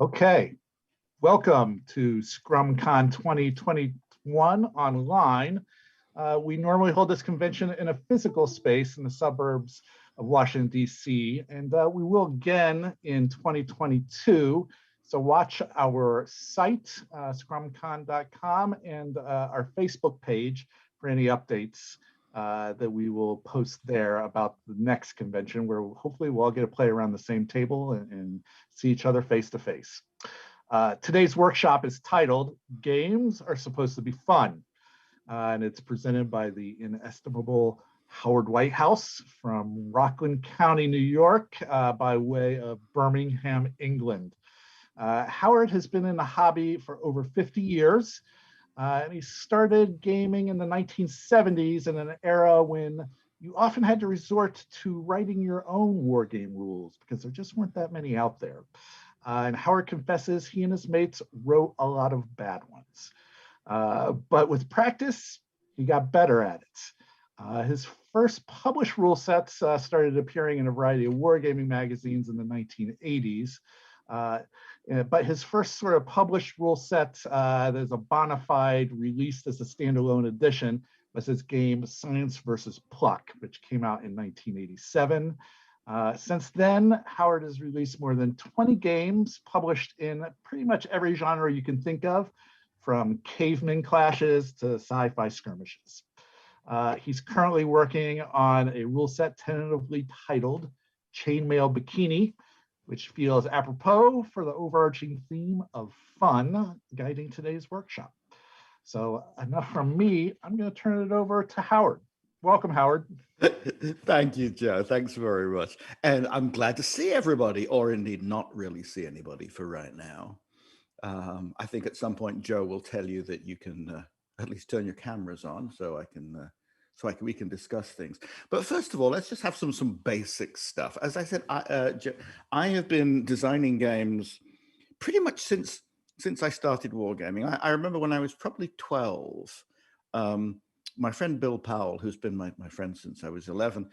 Okay, welcome to ScrumCon 2021 online. We normally hold this convention in a physical space in the suburbs of Washington, D.C., and we will again in 2022. So watch our site, scrumcon.com, and our Facebook page for any updates that we will post there about the next convention, where hopefully we'll all get to play around the same table and see each other face to face. Today's workshop is titled Games Are Supposed to Be Fun, and it's presented by the inestimable Howard Whitehouse from Rockland County, New York, by way of Birmingham, England. Howard has been in the hobby for over 50 years, and he started gaming in the 1970s in an era when you often had to resort to writing your own war game rules because there just weren't that many out there. And Howard confesses he and his mates wrote a lot of bad ones. But with practice, he got better at it. His first published rule sets started appearing in a variety of wargaming magazines in the 1980s. But his first sort of published rule set, there's a bona fide released as a standalone edition, was his game Science versus Pluck, which came out in 1987. Since then, Howard has released more than 20 games published in pretty much every genre you can think of, from caveman clashes to sci-fi skirmishes. He's currently working on a rule set tentatively titled Chainmail Bikini, which feels apropos for the overarching theme of fun guiding today's workshop. So enough from me. I'm going to turn it over to Howard. Welcome, Howard. Thank you, Joe. Thanks very much. And I'm glad to see everybody, or indeed not really see anybody for right now. I think at some point, Joe will tell you that you can at least turn your cameras on so we can discuss things. But first of all, let's just have some basic stuff. As I said, I have been designing games pretty much since I started wargaming. I remember when I was probably 12, my friend Bill Powell, who's been my friend since I was 11,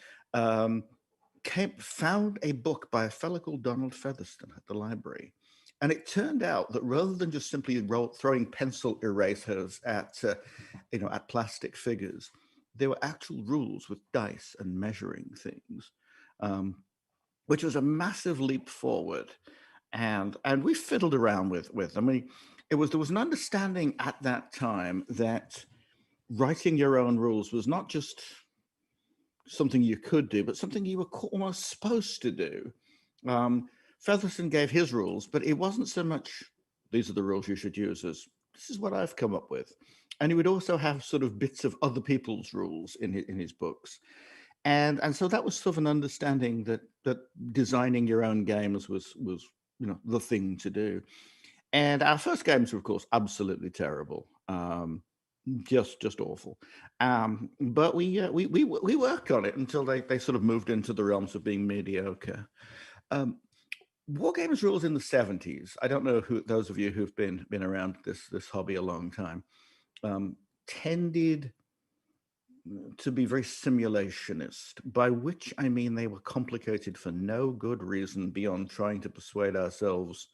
found a book by a fellow called Donald Featherston at the library. And it turned out that rather than just simply throwing pencil erasers at plastic figures, there were actual rules with dice and measuring things, which was a massive leap forward. And we fiddled around with. I mean, there was an understanding at that time that writing your own rules was not just something you could do, but something you were almost supposed to do. Featherston gave his rules, but it wasn't so much, these are the rules you should use, as this is what I've come up with. And he would also have sort of bits of other people's rules in his books. And so that was sort of an understanding that designing your own games was the thing to do. And our first games were, of course, absolutely terrible. Just awful. But we worked on it until they sort of moved into the realms of being mediocre. Wargames rules in the 70s. I don't know who those of you who've been around this hobby a long time tended to be very simulationist, by which I mean they were complicated for no good reason beyond trying to persuade ourselves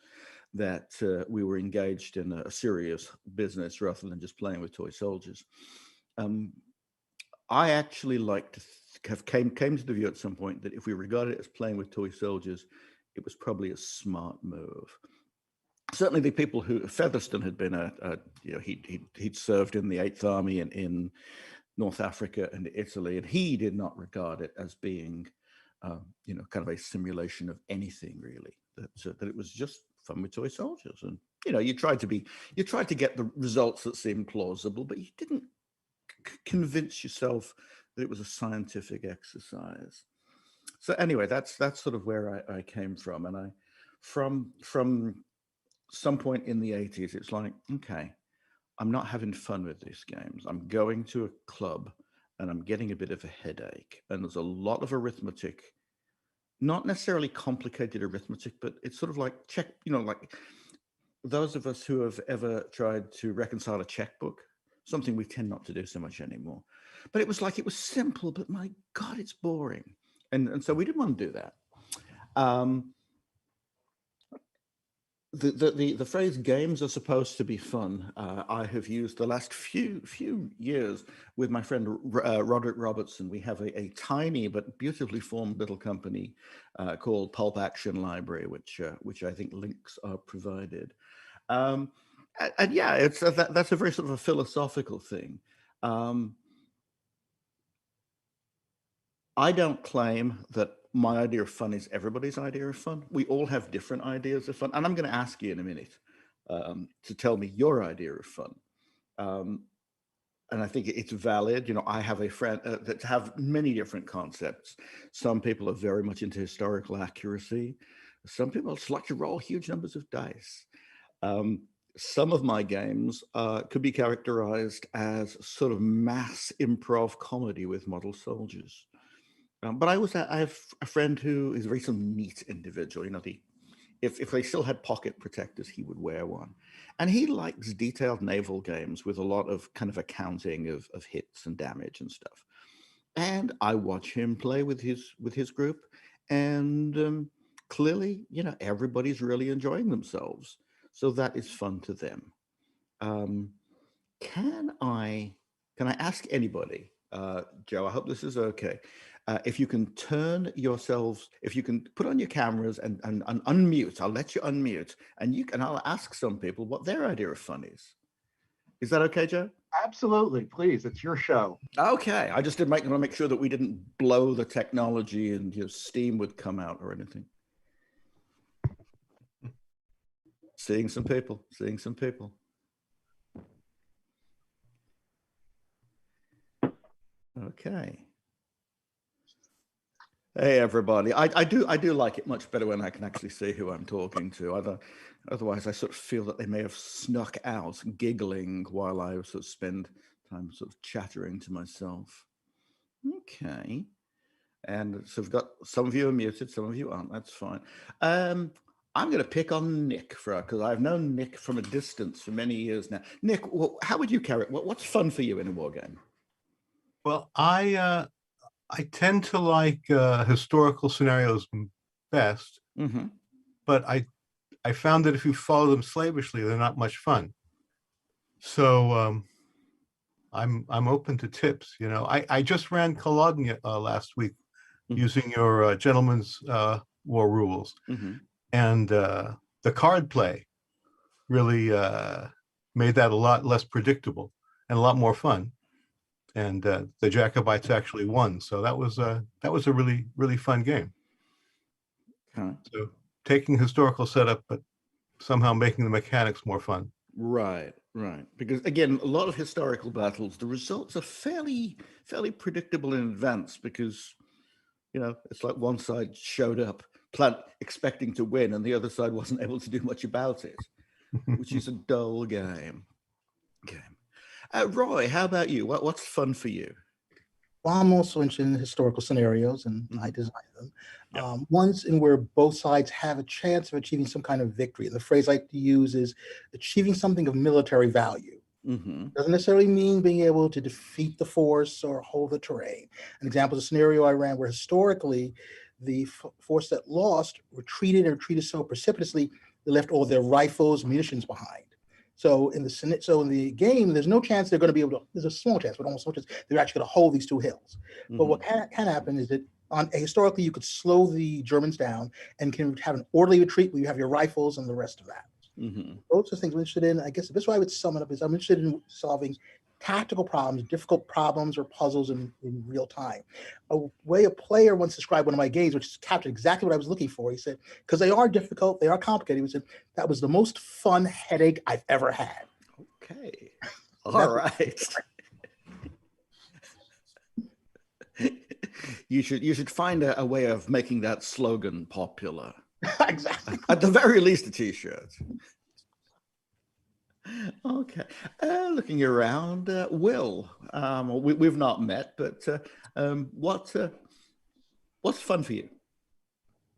that we were engaged in a serious business rather than just playing with toy soldiers. I actually came to the view at some point that if we regarded it as playing with toy soldiers, it was probably a smart move. Certainly, the people who Featherston had been he'd served in the 8th Army in North Africa and Italy, and he did not regard it as being kind of a simulation of anything really. That it was just fun with toy soldiers, and you tried to get the results that seemed plausible, but you didn't convince yourself that it was a scientific exercise. So anyway, that's sort of where I came from, and from some point in the 80s, it's like, okay, I'm not having fun with these games. I'm going to a club and I'm getting a bit of a headache, and there's a lot of arithmetic, not necessarily complicated arithmetic, but it's sort of like like those of us who have ever tried to reconcile a checkbook, something we tend not to do so much anymore. But it was simple, but my God, it's boring. And so we didn't want to do that. The phrase "games are supposed to be fun" I have used the last few years with my friend Roderick Robertson. We have a tiny but beautifully formed little company called Pulp Action Library, which I think links are provided. And yeah, it's that's a very sort of a philosophical thing. I don't claim that my idea of fun is everybody's idea of fun. We all have different ideas of fun, and I'm going to ask you in a minute to tell me your idea of fun. Um, and I think it's valid. You know, I have a friend that have many different concepts. Some people are very much into historical accuracy. Some people just like to roll huge numbers of dice. Um, some of my games could be characterized as sort of mass improv comedy with model soldiers. But I have a friend who is a very sort of neat individual. You know, if they still had pocket protectors, he would wear one. And he likes detailed naval games with a lot of kind of accounting of hits and damage and stuff. And I watch him play with his group, and clearly, you know, everybody's really enjoying themselves. So that is fun to them. Um, can I ask anybody, Joe? I hope this is okay. If you can turn yourselves, if you can put on your cameras and unmute, I'll let you unmute, and I'll ask some people what their idea of fun is. Is that okay, Joe? Absolutely, please. It's your show. Okay. I just want to make sure that we didn't blow the technology and steam would come out or anything. Seeing some people. Okay. Hey everybody! I do like it much better when I can actually see who I'm talking to. Otherwise, I sort of feel that they may have snuck out, giggling while I sort of spend time sort of chattering to myself. Okay, and so we've got some of you are muted, some of you aren't. That's fine. I'm going to pick on Nick because I've known Nick from a distance for many years now. Nick, how would you carry it? What's fun for you in a war game? Well, I tend to like historical scenarios best, but I found that if you follow them slavishly, they're not much fun. So I'm open to tips. You know, I just ran Cologne last week using your Gentleman's War rules, and the card play really made that a lot less predictable and a lot more fun. And the Jacobites actually won, so that was a really fun game. So taking historical setup, but somehow making the mechanics more fun. Right. Because again, a lot of historical battles, the results are fairly predictable in advance because, you know, it's like one side showed up expecting to win and the other side wasn't able to do much about it, which is a dull game. Roy, how about you? What's fun for you? Well, I'm also interested in historical scenarios, and I design them. Ones in where both sides have a chance of achieving some kind of victory. And the phrase I like to use is achieving something of military value. Doesn't necessarily mean being able to defeat the force or hold the terrain. An example is a scenario I ran where historically the force that lost retreated so precipitously they left all their rifles, munitions behind. So in the game, there's no chance they're going to be able to. There's a small chance, but almost no chance they're actually going to hold these two hills. But what can happen is that historically you could slow the Germans down and can have an orderly retreat where you have your rifles and the rest of that. Those are things I'm interested in. I guess the best way I would sum it up is I'm interested in solving tactical problems, difficult problems or puzzles in real time. A way a player once described one of my games, which captured exactly what I was looking for. He said, because they are difficult, they are complicated. He said, that was the most fun headache I've ever had. Okay. All right. You should find a way of making that slogan popular. Exactly. At the very least, a t-shirt. Okay. Looking around, Will, we've not met, but what's fun for you?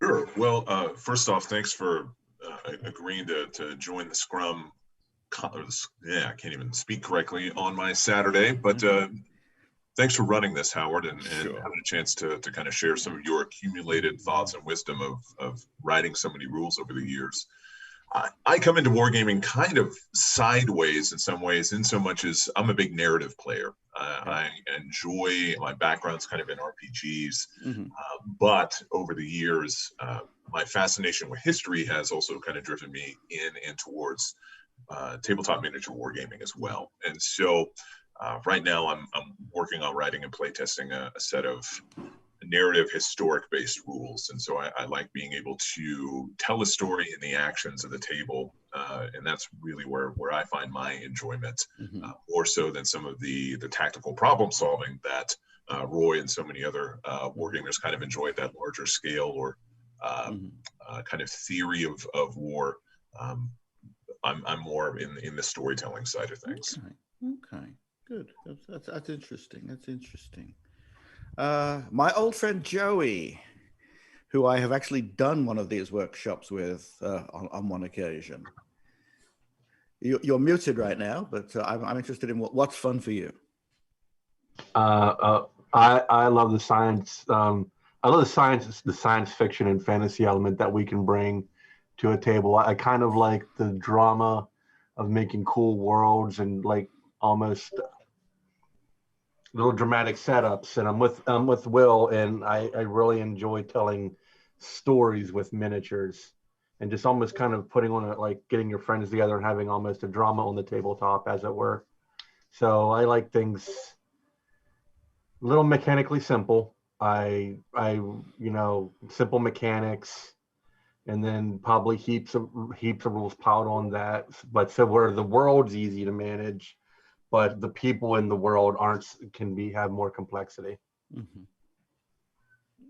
Sure. Well, first off, thanks for agreeing to join the Scrum. I can't even speak correctly on my Saturday, but thanks for running this, Howard, and having a chance to kind of share some of your accumulated thoughts and wisdom of writing so many rules over the years. I come into wargaming kind of sideways in some ways, in so much as I'm a big narrative player. I enjoy, my background's kind of in RPGs, but over the years, my fascination with history has also kind of driven me in and towards tabletop miniature wargaming as well. And so right now I'm working on writing and playtesting a set of narrative historic based rules, and so I like being able to tell a story in the actions of the table, and that's really where I find my enjoyment, more so than some of the tactical problem solving that Roy and so many other wargamers kind of enjoy at that larger scale, or kind of theory of war. I'm more in the storytelling side of things. Okay, good. That's interesting. That's interesting. My old friend Joey, who I have actually done one of these workshops with on one occasion. You're muted right now, but I'm interested in what's fun for you. I love the science. I love the science fiction and fantasy element that we can bring to a table. I kind of like the drama of making cool worlds and like almost little dramatic setups. And I'm with Will, and I really enjoy telling stories with miniatures and just almost kind of putting on like getting your friends together and having almost a drama on the tabletop, as it were. So I like things a little mechanically simple. I simple mechanics, and then probably heaps of rules piled on that. But so where the world's easy to manage, but the people in the world have more complexity.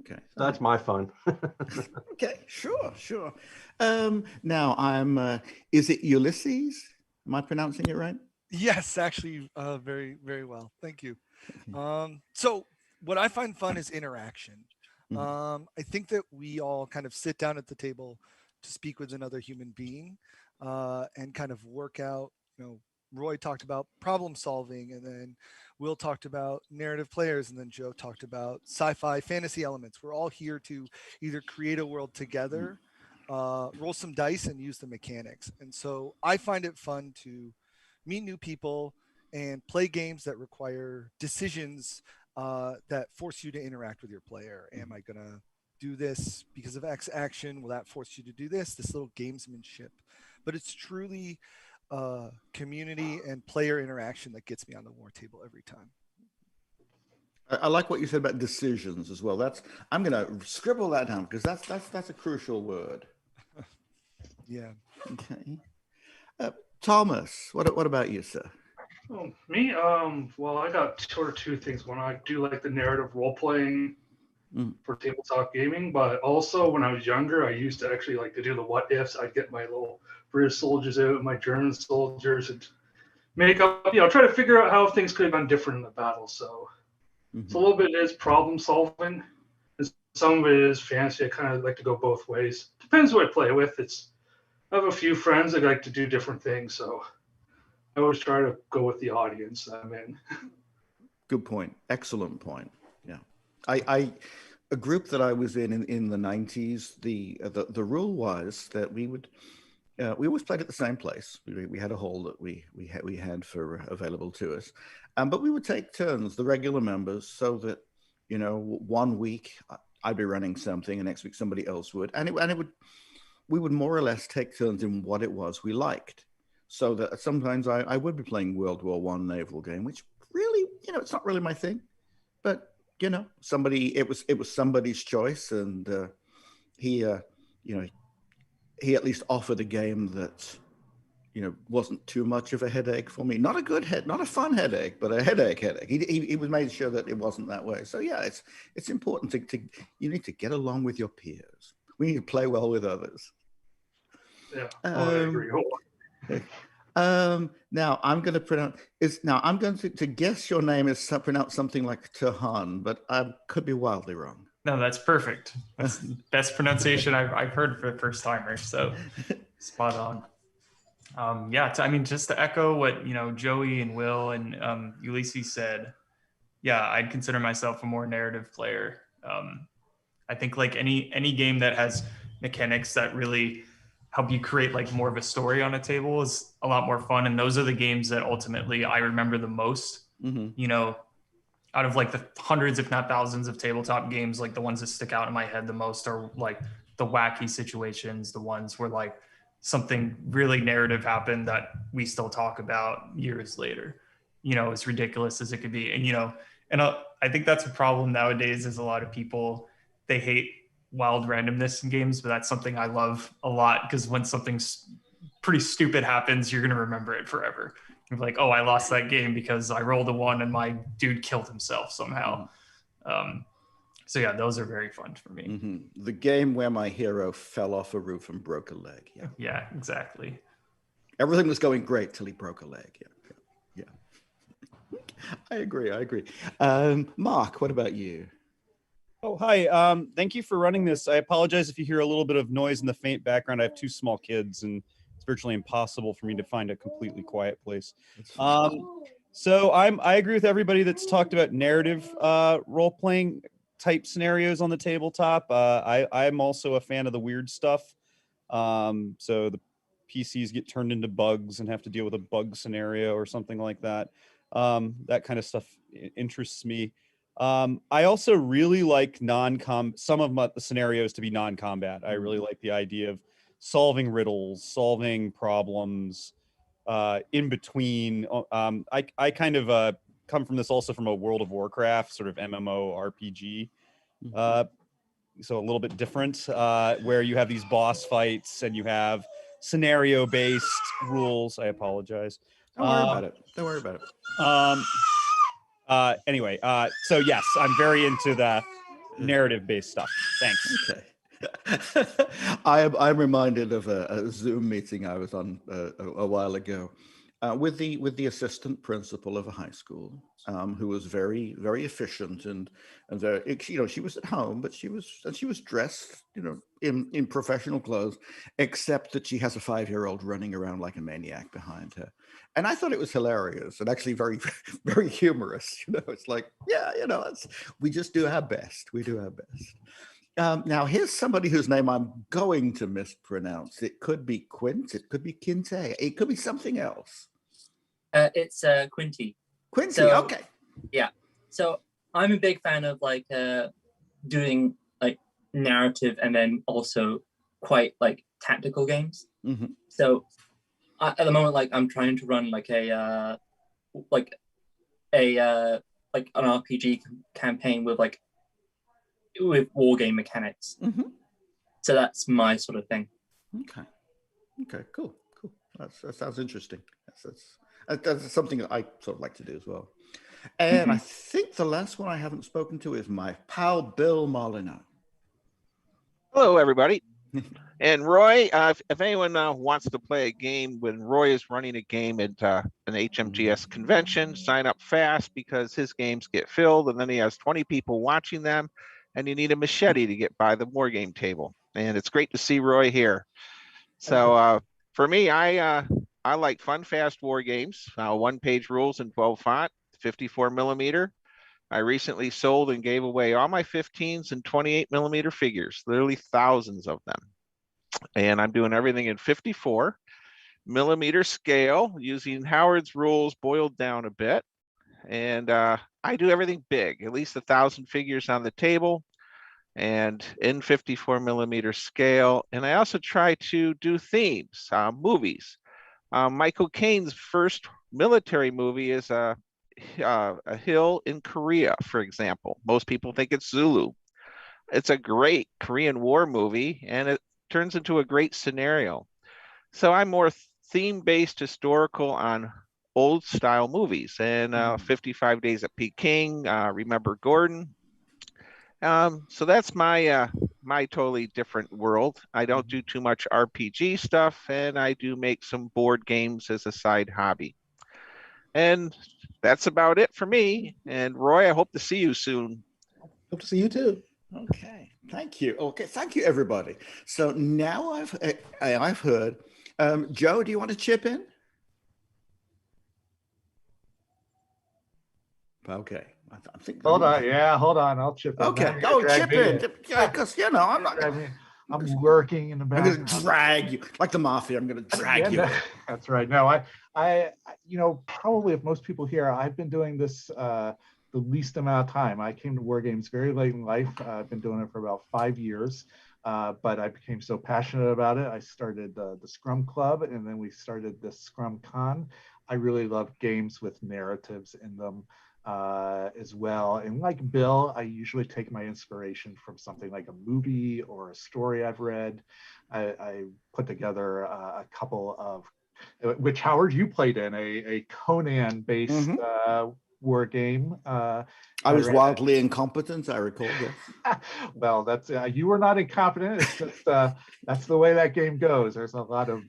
Okay, so that's my fun. Okay, sure. Now is it Ulysses? Am I pronouncing it right? Yes, actually, very, very well. Thank you. So what I find fun is interaction. I think that we all kind of sit down at the table to speak with another human being, and kind of work out, Roy talked about problem solving, and then Will talked about narrative players, and then Joe talked about sci-fi fantasy elements. We're all here to either create a world together, roll some dice, and use the mechanics. And so I find it fun to meet new people and play games that require decisions that force you to interact with your player. Am I going to do this because of X action? Will that force you to do this? This little gamesmanship. But it's truly community and player interaction that gets me on the war table every time. I like what you said about decisions as well. I'm going to scribble that down, because that's a crucial word. Yeah. Okay. Thomas, what about you, sir? Oh, me? Well, I got two things. One, I do like the narrative role playing for tabletop gaming, but also when I was younger, I used to actually like to do the what ifs. I'd get my little British soldiers out, my German soldiers, and make up, try to figure out how things could have gone different in the battle. So it's a little bit is problem solving, and some of it is fantasy. I kind of like to go both ways. Depends who I play with. I have a few friends that like to do different things, so I always try to go with the audience I'm in. Good point. Excellent point. Yeah. A group that I was in the 90s, the rule was that we always played at the same place. We had a hall that we had for available to us, but we would take turns, the regular members, so that 1 week I'd be running something, and next week somebody else would, we would more or less take turns in what it was we liked. So that sometimes I would be playing World War I naval game, which really, it's not really my thing, but it was somebody's choice, and he at least offered a game that wasn't too much of a headache for me. Not a fun headache, but a headache. He was made sure that it wasn't that way. So yeah, it's important to you need to get along with your peers. We need to play well with others. Yeah, I agree. Now I'm going to guess your name is pronounced something like Tahan, but I could be wildly wrong. No, that's perfect. That's the best pronunciation I've heard for first timers. So spot on. Just to echo what Joey and Will and Ulysses said. Yeah, I'd consider myself a more narrative player. I think like any game that has mechanics that really help you create like more of a story on a table is a lot more fun. And those are the games that ultimately I remember the most. You know, out of like the hundreds, if not thousands of tabletop games, like the ones that stick out in my head the most are like the wacky situations, the ones where like something really narrative happened that we still talk about years later, you know, as ridiculous as it could be. And, you know, and I think that's a problem nowadays is a lot of people, they hate wild randomness in games, but that's something I love a lot because when something pretty stupid happens, you're going to remember it forever. You're like, oh, I lost that game because I rolled a 1 and my dude killed himself somehow. So yeah, those are very fun for me. The game where my hero fell off a roof and broke a leg. Yeah, exactly. Everything was going great till he broke a leg. Yeah. I agree. Mark, what about you? Oh, hi. Thank you for running this. I apologize if you hear a little bit of noise in the faint background. I have 2 small kids and it's virtually impossible for me to find a completely quiet place. So I agree with everybody that's talked about narrative role-playing type scenarios on the tabletop. I'm also a fan of the weird stuff. So the PCs get turned into bugs and have to deal with a bug scenario or something like that. That kind of stuff interests me. I also really like some of the scenarios to be non-combat. I really like the idea of solving riddles, solving problems in between. I kind of come from this also from a World of Warcraft sort of MMO RPG. So a little bit different where you have these boss fights and you have scenario-based rules. I apologize. Don't worry about it. Don't worry about it. Anyway, so yes, I'm very into the narrative-based stuff. Thanks. Okay. I'm reminded of a Zoom meeting I was on a while ago with the assistant principal of a high school, who was very, very efficient and very, you know, she was at home, but she was dressed, you know, in professional clothes, except that she has a 5-year-old running around like a maniac behind her. And I thought it was hilarious and actually very, very humorous. You know, it's like, yeah, you know, we just do our best. We do our best. Now, here's somebody whose name I'm going to mispronounce. It could be Quint. It could be Quinte. It could be something else. It's Quinty. Quinty, so, okay. Yeah. So I'm a big fan of like doing like narrative and then also quite like tactical games. So at the moment, like I'm trying to run like an RPG campaign with war game mechanics. So that's my sort of thing. Okay, cool. That sounds interesting. That's something that I sort of like to do as well. And I think the last one I haven't spoken to is my pal Bill Molyneux. Hello, everybody. And Roy, if anyone wants to play a game, when Roy is running a game at an HMGS convention, sign up fast because his games get filled and then he has 20 people watching them and you need a machete to get by the war game table. And it's great to see Roy here. So for me, I like fun, fast war games, 1-page rules in 12 font, 54 millimeter. I recently sold and gave away all my 15s and 28 millimeter figures, literally thousands of them. And I'm doing everything in 54 millimeter scale using Howard's rules boiled down a bit. And I do everything big, at least 1,000 figures on the table and in 54 millimeter scale. And I also try to do themes, movies. Michael Caine's first military movie is a hill in Korea, for example. Most people think it's Zulu. It's a great Korean War movie, and it turns into a great scenario. So I'm more theme-based historical on old style movies, and 55 Days at Peking, Remember Gordon. So that's my my totally different world. I don't do too much RPG stuff, and I do make some board games as a side hobby. And that's about it for me. And Roy, I hope to see you soon. Hope to see you too. Okay, thank you. Okay, thank you, everybody. So now I've heard. Joe, do you want to chip in? Okay, I think. Hold on, I'll chip in. Okay, go chip in, because you know I'm not. I'm lurking in the I'm background. going to drag you like the mafia. I'm going to drag you. That's right. No, I, probably if most people here, I've been doing this the least amount of time. I came to Wargames very late in life. I've been doing it for about 5 years, but I became so passionate about it. I started the Scrum Club, and then we started the Scrum Con. I really love games with narratives in them as well. And like Bill, I usually take my inspiration from something like a movie or a story I've read. I put together a couple of, which Howard, you played in a Conan-based war game. I was wildly incompetent, I recall. Yes. Well, that's you were not incompetent. It's just that's the way that game goes. There's a lot of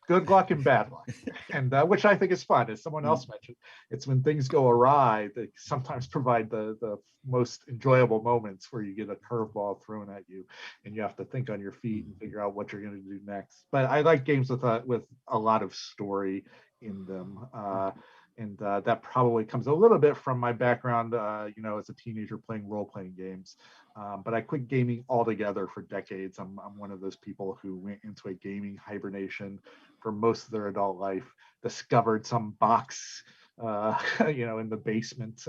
good luck and bad luck, and which I think is fun. As someone else mentioned, it's when things go awry that sometimes provide the most enjoyable moments where you get a curveball thrown at you, and you have to think on your feet and figure out what you're going to do next. But I like games with a lot of story in them. And that probably comes a little bit from my background, as a teenager playing role-playing games. But I quit gaming altogether for decades. I'm one of those people who went into a gaming hibernation for most of their adult life, discovered some box, in the basement,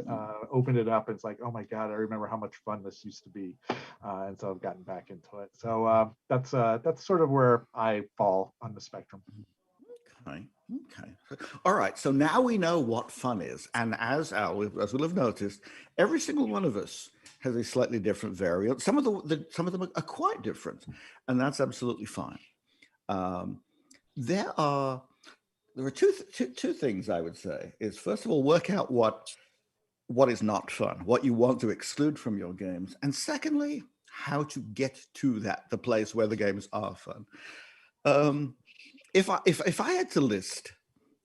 opened it up, and it's like, oh my God, I remember how much fun this used to be. And so I've gotten back into it. So that's sort of where I fall on the spectrum. Okay. All right. So now we know what fun is. And as we'll have noticed, every single one of us has a slightly different variant. Some of them are quite different, and that's absolutely fine. There are two things I would say is, first of all, work out what is not fun, what you want to exclude from your games. And secondly, how to get to the place where the games are fun. If I had to list,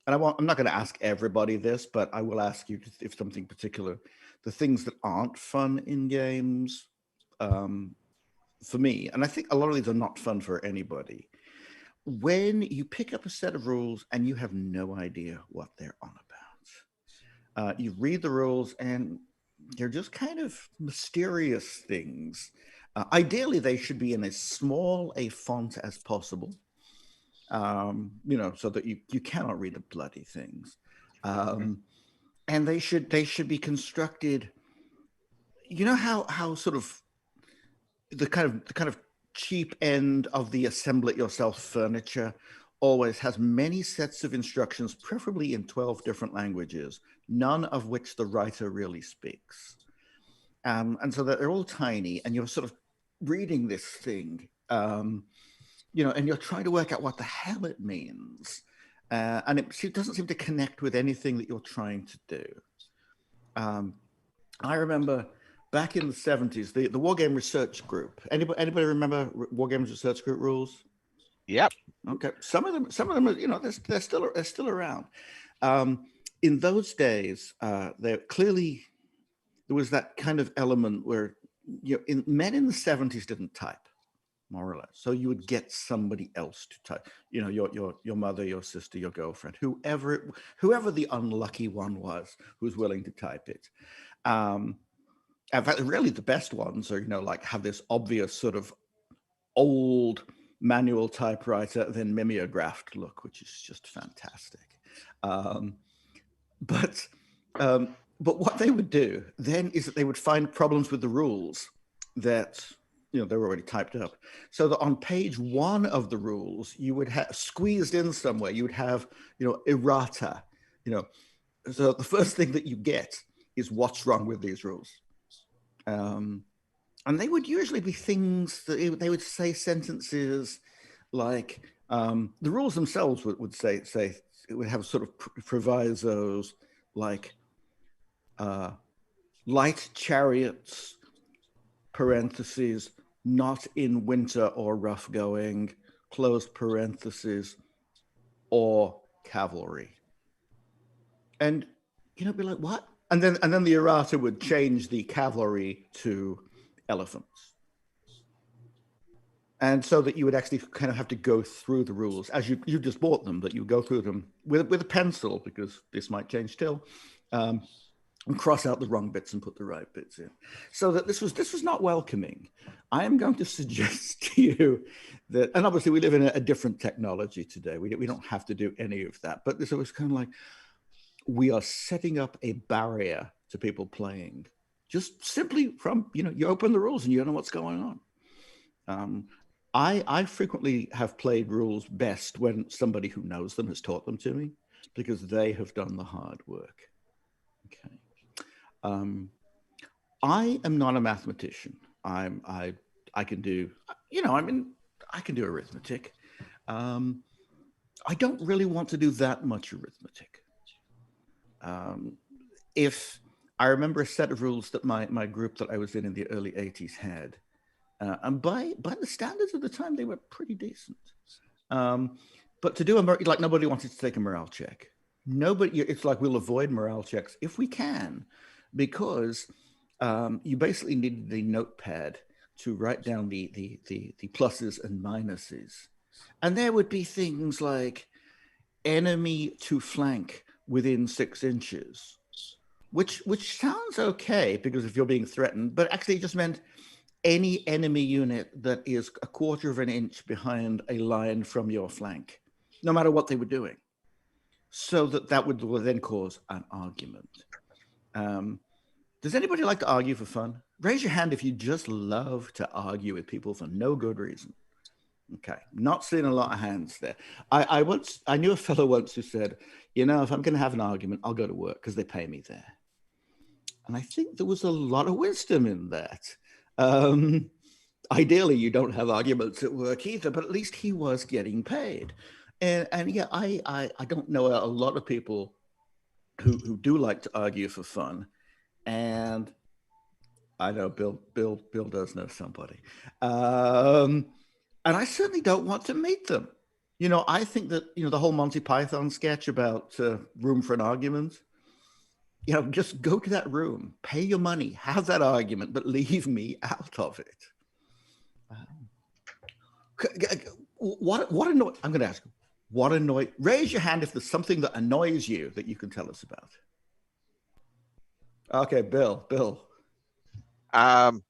and I'm not going to ask everybody this, but I will ask you if something particular, the things that aren't fun in games, for me, and I think a lot of these are not fun for anybody. When you pick up a set of rules and you have no idea what they're on about, you read the rules and they're just kind of mysterious things. Ideally, they should be in as small a font as possible. So that you cannot read the bloody things, and they should be constructed. You know how sort of the kind of cheap end of the assemble it yourself furniture always has many sets of instructions, preferably in 12 different languages, none of which the writer really speaks, and so that they're all tiny, and you're sort of reading this thing. And you're trying to work out what the hell it means. And it doesn't seem to connect with anything that you're trying to do. I remember back in the 70s, the Wargame Research Group. Anybody remember Wargames Research Group rules? Yep. Okay. Some of them are, they're still around. In those days, there was that kind of element where men in the 70s didn't type, more or less. So you would get somebody else to type, your mother, your sister, your girlfriend, whoever the unlucky one was who's willing to type it. In fact, really the best ones are, like have this obvious sort of old manual typewriter, then mimeographed look, which is just fantastic. But what they would do then is that they would find problems with the rules that they were already typed up, so that on page 1 of the rules you would have squeezed in somewhere, you would have errata. So the first thing that you get is what's wrong with these rules, and they would usually be things that they would say sentences like the rules themselves would say it would have sort of provisos like light chariots, parentheses, not in winter or rough going, close parentheses, or cavalry. And be like, what? And then the errata would change the cavalry to elephants. And so that you would actually kind of have to go through the rules as you just bought them, but you go through them with a pencil, because this might change still, and cross out the wrong bits and put the right bits in. So that this was not welcoming. I am going to suggest to you that, and obviously we live in a different technology today. We don't have to do any of that, but this was kind of like, we are setting up a barrier to people playing just simply from, you open the rules and you don't know what's going on. I frequently have played rules best when somebody who knows them has taught them to me, because they have done the hard work. Okay. I am not a mathematician. I can do, I can do arithmetic. I don't really want to do that much arithmetic. If I remember a set of rules that my group that I was in the early 80s had, and by the standards of the time, they were pretty decent. But to do like nobody wanted to take a morale check. Nobody, it's like we'll avoid morale checks if we can, because you basically needed a notepad to write down the pluses and minuses. And there would be things like enemy to flank within 6 inches, which sounds okay because if you're being threatened, but actually it just meant any enemy unit that is 1/4 of an inch behind a line from your flank, no matter what they were doing. So that would then cause an argument. Does anybody like to argue for fun? Raise your hand if you just love to argue with people for no good reason. Okay, not seeing a lot of hands there. I knew a fellow once who said, if I'm going to have an argument, I'll go to work because they pay me there. And I think there was a lot of wisdom in that. Ideally, you don't have arguments at work either, but at least he was getting paid. And yeah, I don't know a lot of people who do like to argue for fun. And I know Bill does know somebody. And I certainly don't want to meet them. I think that, the whole Monty Python sketch about room for an argument, just go to that room, pay your money, have that argument, but leave me out of it. I'm going to ask, raise your hand if there's something that annoys you that you can tell us about. Okay, Bill. How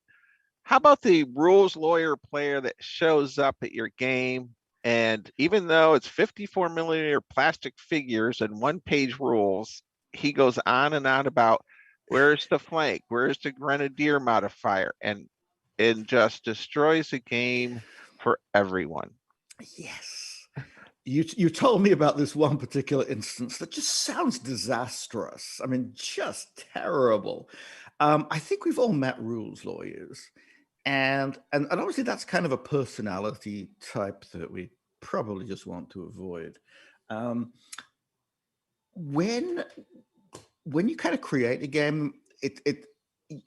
about the rules lawyer player that shows up at your game, and even though it's 54mm plastic figures and 1-page rules, he goes on and on about where's the flank, where's the grenadier modifier, and just destroys the game for everyone. Yes. You told me about this one particular instance that just sounds disastrous. I mean, just terrible. I think we've all met rules lawyers. And obviously that's kind of a personality type that we probably just want to avoid. When you kind of create a game, it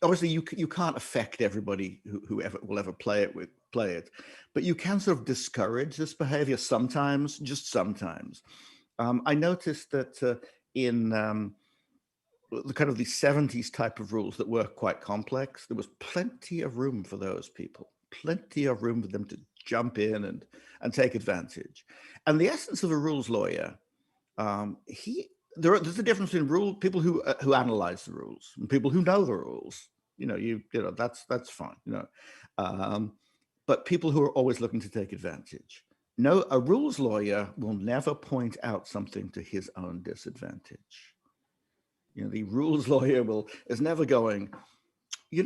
obviously you can't affect everybody who will ever play it, but you can sort of discourage this behavior sometimes, just sometimes. I noticed that in the kind of the 70s type of rules that were quite complex, there was plenty of room for those people, plenty of room for them to jump in and take advantage. And the essence of a rules lawyer, there's a difference in people who analyze the rules and people who know the rules. That's fine. But people who are always looking to take advantage. No, a rules lawyer will never point out something to his own disadvantage. The rules lawyer is never going, you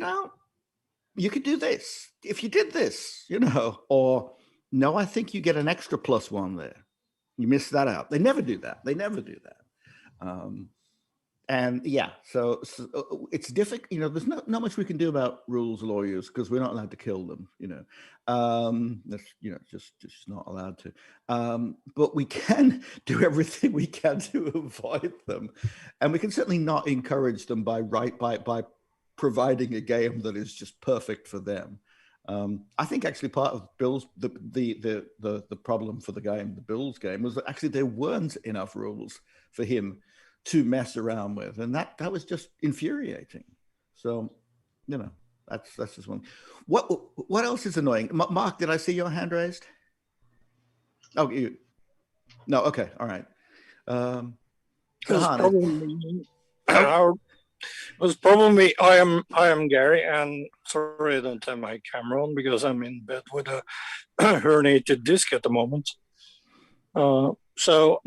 could do this if you did this, or no, I think you get an extra +1 there. You missed that out. They never do that. And yeah, so it's difficult. There's not much we can do about rules lawyers because we're not allowed to kill them. That's just not allowed to. But we can do everything we can to avoid them, and we can certainly not encourage them by providing a game that is just perfect for them. I think actually part of Bill's the problem for the Bill's game was that actually there weren't enough rules for him to mess around with, and that was just infuriating. So, that's just one. What else is annoying? Mark, did I see your hand raised? Oh, you? No. Okay. All right. Probably, was probably I am Gary, and sorry I don't have my camera on because I'm in bed with a herniated disc at the moment. And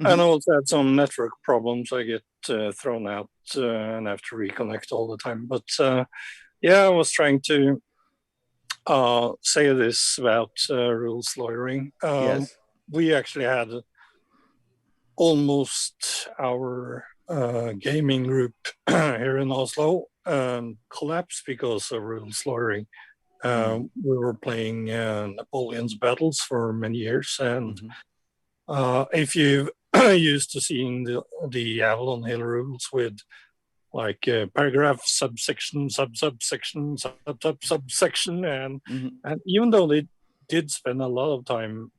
I also had some network problems. I get thrown out and have to reconnect all the time. But yeah, I was trying to say this about rules lawyering. Yes. We actually had almost our gaming group here in Oslo collapsed because of rules lawyering. We were playing Napoleon's battles for many years, and if you've used to seeing the Avalon Hill rules with like paragraph, subsection, subsection, subsection, and even though they did spend a lot of time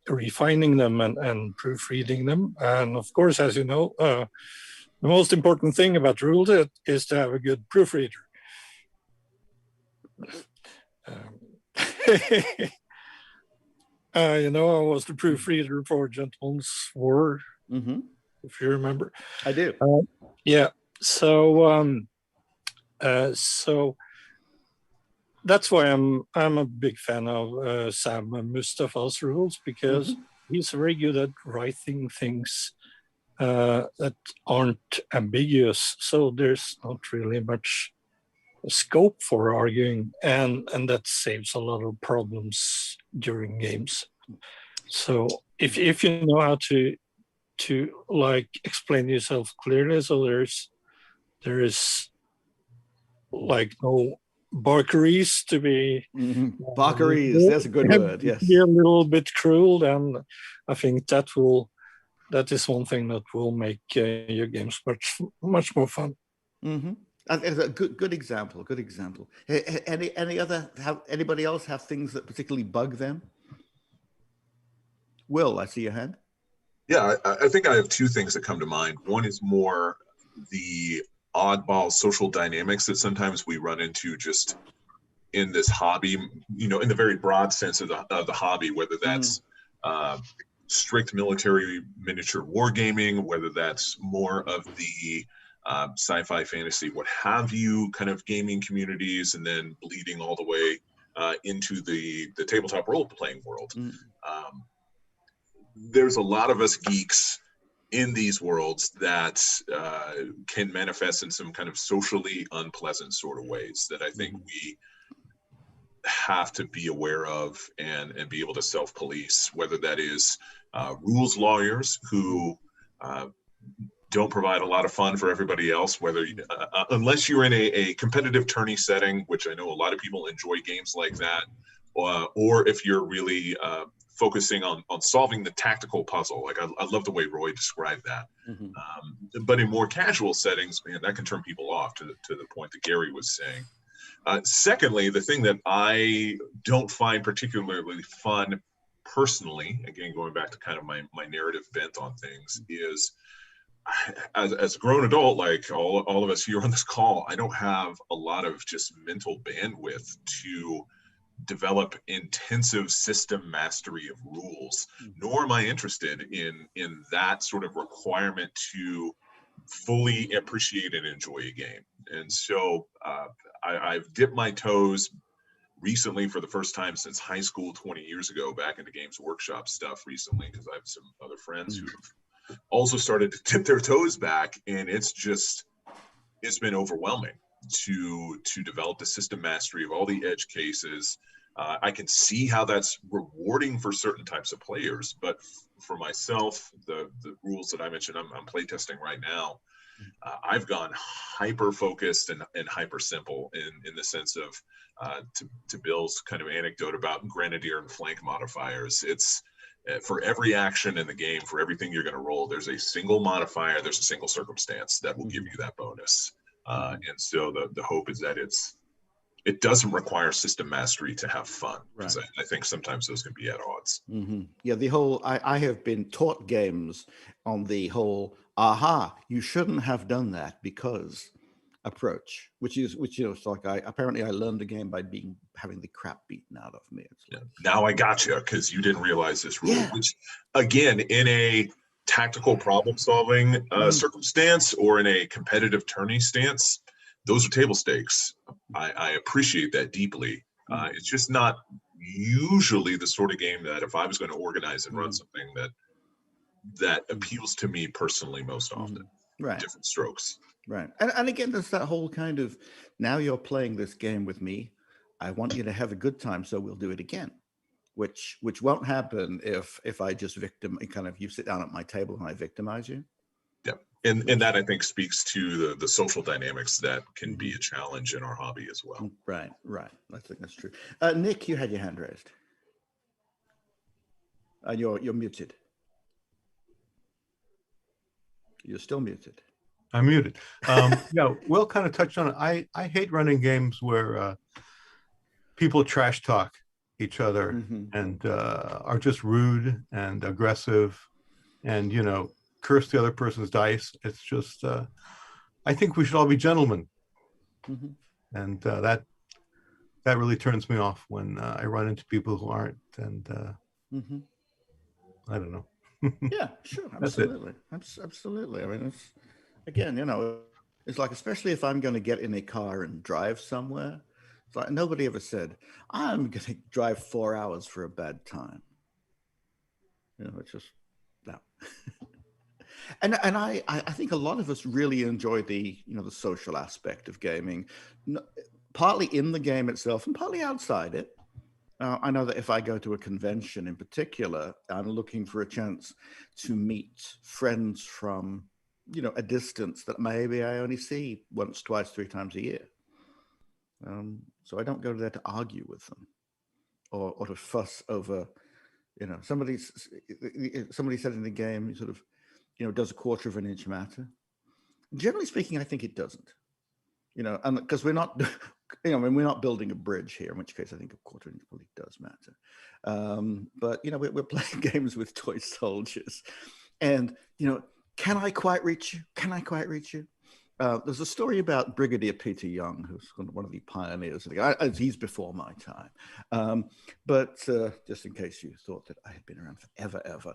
refining them and proofreading them, and of course, as you know, the most important thing about rules is to have a good proofreader. You know, I was the proofreader for Gentleman's War, if you remember. I do. Yeah. So, so that's why I'm a big fan of Sam Mustafa's rules, because he's very good at writing things that aren't ambiguous. So there's not really much scope for arguing, and that saves a lot of problems during games. So if you know how to like explain yourself clearly, so there is like no barkeries to be barkeries, that's a good word. Yes, be a little bit cruel, and I think that is one thing that will make your games much more fun. It's a good example. Good example. Anybody else have things that particularly bug them? Will, I see your hand. Yeah, I think I have two things that come to mind. One is more the oddball social dynamics that sometimes we run into just in this hobby, you know, in the very broad sense of the hobby, whether that's strict military miniature wargaming, whether that's more of the sci-fi, fantasy, what have you, kind of gaming communities, and then bleeding all the way into the tabletop role-playing world. There's a lot of us geeks in these worlds that can manifest in some kind of socially unpleasant sort of ways that I think we have to be aware of and be able to self-police, whether that is rules lawyers who don't provide a lot of fun for everybody else, whether unless you're in a competitive tourney setting, which I know a lot of people enjoy games like that, or if you're really focusing on solving the tactical puzzle. Like I love the way Roy described that. But in more casual settings, man, that can turn people off to the point that Gary was saying. Secondly, the thing that I don't find particularly fun personally, again, going back to kind of my narrative bent on things, is as a grown adult, like all of us here on this call, I don't have a lot of just mental bandwidth to develop intensive system mastery of rules, nor am I interested in that sort of requirement to fully appreciate and enjoy a game. And so I've dipped my toes recently for the first time since high school 20 years ago back into Games Workshop stuff recently, because I have some other friends who have also started to dip their toes back, and it's been overwhelming to develop the system mastery of all the edge cases. I can see how that's rewarding for certain types of players, but for myself, the rules that I mentioned, I'm playtesting right now. I've gone hyper focused and hyper simple in the sense of to Bill's kind of anecdote about grenadier and flank modifiers. It's for every action in the game, for everything you're going to roll, there's a single modifier, there's a single circumstance that will give you that bonus. And so the hope is that it doesn't require system mastery to have fun, because I think sometimes those can be at odds. Yeah, the whole I have been taught games on the whole you shouldn't have done that because approach, which you know, it's like apparently I learned the game by having the crap beaten out of me. Now I got you because you didn't realize this rule, which again in a tactical problem solving circumstance or in a competitive tourney stance, those are table stakes. I appreciate that deeply. It's just not usually the sort of game that if I was going to organize and run something that appeals to me personally most often. Right. Different strokes. Right. And again, there's that whole kind of, now you're playing this game with me. I want you to have a good time, so we'll do it again. Which won't happen if I just you sit down at my table and I victimize you. Yeah. And that I think speaks to the social dynamics that can be a challenge in our hobby as well. Right. I think that's true. Nick, you had your hand raised. You're muted. You're still muted. I'm muted. Will kind of touched on it. I hate running games where people trash talk each other and are just rude and aggressive and, curse the other person's dice. It's just, I think we should all be gentlemen. And that really turns me off when I run into people who aren't. And I don't know. Yeah, sure. Absolutely. Absolutely. I mean, it's, again, it's like, especially if I'm going to get in a car and drive somewhere, it's like nobody ever said, I'm going to drive 4 hours for a bad time. It's just, no. And I think a lot of us really enjoy the social aspect of gaming, partly in the game itself and partly outside it. I know that if I go to a convention in particular, I'm looking for a chance to meet friends from, a distance that maybe I only see once, twice, 3 times a year. So I don't go there to argue with them or to fuss over, somebody said in the game, sort of, does a quarter of an inch matter? Generally speaking, I think it doesn't. And because we're not, we're not building a bridge here, in which case I think a quarter inch probably does matter. But, we're playing games with toy soldiers and, can I quite reach you? Can I quite reach you? There's a story about Brigadier Peter Young, who's one of the pioneers. He's before my time. But just in case you thought that I had been around forever.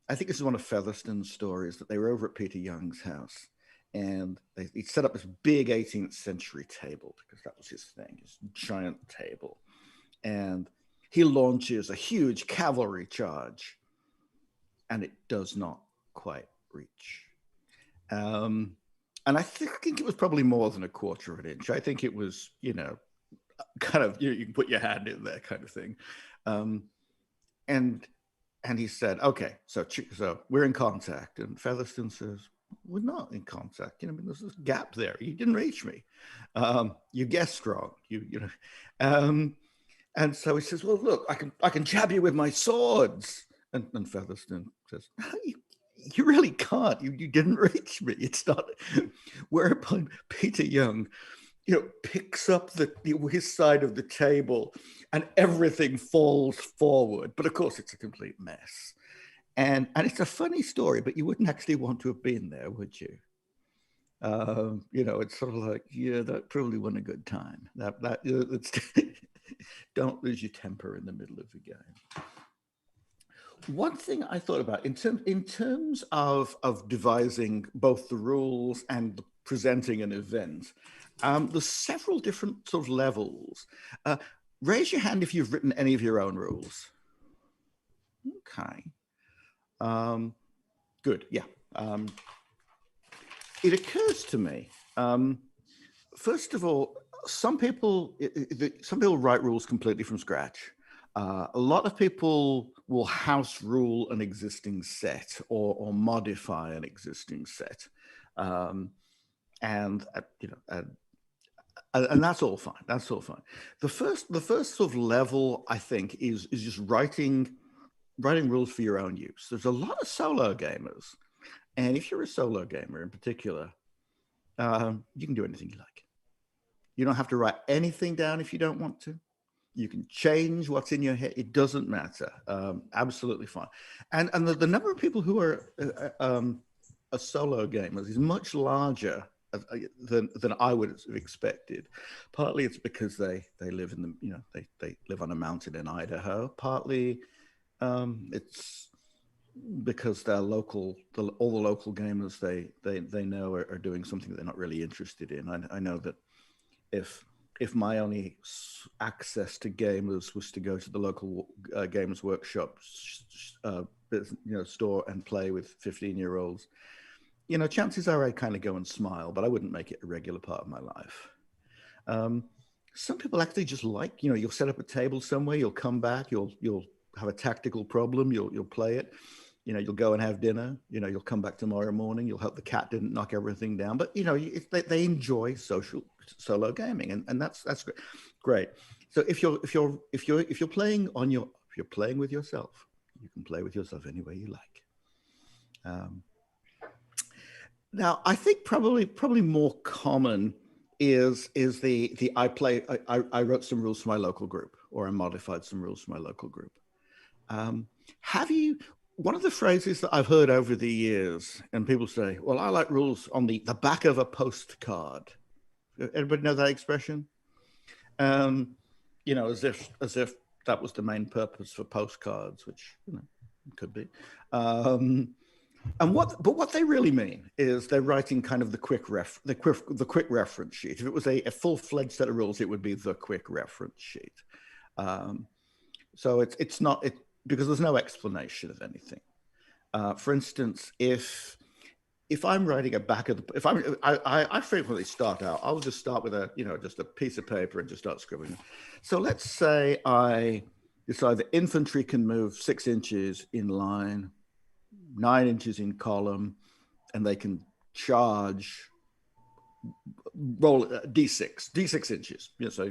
I think this is one of Featherstone's stories, that they were over at Peter Young's house. And he set up this big 18th century table because that was his thing, his giant table. And he launches a huge cavalry charge, and it does not quite reach. And I think it was probably more than a quarter of an inch. I think it was, kind of, you can put your hand in there kind of thing. And he said, okay, so we're in contact. And Featherstone says, we're not in contact. There's this gap there. You didn't reach me. You guessed wrong. And so he says, well, look, I can jab you with my swords. And Featherstone says, you really can't. You didn't reach me. It's not. Whereupon Peter Young, picks up his side of the table, and everything falls forward. But of course, it's a complete mess. And it's a funny story, but you wouldn't actually want to have been there, would you? It's sort of like, yeah, that probably wasn't a good time. Don't lose your temper in the middle of the game. One thing I thought about in terms of devising both the rules and presenting an event, there's several different sort of levels. Raise your hand if you've written any of your own rules. Okay. Good. Yeah. It occurs to me, first of all, some people write rules completely from scratch. A lot of people will house rule an existing set or modify an existing set, and that's all fine. That's all fine. The first sort of level, I think, is just writing rules for your own use. There's a lot of solo gamers, and if you're a solo gamer in particular, you can do anything you like. You don't have to write anything down if you don't want to. You can change what's in your head. It doesn't matter. Absolutely fine. And the number of people who are a solo gamers is much larger than I would have expected. Partly it's because they live in they live on a mountain in Idaho. Partly it's because they're local, all the local gamers they know are doing something they're not really interested in. I know that if my only access to gamers was to go to the local Games Workshop store and play with 15-year-olds, chances are I'd kind of go and smile, but I wouldn't make it a regular part of my life. Some people actually just like, you'll set up a table somewhere, you'll come back, you'll have a tactical problem, you'll play it, you'll go and have dinner, you'll come back tomorrow morning, you'll hope the cat didn't knock everything down, but they enjoy solo gaming, and that's great. So if you're playing with yourself, you can play with yourself any way you like. Now, I think probably more common is the I wrote some rules for my local group, or I modified some rules for my local group. One of the phrases that I've heard over the years, and people say, well, I like rules on the back of a postcard. Everybody know that expression? As if that was the main purpose for postcards, which could be. But what they really mean is they're writing kind of the quick reference sheet. If it was a full-fledged set of rules, it would be the quick reference sheet. So it's not because there's no explanation of anything. For instance, if I'm writing a back of the, I frequently start out, I'll just start with just a piece of paper and just start scribbling. So let's say I decide that infantry can move 6 inches in line, 9 inches in column, and they can charge, roll d6 inches. So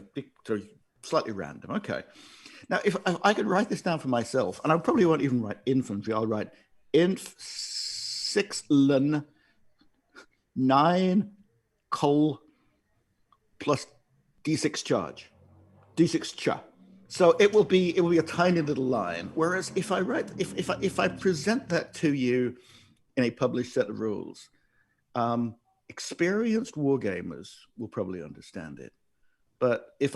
slightly random. Okay. Now, if I could write this down for myself, and I probably won't even write infantry, I'll write inf 6 ln 9 col plus d6 charge, d6 cha. So it will be a tiny little line. Whereas if I present that to you in a published set of rules, experienced wargamers will probably understand it. But if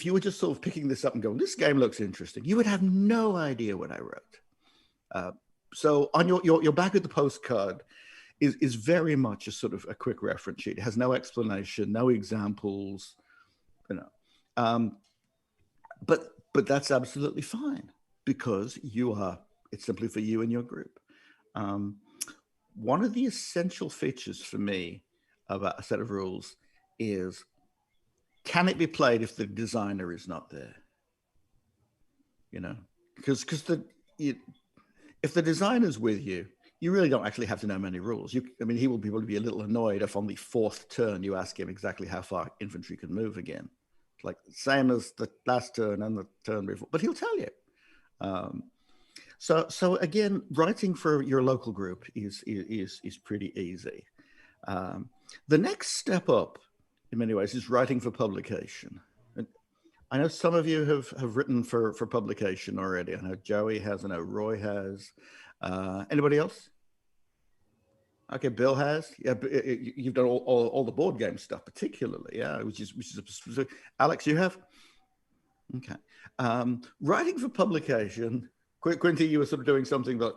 you were just sort of picking this up and going, this game looks interesting, you would have no idea what I wrote. So on your back of the postcard is very much a sort of a quick reference sheet. It has no explanation, no examples, But that's absolutely fine, because it's simply for you and your group. One of the essential features for me about a set of rules is, can it be played if the designer is not there? Because if the designer's with you, you really don't actually have to know many rules. He will probably be a little annoyed if on the 4th turn you ask him exactly how far infantry can move again. Like same as the last turn and the turn before, but he'll tell you. So again, writing for your local group is pretty easy. The next step up, in many ways, is writing for publication. And I know some of you have written for publication already. I know Joey has. I know Roy has. Anybody else? Okay, Bill has. Yeah, you've done all the board game stuff, particularly. Yeah, which is specific. Alex, you have. Okay, writing for publication. Quinty, you were sort of doing something that.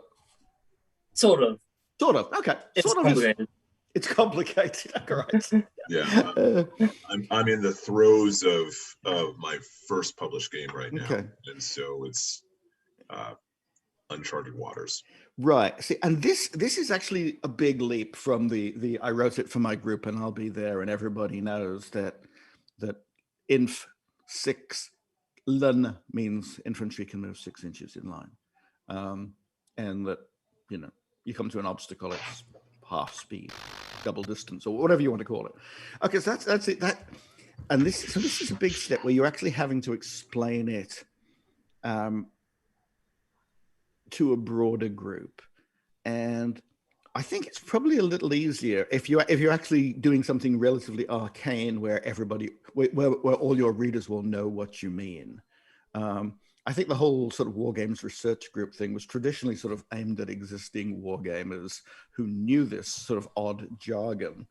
Sort of. Okay. It's complicated. It's complicated. Correct. Yeah, I'm in the throes of my first published game right now, and so it's uncharted waters. Right. See, and this is actually a big leap from the I wrote it for my group and I'll be there and everybody knows that inf 6 ln means infantry can move 6 inches in line, and that you come to an obstacle, it's half speed, double distance, or whatever you want to call it. Okay, so that's it. This is a big step where you're actually having to explain it to a broader group, and I think it's probably a little easier if you're actually doing something relatively arcane where where all your readers will know what you mean. I think the whole sort of war games research group thing was traditionally sort of aimed at existing wargamers who knew this sort of odd jargon.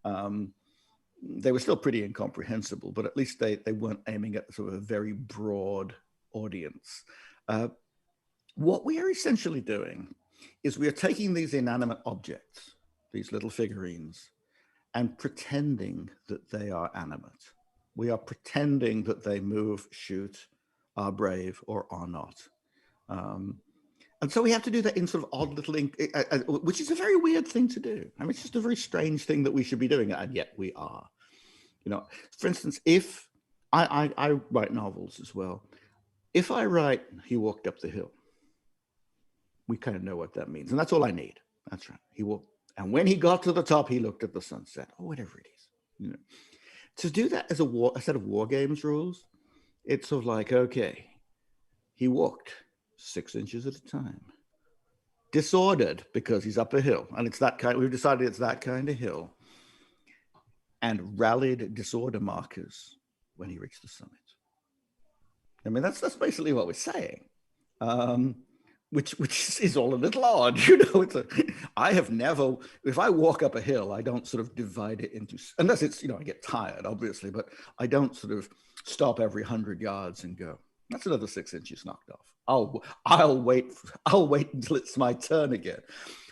They were still pretty incomprehensible, but at least they weren't aiming at sort of a very broad audience. What we are essentially doing is we are taking these inanimate objects, these little figurines, and pretending that they are animate. We are pretending that they move, shoot, are brave, or are not. And so we have to do that in sort of odd little, which is a very weird thing to do. I mean, it's just a very strange thing that we should be doing, and yet we are. You know, for instance, if I write novels as well, if I write, he walked up the hill, we kind of know what that means, and that's all I need. That's right. He walked, and when he got to the top, he looked at the sunset, or whatever it is. You know, to do that as a set of war games rules, it's sort of like, okay, he walked 6 inches at a time, disordered because he's up a hill, and it's that kind. We've decided it's that kind of hill, and rallied disorder markers when he reached the summit. I mean, that's basically what we're saying. Which is all a little odd, you know. I have never, if I walk up a hill, I don't sort of divide it into, unless it's, you know, I get tired, obviously, but I don't sort of stop every 100 yards and go, that's another 6 inches knocked off. I'll wait until it's my turn again.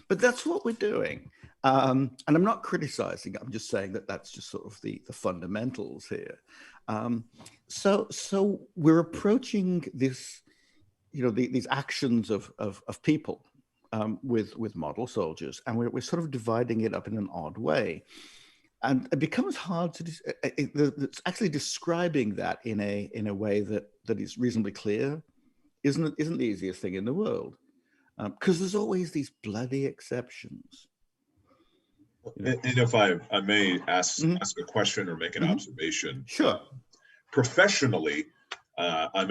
But that's what we're doing. And I'm not criticizing, I'm just saying that that's just sort of the fundamentals here. So we're approaching this, you know, these actions of people with model soldiers, and we're sort of dividing it up in an odd way, and it becomes hard to it's actually describing that in a way that is reasonably clear isn't the easiest thing in the world, because there's always these bloody exceptions. You know? And if I may ask a question or make an observation. Sure. Professionally, I'm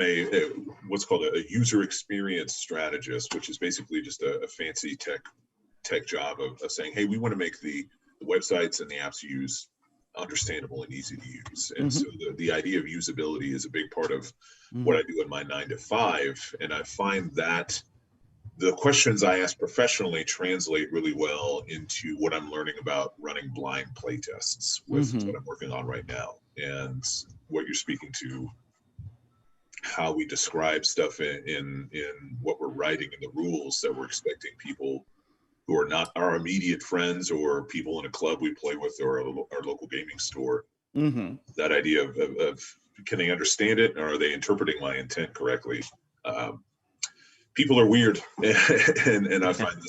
what's called a user experience strategist, which is basically just a fancy tech job of saying, hey, we want to make the websites and the apps you use understandable and easy to use. And so the idea of usability is a big part of what I do in my 9 to 5. And I find that the questions I ask professionally translate really well into what I'm learning about running blind playtests with what I'm working on right now. And what you're speaking to, how we describe stuff in what we're writing in the rules, that we're expecting people who are not our immediate friends or people in a club we play with or our local gaming store. That idea of can they understand it, or are they interpreting my intent correctly? People are weird, and I find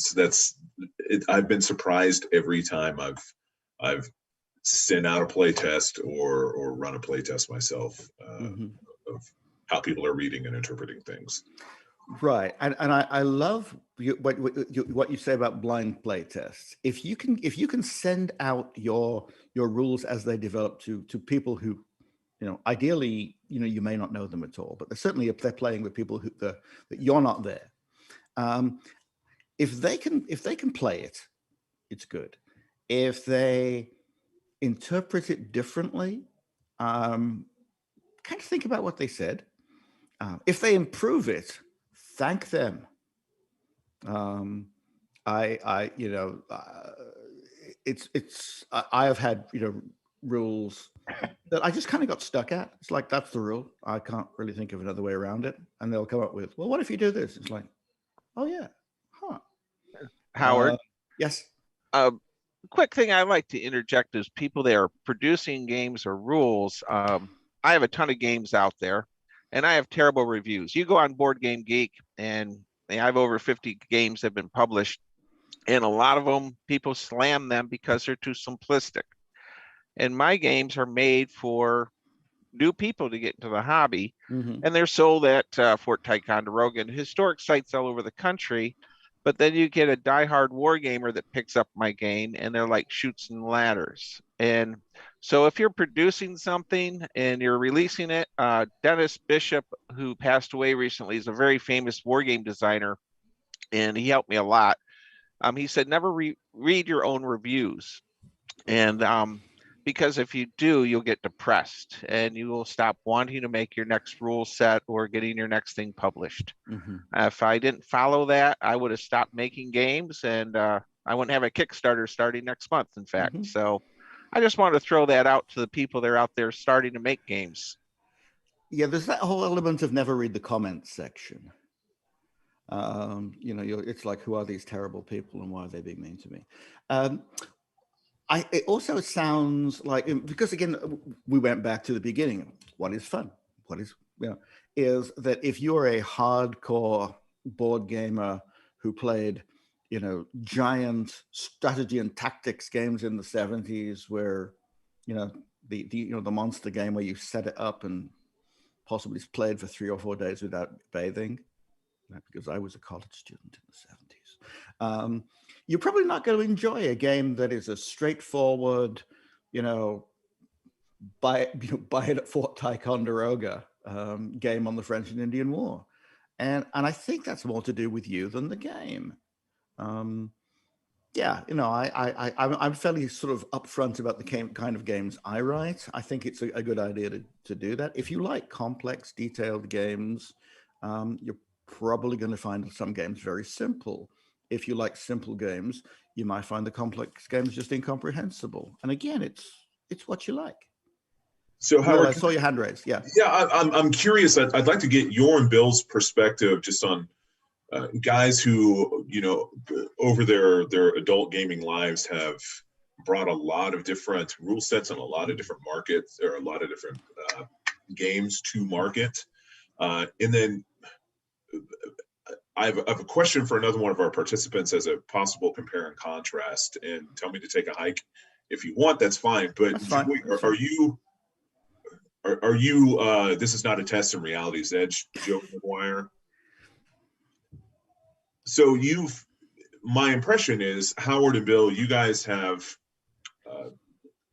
I've been surprised every time I've sent out a play test or run a play test myself of how people are reading and interpreting things. Right, and I love what you say about blind play tests. If you can send out your rules as they develop to people who, you know, ideally, you know, you may not know them at all, but certainly if they're playing with people that you're not there, if they can play it, it's good. If they interpret it differently, kind of think about what they said. If they improve it, thank them. I have had, you know, rules that I just kind of got stuck at. It's like, that's the rule. I can't really think of another way around it. And they'll come up with, well, what if you do this? It's like, oh yeah, huh. Howard. Yes. Quick thing I like to interject is people that are producing games or rules. I have a ton of games out there, and I have terrible reviews. You go on Board Game Geek, and I have over 50 games that have been published, and a lot of them, people slam them because they're too simplistic. And my games are made for new people to get into the hobby, and they're sold at Fort Ticonderoga and historic sites all over the country. But then you get a diehard war gamer that picks up my game, and they're like Chutes and Ladders. And so if you're producing something and you're releasing it, Dennis Bishop, who passed away recently, is a very famous war game designer, and he helped me a lot. He said, never read your own reviews. And because if you do, you'll get depressed and you will stop wanting to make your next rule set or getting your next thing published. If I didn't follow that, I would have stopped making games, and I wouldn't have a Kickstarter starting next month, in fact. So I just wanted to throw that out to the people that are out there starting to make games. Yeah, there's that whole element of never read the comments section. It's like, who are these terrible people and why are they being mean to me? It also sounds like, because again, we went back to the beginning. What is fun? What is, is that if you're a hardcore board gamer who played, giant strategy and tactics games in the 70s where, the monster game where you set it up and possibly played for 3 or 4 days without bathing, because I was a college student in the 70s. You're probably not going to enjoy a game that is a straightforward, buy it at Fort Ticonderoga game on the French and Indian War. And I think that's more to do with you than the game. I'm fairly sort of upfront about the kind of games I write. I think it's a good idea to do that. If you like complex, detailed games, you're probably going to find some games very simple. If you like simple games, you might find the complex games just incomprehensible. And again, it's what you like. So Howard, I saw your hand raised. Yeah. Yeah, I'm curious. I'd like to get your and Bill's perspective just on guys who, over their adult gaming lives have brought a lot of different rule sets and a lot of different markets, or a lot of different games to market. And then I have a question for another one of our participants as a possible compare and contrast. And tell me to take a hike if you want. That's fine. But that's fine. Are you? This is not a test in Reality's Edge, Joe McGuire. So my impression is, Howard and Bill, you guys have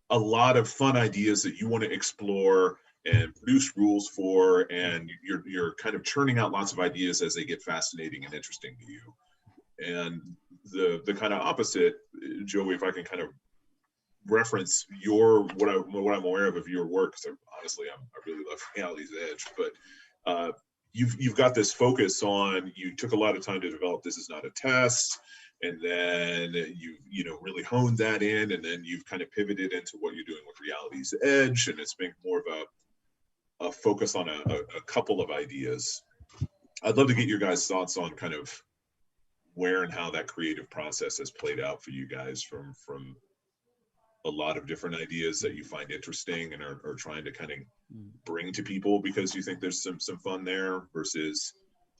a lot of fun ideas that you want to explore and produce rules for, and you're kind of churning out lots of ideas as they get fascinating and interesting to you. And the kind of opposite, Joey, if I can kind of reference what I'm aware of your work, because honestly I really love Reality's Edge, but you've got this focus on, you took a lot of time to develop This Is Not a Test, and then you really honed that in, and then you've kind of pivoted into what you're doing with Reality's Edge, and it's been more of a focus on a couple of ideas. I'd love to get your guys' thoughts on kind of where and how that creative process has played out for you guys, from a lot of different ideas that you find interesting and are trying to kind of bring to people because you think there's some fun there, versus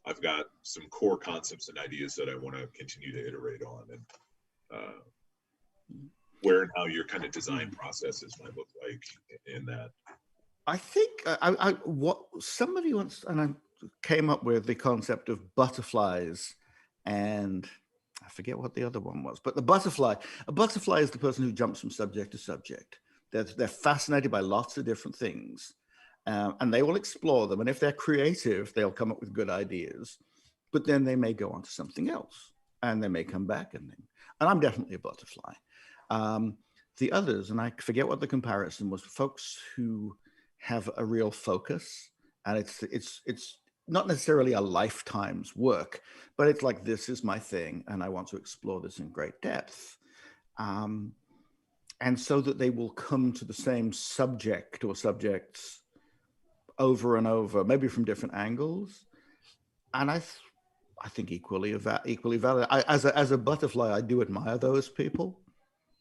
I've got some core concepts and ideas that I want to continue to iterate on, and where and how your kind of design processes might look like in that. I think what somebody once, and I came up with the concept of butterflies, and I forget what the other one was, but a butterfly is the person who jumps from subject to subject. They're fascinated by lots of different things, and they will explore them. And if they're creative, they'll come up with good ideas, but then they may go on to something else, and they may come back. And I'm definitely a butterfly. The others, and I forget what the comparison was, folks who have a real focus, and it's not necessarily a lifetime's work, but it's like, this is my thing, and I want to explore this in great depth. And so that they will come to the same subject or subjects over and over, maybe from different angles. And I think equally valid. As a butterfly, I do admire those people.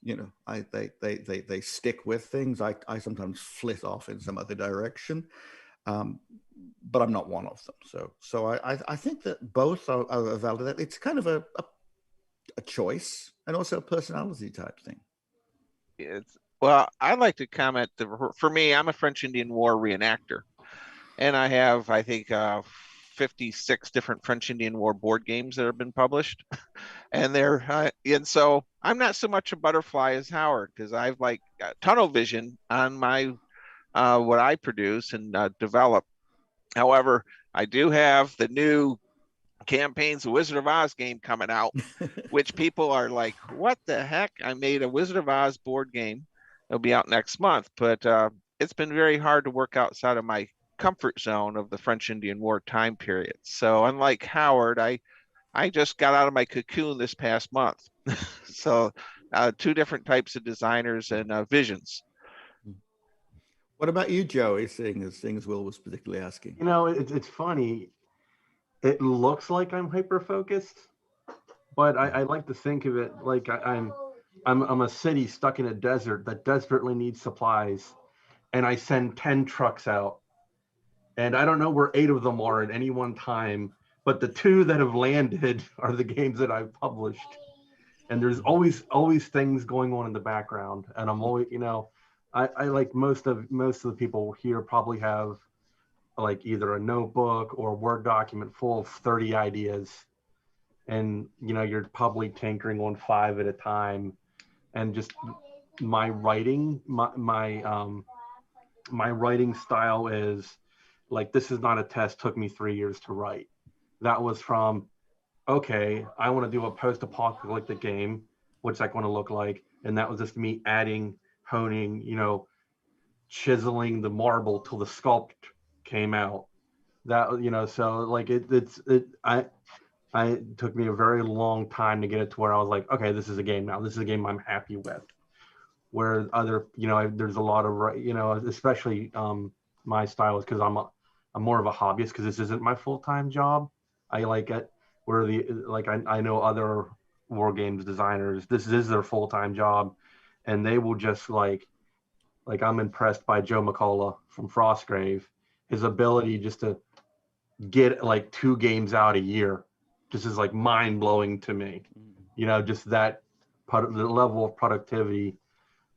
They stick with things. I sometimes flit off in some other direction. But I'm not one of them. So I think that both are valid. It's kind of a choice and also a personality type thing. Well, I'd like to comment that for me, I'm a French Indian War reenactor, and I have, I think, 56 different French Indian War board games that have been published, and so I'm not so much a butterfly as Howard, because I've got tunnel vision on my what I produce and develop. However, I do have the new campaigns, the Wizard of Oz game coming out, which people are like, what the heck? I made a Wizard of Oz board game. It'll be out next month, but it's been very hard to work outside of my comfort zone of the French Indian War time period. So unlike Howard, I just got out of my cocoon this past month. So two different types of designers and visions. What about you, Joey, seeing as Will was particularly asking? It's funny. it looks like I'm hyper focused, but I like to think of it like I'm a city stuck in a desert that desperately needs supplies, and I send 10 trucks out, and I don't know where 8 of them are at any one time, but the 2 that have landed are the games that I've published. And there's always things going on in the background, and I'm always, I like most of the people here probably have like either a notebook or a Word document full of 30 ideas, and you're probably tinkering on 5 at a time. And just my writing, my writing style is like, this is not a test, took me 3 years to write. That was from, okay, I want to do a post-apocalyptic game. What's that going to look like? And that was just me adding, honing, chiseling the marble till the sculpt came out. That, so like it took me a very long time to get it to where I was like, okay, this is a game now. This is a game I'm happy with. Where other, there's a lot of, especially my style is because I'm more of a hobbyist, because this isn't my full-time job. I like it where I know other war games designers, this is their full-time job, and they will just like I'm impressed by Joe McCullough from Frostgrave, his ability just to get like 2 games out a year just is like mind-blowing to me. Just that the level of productivity,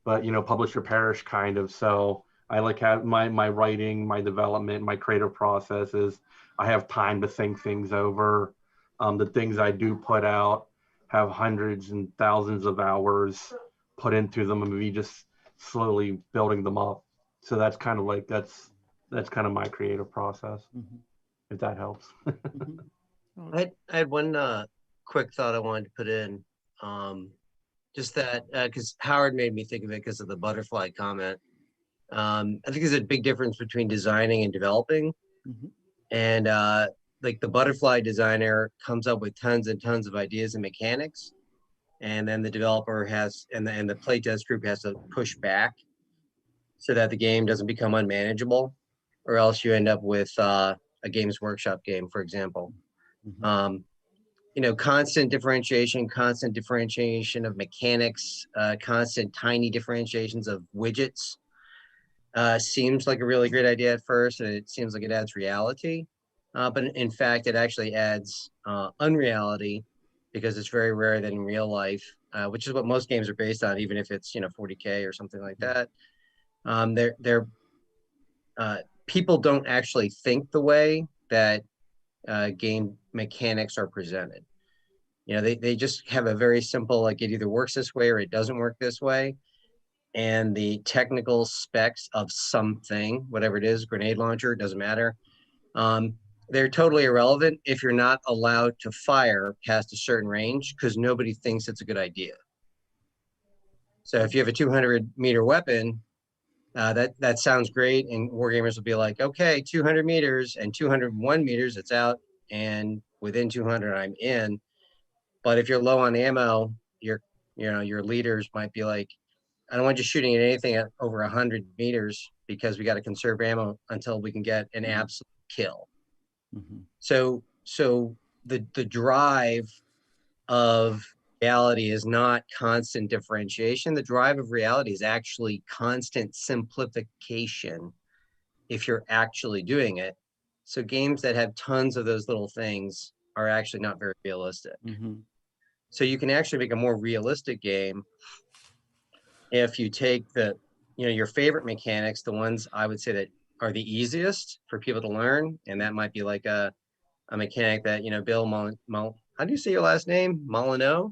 but publish or perish kind of. So I like have my writing, my development, my creative processes. I have time to think things over. The things I do put out have hundreds and thousands of hours put into them, and me just slowly building them up. So that's kind of like that's kind of my creative process. If that helps. I had one quick thought I wanted to put in. Just that, because Howard made me think of it because of the butterfly comment. I think there's a big difference between designing and developing. And like the butterfly designer comes up with tons and tons of ideas and mechanics, and then the developer has, and the playtest group has to push back so that the game doesn't become unmanageable, or else you end up with a Games Workshop game, for example. Constant differentiation of mechanics, constant tiny differentiations of widgets seems like a really great idea at first, and it seems like it adds reality. But in fact, it actually adds unreality, because it's very rare that in real life, which is what most games are based on, even if it's 40K or something like that. People don't actually think the way that game mechanics are presented. They just have a very simple, like, it either works this way or it doesn't work this way. And the technical specs of something, whatever it is, grenade launcher, doesn't matter. They're totally irrelevant if you're not allowed to fire past a certain range, because nobody thinks it's a good idea. So if you have a 200-meter weapon, that sounds great, and wargamers will be like, okay, 200 meters and 201 meters, it's out, and within 200, I'm in. But if you're low on ammo, your leaders might be like, I don't want you shooting at anything at over 100 meters, because we got to conserve ammo until we can get an absolute kill. So the drive of reality is not constant differentiation. The drive of reality is actually constant simplification if you're actually doing it. So games that have tons of those little things are actually not very realistic. So you can actually make a more realistic game if you take your favorite mechanics, the ones I would say that are the easiest for people to learn, and that might be like a mechanic that Bill how do you say your last name? Molyneux?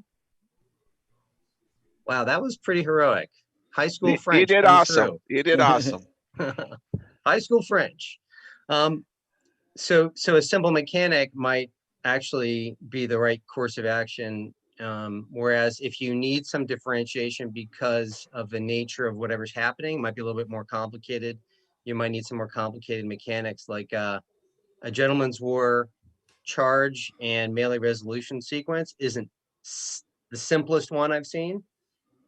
Wow, that was pretty heroic. High school French. You did awesome. You did awesome. High school French. So a simple mechanic might actually be the right course of action. Whereas if you need some differentiation because of the nature of whatever's happening, it might be a little bit more complicated. You might need some more complicated mechanics, like a gentleman's war charge and melee resolution sequence isn't the simplest one I've seen.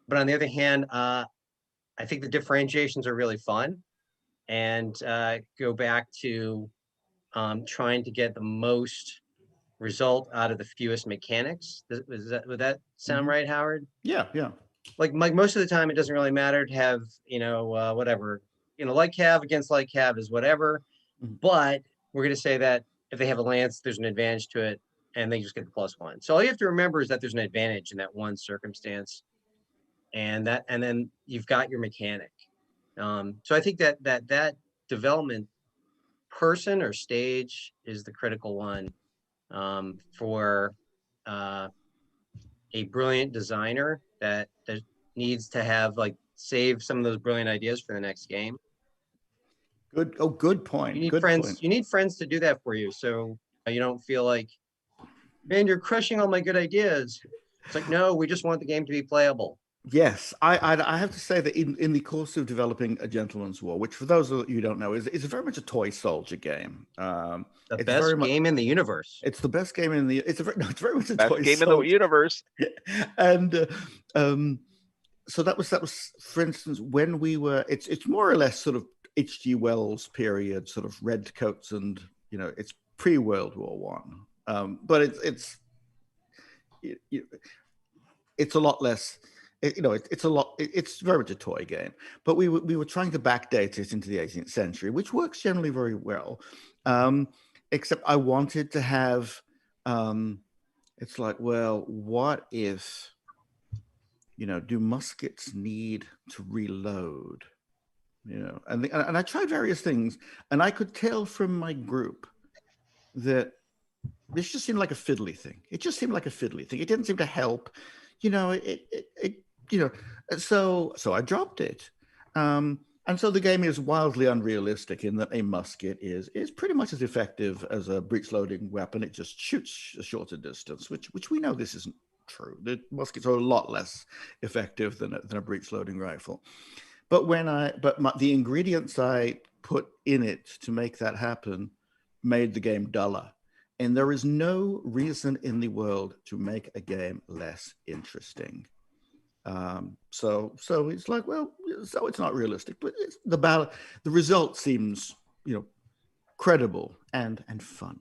But on the other hand, I think the differentiations are really fun, and go back to trying to get the most result out of the fewest mechanics. Would that sound right, Howard? Yeah, yeah. Like most of the time, it doesn't really matter to have, whatever, light cav against light cav is whatever. But we're going to say that if they have a lance, there's an advantage to it, and they just get the +1. So all you have to remember is that there's an advantage in that one circumstance, and then you've got your mechanic. So I think that development person or stage is the critical one for a brilliant designer that needs to have save some of those brilliant ideas for the next game. Good. Oh, good point. You need good friends. point. You need friends to do that for you, so you don't feel like, man, you're crushing all my good ideas. It's like, no, we just want the game to be playable. Yes, I have to say that in the course of developing A Gentleman's War, which for those of you who don't know is very much a toy soldier game. The best game in the universe. It's the best game in the. It's very much a Best toy game soldier. in the universe. And so that was for instance when we were. It's more or less sort of H.G. Wells period, sort of red coats, and it's pre-World War I. But it's a lot less. It's very much a toy game, but we were trying to backdate it into the 18th century, which works generally very well. Except I wanted to have, it's like, well, what if, do muskets need to reload? And I tried various things, and I could tell from my group that this just seemed like a fiddly thing. It just seemed like a fiddly thing. It didn't seem to help. So I dropped it. And so the game is wildly unrealistic in that a musket is pretty much as effective as a breech-loading weapon. It just shoots a shorter distance, which we know this isn't true. The muskets are a lot less effective than a breech-loading rifle. But the ingredients I put in it to make that happen made the game duller. And there is no reason in the world to make a game less interesting. So it's like, well, so it's not realistic, but the result seems, credible and fun.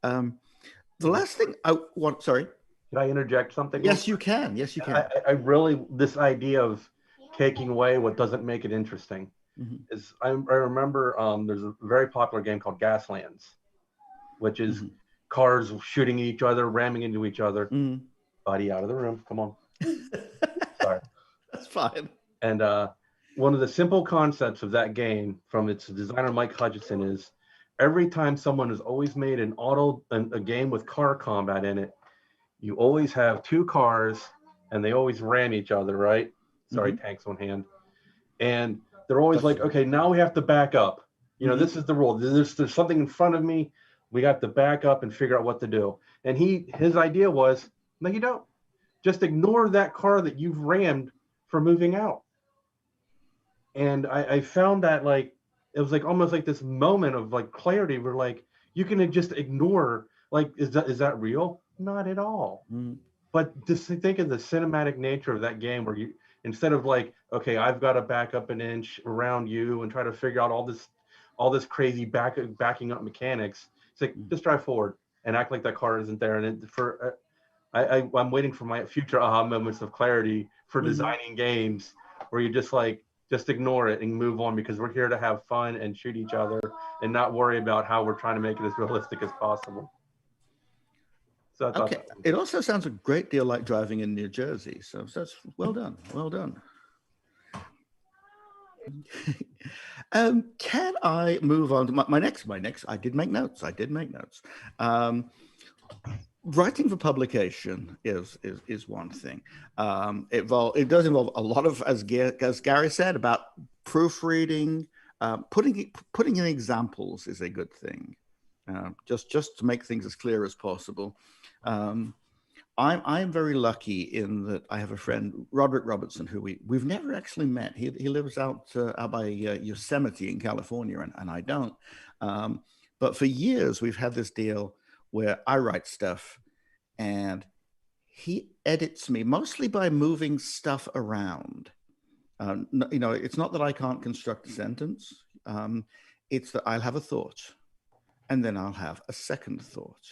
The last thing I want, sorry. Can I interject something? Yes, you can. Yes, you can. I really, this idea of taking away what doesn't make it interesting is, I remember there's a very popular game called Gaslands, which is cars shooting each other, ramming into each other. Buddy, out of the room. Come on. Sorry. That's fine. And one of the simple concepts of that game from its designer, Mike Hutchinson, is every time someone has always made a game with car combat in it, you always have two cars and they always ram each other, right? Sorry, tanks on hand. And they're always like, okay, now we have to back up. This is the rule. There's something in front of me. We got to back up and figure out what to do. And his idea was, no, you don't. Just ignore that car that you've rammed for moving out. And I found that it was almost like this moment of clarity where you can just ignore, is that real? Not at all. But just think of the cinematic nature of that game where you, instead of okay, I've got to back up an inch around you and try to figure out all this crazy backing up mechanics. It's like, just drive forward and act like that car isn't there. And I'm waiting for my future aha moments of clarity for designing games where you just ignore it and move on, because we're here to have fun and shoot each other and not worry about how we're trying to make it as realistic as possible. So okay. It also sounds a great deal like driving in New Jersey. So that's well done. Well done. Can I move on to my next? I did make notes. Writing for publication is one thing. It does involve a lot of, as Gary said, about proofreading. Putting in examples is a good thing, just to make things as clear as possible. I'm very lucky in that I have a friend, Roderick Robertson, who we've never actually met. He lives out by Yosemite in California, and I don't. But for years we've had this deal where I write stuff and he edits me mostly by moving stuff around. It's not that I can't construct a sentence. It's that I'll have a thought And then I'll have a second thought.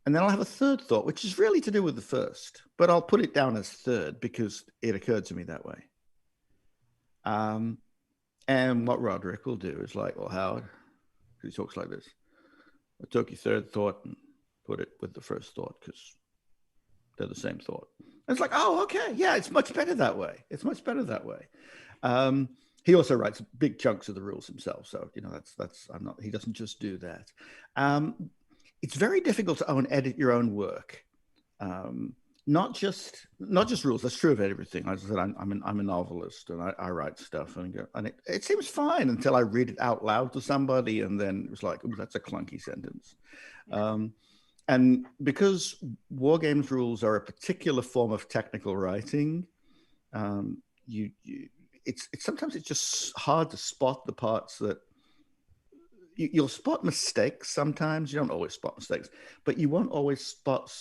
And then I'll have a third thought, which is really to do with the first, but I'll put it down as third because it occurred to me that way. And what Roderick will do is like, well, Howard, he talks like this. I took your third thought and put it with the first thought because they're the same thought. And it's like, oh, okay. Yeah, it's much better that way. It's much better that way. He also writes big chunks of the rules himself. So, you know, he doesn't just do that. It's very difficult to edit your own work. Not just rules. That's true of everything. As I said, I'm a novelist and I write stuff and it seems fine until I read it out loud to somebody, and then it was like, oh, that's a clunky sentence. And because wargames rules are a particular form of technical writing, sometimes it's just hard to spot the parts that you'll spot mistakes. Sometimes you don't always spot mistakes, but you won't always spot.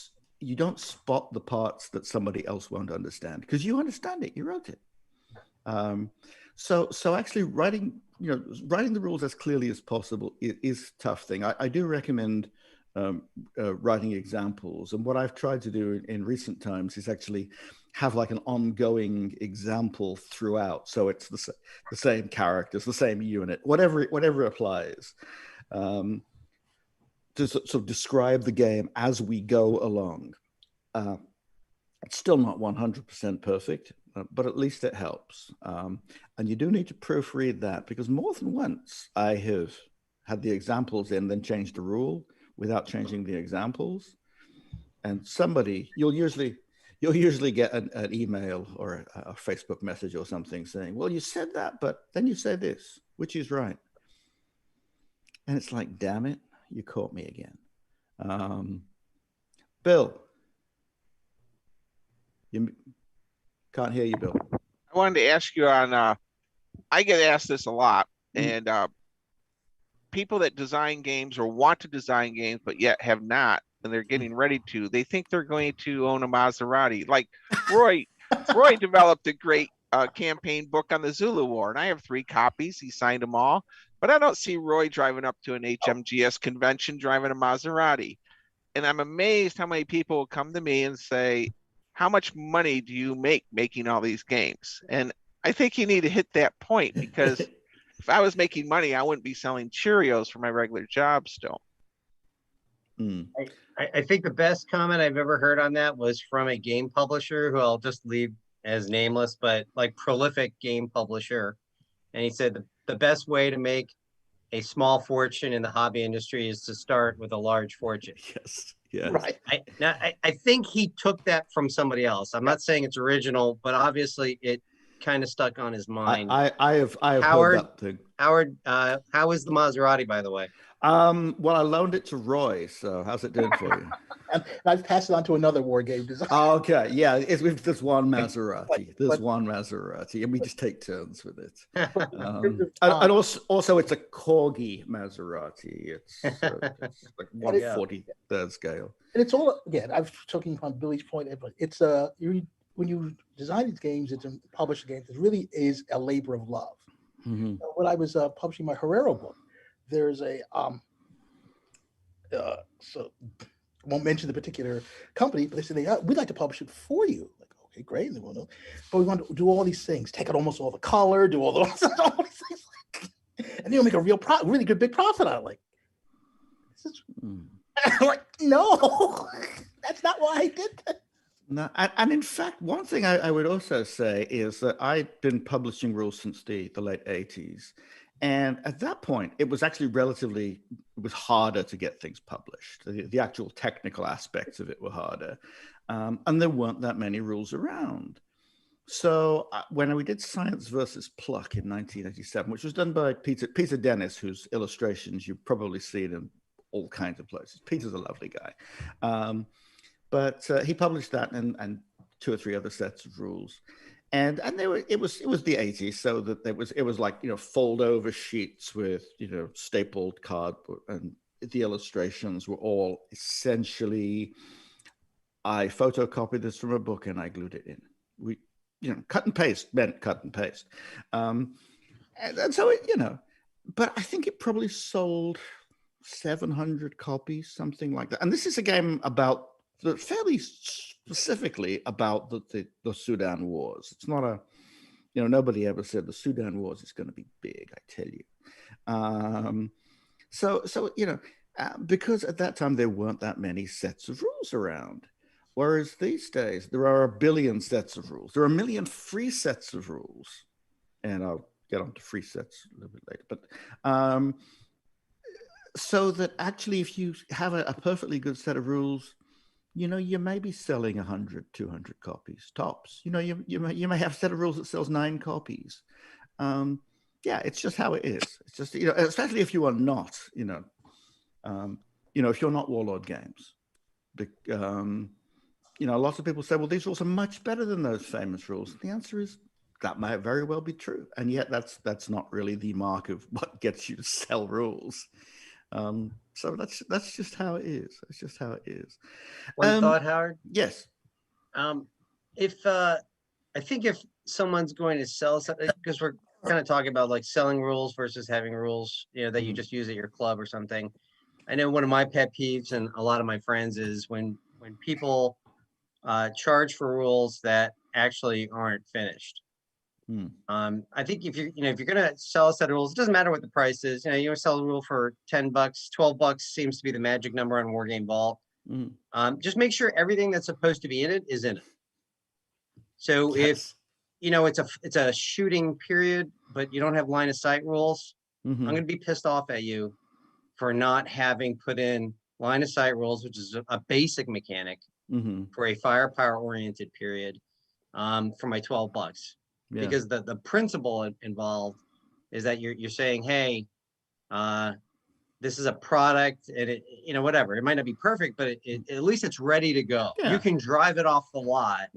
You don't spot the parts that somebody else won't understand because you understand it. You wrote it. So actually writing the rules as clearly as possible is a tough thing. I do recommend writing examples. And what I've tried to do in recent times is actually have like an ongoing example throughout. So it's the same characters, the same unit, whatever applies. To sort of describe the game as we go along. It's still not 100% perfect, but at least it helps. And you do need to proofread that because more than once I have had the examples in, then changed the rule without changing the examples. And you'll usually get an email or a Facebook message or something saying, well, you said that, but then you say this, which is right. And it's like, damn it. You caught me again. Bill. You can't hear you, Bill. I wanted to ask you on, I get asked this a lot, and people that design games or want to design games, but yet have not, and they're getting ready to, they think they're going to own a Maserati. Like Roy developed a great campaign book on the Zulu War, and I have 3 copies. He signed them all. But I don't see Roy driving up to an HMGS convention driving a Maserati. And I'm amazed how many people will come to me and say, how much money do you make making all these games? And I think you need to hit that point because if I was making money, I wouldn't be selling Cheerios for my regular job still. I think the best comment I've ever heard on that was from a game publisher who I'll just leave as nameless, but like prolific game publisher. And he said the best way to make a small fortune in the hobby industry is to start with a large fortune. Yes. Yes. Right. I think he took that from somebody else. I'm not saying it's original, but obviously it kind of stuck on his mind. I have Howard, heard that thing. Howard, how is the Maserati, by the way? Well, I loaned it to Roy. So how's it doing for you? And I've passed it on to another war game designer. Oh, okay. Yeah. There's one Maserati. There's one Maserati, and we just take turns with it. And also, it's a Corgi Maserati. It's like 1/43rd scale. And it's all, again, I was talking from Billy's point, but it's when you design these games, it's publish games, it really is a labor of love. Mm-hmm. When I was publishing my Herrero book, there's a so I won't mention the particular company, but they said we'd like to publish it for you. Like, okay, great. And but we want to do all these things, take out almost all the color, do all these things, and you'll make a really good big profit out of it. Like, this is I'm like, no, that's not why I did that. No, and in fact, one thing I would also say is that I'd been publishing rules since the late 80s. And at that point, it was actually it was harder to get things published. The actual technical aspects of it were harder. And there weren't that many rules around. So when we did Science versus Pluck in 1987, which was done by Peter Dennis, whose illustrations you've probably seen in all kinds of places. Peter's a lovely guy. But he published that and 2 or 3 other sets of rules. And it was the 80s, so that it was like, fold over sheets with, stapled cardboard, and the illustrations were all essentially, I photocopied this from a book and I glued it in. Cut and paste meant cut and paste. And so but I think it probably sold 700 copies, something like that. And this is a game about fairly specifically about the Sudan Wars. It's not a, nobody ever said the Sudan Wars is going to be big, I tell you. So because at that time there weren't that many sets of rules around. Whereas these days, there are 1 billion sets of rules. There are 1 million free sets of rules. And I'll get on to free sets a little bit later. But so that actually, if you have a perfectly good set of rules, you may be selling 100, 200 copies tops. You may have a set of rules that sells 9 copies. Yeah, it's just how it is. It's just, especially if you are not, if you're not Warlord Games. Lots of people say, well, these rules are much better than those famous rules. The answer is that might very well be true. And yet that's not really the mark of what gets you to sell rules. So that's just how it is. That's just how it is. One thought, Howard? Yes. I think if someone's going to sell something, because we're kind of talking about like selling rules versus having rules, that you just use at your club or something. I know one of my pet peeves and a lot of my friends is when people charge for rules that actually aren't finished. I think if you're gonna sell a set of rules, it doesn't matter what the price is. You want to sell a rule for $10, $12 seems to be the magic number on War Game Vault. Just make sure everything that's supposed to be in it is in it. So if it's a shooting period, but you don't have line of sight rules, I'm going to be pissed off at you for not having put in line of sight rules, which is a basic mechanic for a firepower oriented period for my $12. Yeah. Because the principle involved is that you're saying, hey, this is a product and it, whatever, it might not be perfect, but at least it's ready to go. Yeah. You can drive it off the lot.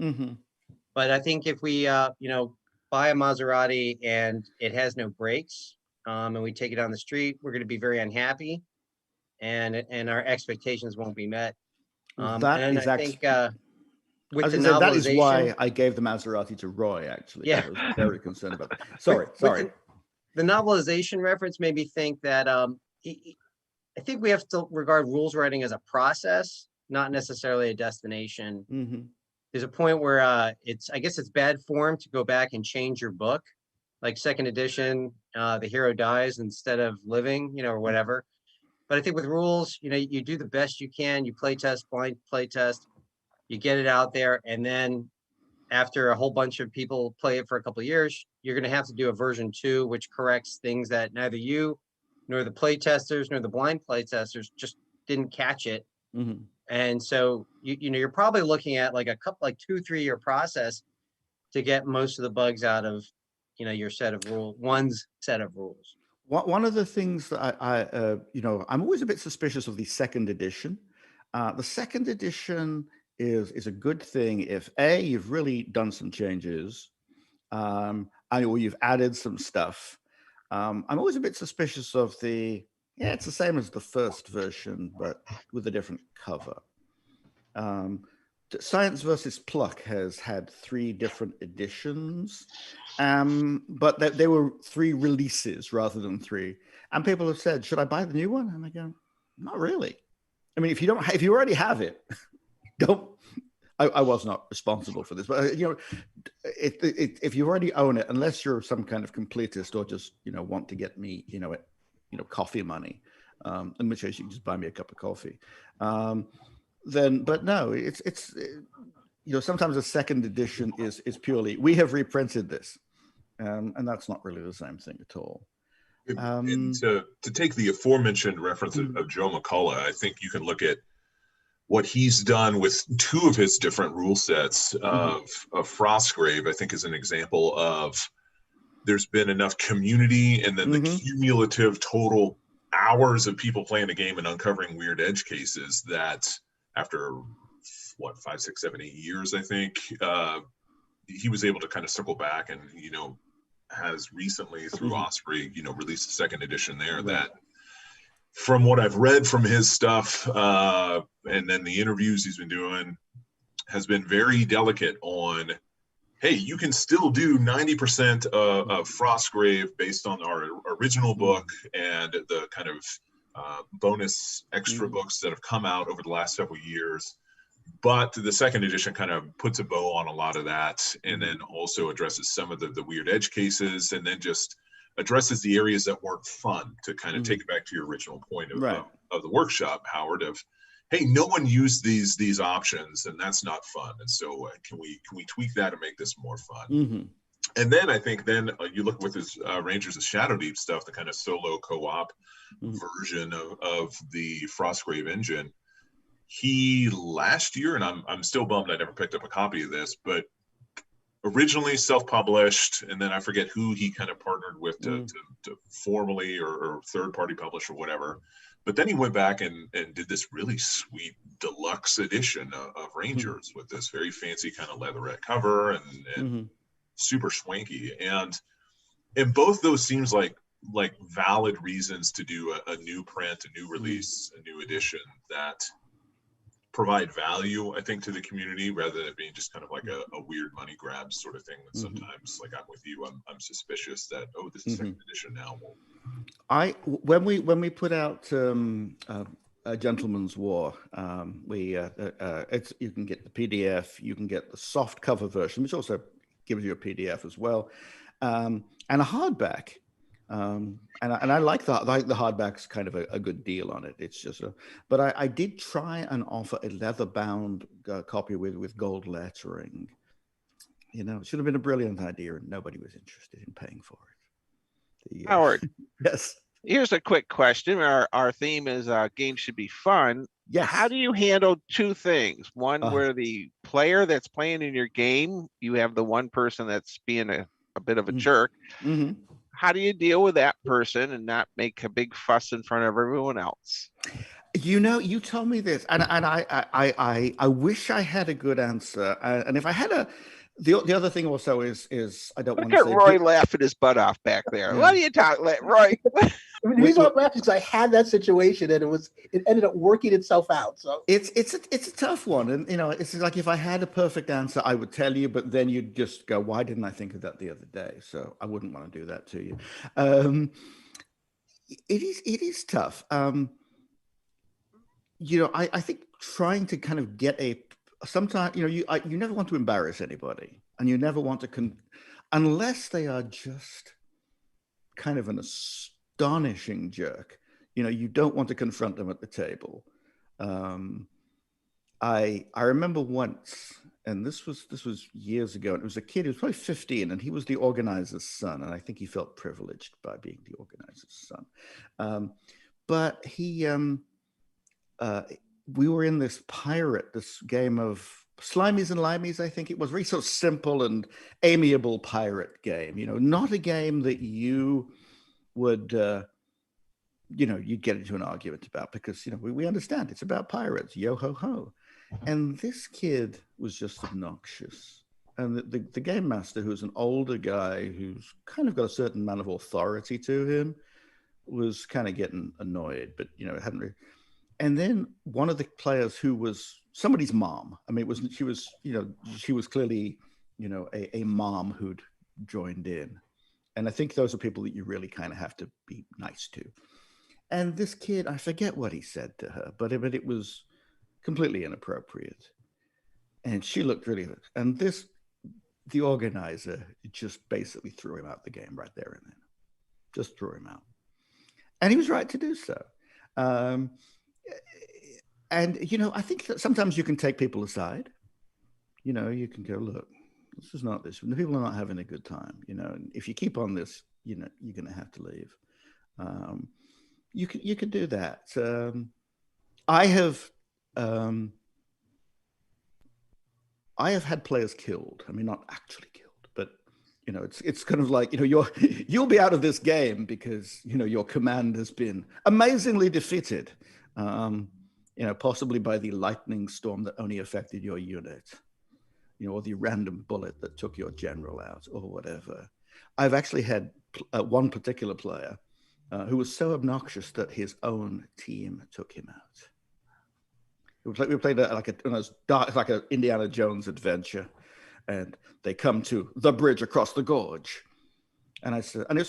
But I think if we, buy a Maserati and it has no brakes and we take it on the street, we're going to be very unhappy and our expectations won't be met. That is actually, that is why I gave the Maserati to Roy, actually. Yeah. I was very concerned about that. Sorry. The novelization reference made me think that I think we have to regard rules writing as a process, not necessarily a destination. There's a point where I guess it's bad form to go back and change your book, like 2nd edition, the hero dies instead of living, or whatever. But I think with rules, you do the best you can. You play test, blind play test, you get it out there, and then after a whole bunch of people play it for a couple of years, you're going to have to do a version 2, which corrects things that neither you nor the play testers nor the blind play testers just didn't catch it. And so you're probably looking at like 2-3 year process to get most of the bugs out of your set of one's set of rules. One of the things that I'm always a bit suspicious of the 2nd edition. The 2nd edition is a good thing if you've really done some changes, or you've added some stuff. I'm always a bit suspicious of it's the same as the first version, but with a different cover. Science versus Pluck has had 3 different editions, but they were 3 releases rather than 3. And people have said, "Should I buy the new one?" And I go, "Not really. I mean, if you already have it, don't." I was not responsible for this, but if you already own it, unless you're some kind of completist or just want to get me coffee money, in which case you can just buy me a cup of coffee. But no, it's sometimes a 2nd edition is purely we have reprinted this, and that's not really the same thing at all. And to take the aforementioned reference of Joe McCullough, I think you can look at what he's done with 2 of his different rule sets of Frostgrave. I think is an example of there's been enough community and then the cumulative total hours of people playing the game and uncovering weird edge cases that after 5, 6, 7, 8 years, I think he was able to kind of circle back and has recently through Osprey released a 2nd edition there that from what I've read from his stuff and then the interviews he's been doing has been very delicate on, hey, you can still do 90% of Frostgrave based on our original book and the kind of bonus extra books that have come out over the last several years. But the second edition kind of puts a bow on a lot of that, and then also addresses some of the weird edge cases, and then just addresses the areas that weren't fun, to kind of take it back to your original point of the workshop, Howard, of, hey, no one used these options, and that's not fun. And so can we tweak that and make this more fun? And then I think you look with his Rangers of Shadowdeep stuff, the kind of solo co-op version of the Frostgrave engine. He last year, and I'm still bummed I never picked up a copy of this, but originally self-published, and then I forget who he kind of partnered with to formally or third-party publish or whatever. But then he went back and did this really sweet deluxe edition of Rangers with this very fancy kind of leatherette cover and super swanky. And both those seems like valid reasons to do a new print, a new release, a new edition that provide value, I think, to the community, rather than it being just kind of like a weird money grab sort of thing that sometimes, like I'm with you, I'm suspicious that, oh, this is second edition now. When we put out a Gentleman's War, you can get the PDF, you can get the soft cover version, which also gives you a PDF as well, and a hardback. And I like the hardback's kind of a good deal on it. It's just but I did try and offer a leather bound copy with gold lettering. You know, it should have been a brilliant idea, and nobody was interested in paying for it. Howard, yes. Here's a quick question. Our theme is games should be fun. Yes. How do you handle two things? One, where the player that's playing in your game, you have the one person that's being a bit of a jerk. How do you deal with that person and not make a big fuss in front of everyone else? You know, you told me this, and I wish I had a good answer. And if I had the other thing also is I don't want to say. Look at Roy laughing his butt off back there. What are you talking, Roy? I mean, the reason I'm laughing is I had that situation and it ended up working itself out. So it's a tough one, and you know, it's like if I had a perfect answer, I would tell you, but then you'd just go, "Why didn't I think of that the other day?" So I wouldn't want to do that to you. It is tough. You know, I think trying to kind of get sometimes, you know, you never want to embarrass anybody, and you never want to unless they are just kind of an astonishing jerk. You know, you don't want to confront them at the table. I remember once, and this was years ago, and it was a kid who was probably 15, and he was the organizer's son, and I think he felt privileged by being the organizer's son. But he we were in this game of Slimies and Limeys, I think it was, very sort of simple and amiable pirate game, you know, not a game that you would, you know, you'd get into an argument about, because, you know, we understand it's about pirates, yo ho ho. And this kid was just obnoxious. And the game master, who's an older guy who's kind of got a certain amount of authority to him, was kind of getting annoyed, but, you know, it hadn't really. And then one of the players, who was somebody's mom, I mean, she was clearly, you know, a mom who'd joined in. And I think those are people that you really kind of have to be nice to. And this kid, I forget what he said to her, but it was completely inappropriate. And she looked really, and the organizer just basically threw him out the game right there and then. Just threw him out. And he was right to do so. And, you know, I think that sometimes you can take people aside. You know, you can go, look, this is not this. The people are not having a good time. You know, and if you keep on this, you know, you're going to have to leave. You could do that. I have had players killed. I mean, not actually killed, but you know, it's kind of like, you know, you'll be out of this game because, you know, your command has been amazingly defeated. You know, possibly by the lightning storm that only affected your unit, you know, or the random bullet that took your general out, or whatever. I've actually had one particular player who was so obnoxious that his own team took him out. We played like an Indiana Jones adventure, and they come to the bridge across the gorge, And I said, and I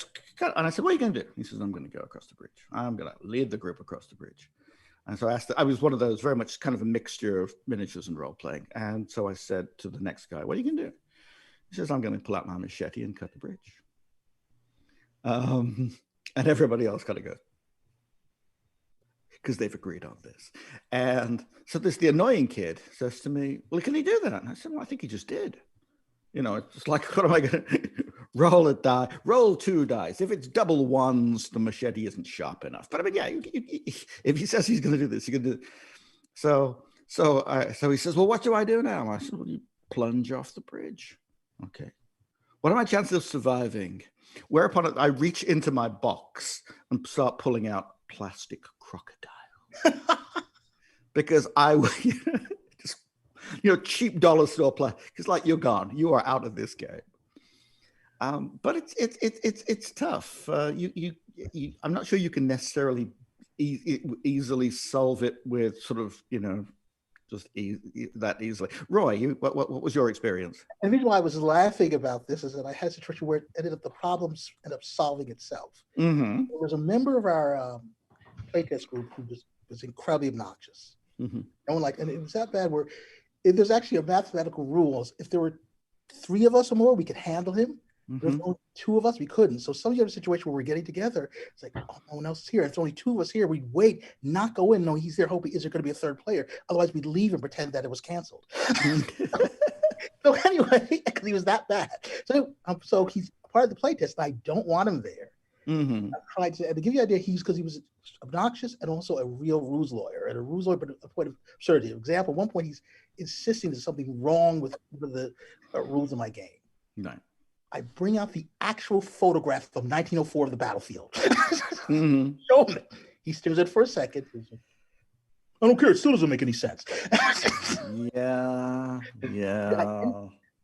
said, what are you going to do? He says, I'm going to go across the bridge. I'm going to lead the group across the bridge. And so I was one of those very much kind of a mixture of miniatures and role playing. And so I said to the next guy, what are you going to do? He says, I'm going to pull out my machete and cut the bridge. And everybody else got to go, because they've agreed on this. And so the annoying kid says to me, well, can he do that? And I said, well, I think he just did. It's like, what am I going to roll a die? Roll 2 dice. If it's double ones, the machete isn't sharp enough. But I mean, yeah, if he says he's going to do this, he's going to do it. So he says, well, what do I do now? I said, well, you plunge off the bridge. Okay. What are my chances of surviving? Whereupon I reach into my box and start pulling out plastic crocodile. Because I just, cheap dollar store play. Because like, you're gone. You are out of this game. But it's tough. I'm not sure you can necessarily easily solve it with sort of, just that easily. Roy, what was your experience? And the reason why I was laughing about this is that I had a situation where the problems ended up solving itself. Mm-hmm. There was a member of our playtest group who was incredibly obnoxious. Mm-hmm. And it was that bad where if there's actually a mathematical rules, if there were 3 of us or more, we could handle him. Mm-hmm. There's only 2 of us, we couldn't. So sometimes you have a situation where we're getting together. It's like, oh, no one else is here. It's only 2 of us here. We'd wait, not go in, knowing he's there, hoping, is there going to be a 3rd player? Otherwise, we'd leave and pretend that it was canceled. So anyway, because he was that bad. So he's part of the playtest, and I don't want him there. Mm-hmm. I tried to give you an idea, because he was obnoxious and also a real ruse lawyer, and a ruse lawyer, but a point of absurdity. For example, at one point, he's insisting there's something wrong with the rules of my game. Right. I bring out the actual photograph from 1904 of the battlefield. Mm-hmm. Show him it. He stares at it for a second. I don't care. It still doesn't make any sense. Yeah.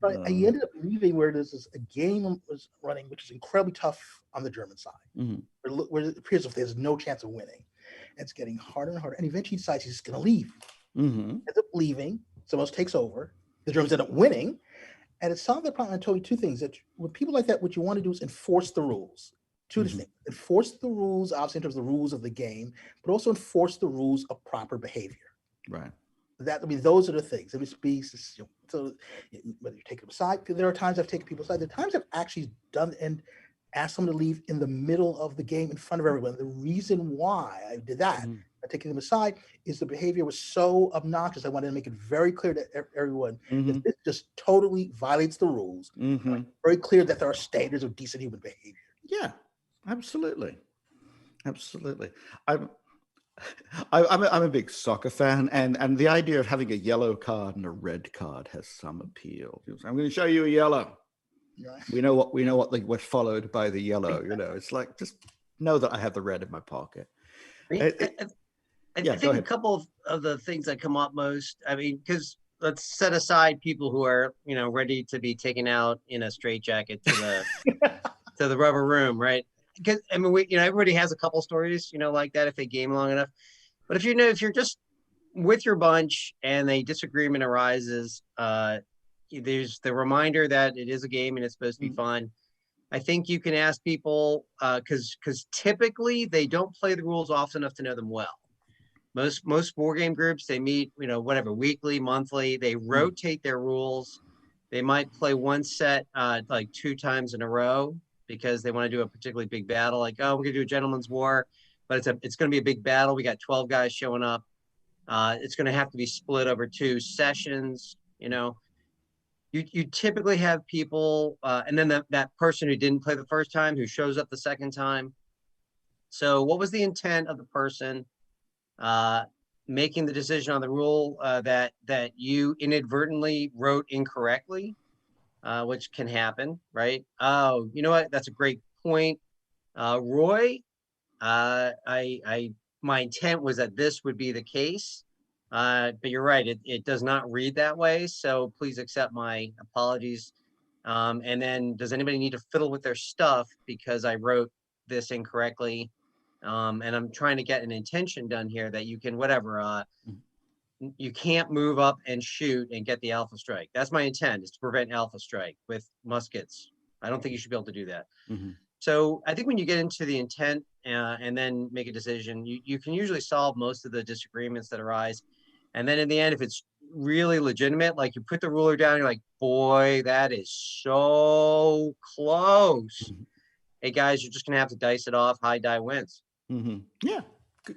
I ended up leaving where a game was running, which is incredibly tough on the German side, mm-hmm. where it appears as if there's no chance of winning. And it's getting harder and harder. And eventually he decides he's just going to leave. Mm-hmm. Ends up leaving. Someone else takes over. The Germans end up winning. And it solved the problem. I told you 2 things. That with people like that, what you want to do is enforce the rules. 2 mm-hmm. things. Enforce the rules, obviously in terms of the rules of the game, but also enforce the rules of proper behavior. Right. Those are the things. It must be, so whether you take them aside, there are times I've taken people aside. There are times I've actually done and asked someone to leave in the middle of the game in front of everyone. The reason why I did that, by taking them aside, is the behavior was so obnoxious. I wanted to make it very clear to everyone that this just totally violates the rules. Mm-hmm. Very clear that there are standards of decent human behavior. Yeah, absolutely. I'm a big soccer fan, and the idea of having a yellow card and a red card has some appeal. I'm going to show you a yellow. Right. We know what followed by the yellow. It's like, just know that I have the red in my pocket. I think a couple of the things that come up most, because let's set aside people who are, ready to be taken out in a straitjacket to the to the rubber room, right? Because everybody has a couple stories, like that if they game long enough. But if you're just with your bunch and a disagreement arises, there's the reminder that it is a game and it's supposed to be fun. I think you can ask people because typically they don't play the rules often enough to know them well. Most board game groups, they meet, weekly, monthly. They rotate their rules. They might play one set like 2 times in a row because they want to do a particularly big battle. Like, oh, we're gonna do a gentleman's war, but it's gonna be a big battle. We got 12 guys showing up. It's gonna have to be split over 2 sessions. You typically have people, and then that person who didn't play the first time who shows up the second time. So what was the intent of the person making the decision on the rule that you inadvertently wrote incorrectly, which can happen, right? Oh, you know what? That's a great point, Roy. My intent was that this would be the case, but you're right. It does not read that way. So please accept my apologies. And then, does anybody need to fiddle with their stuff because I wrote this incorrectly? And I'm trying to get an intention done here that you can you can't move up and shoot and get the alpha strike. That's my intent, is to prevent alpha strike with muskets I don't think you should be able to do that. Mm-hmm. So I think when you get into the intent and then make a decision, you can usually solve most of the disagreements that arise. And then in the end, if it's really legitimate, like you put the ruler down, you're like, boy, that is so close. Mm-hmm. Hey guys, you're just gonna have to dice it off. High die wins. Mm-hmm. Yeah,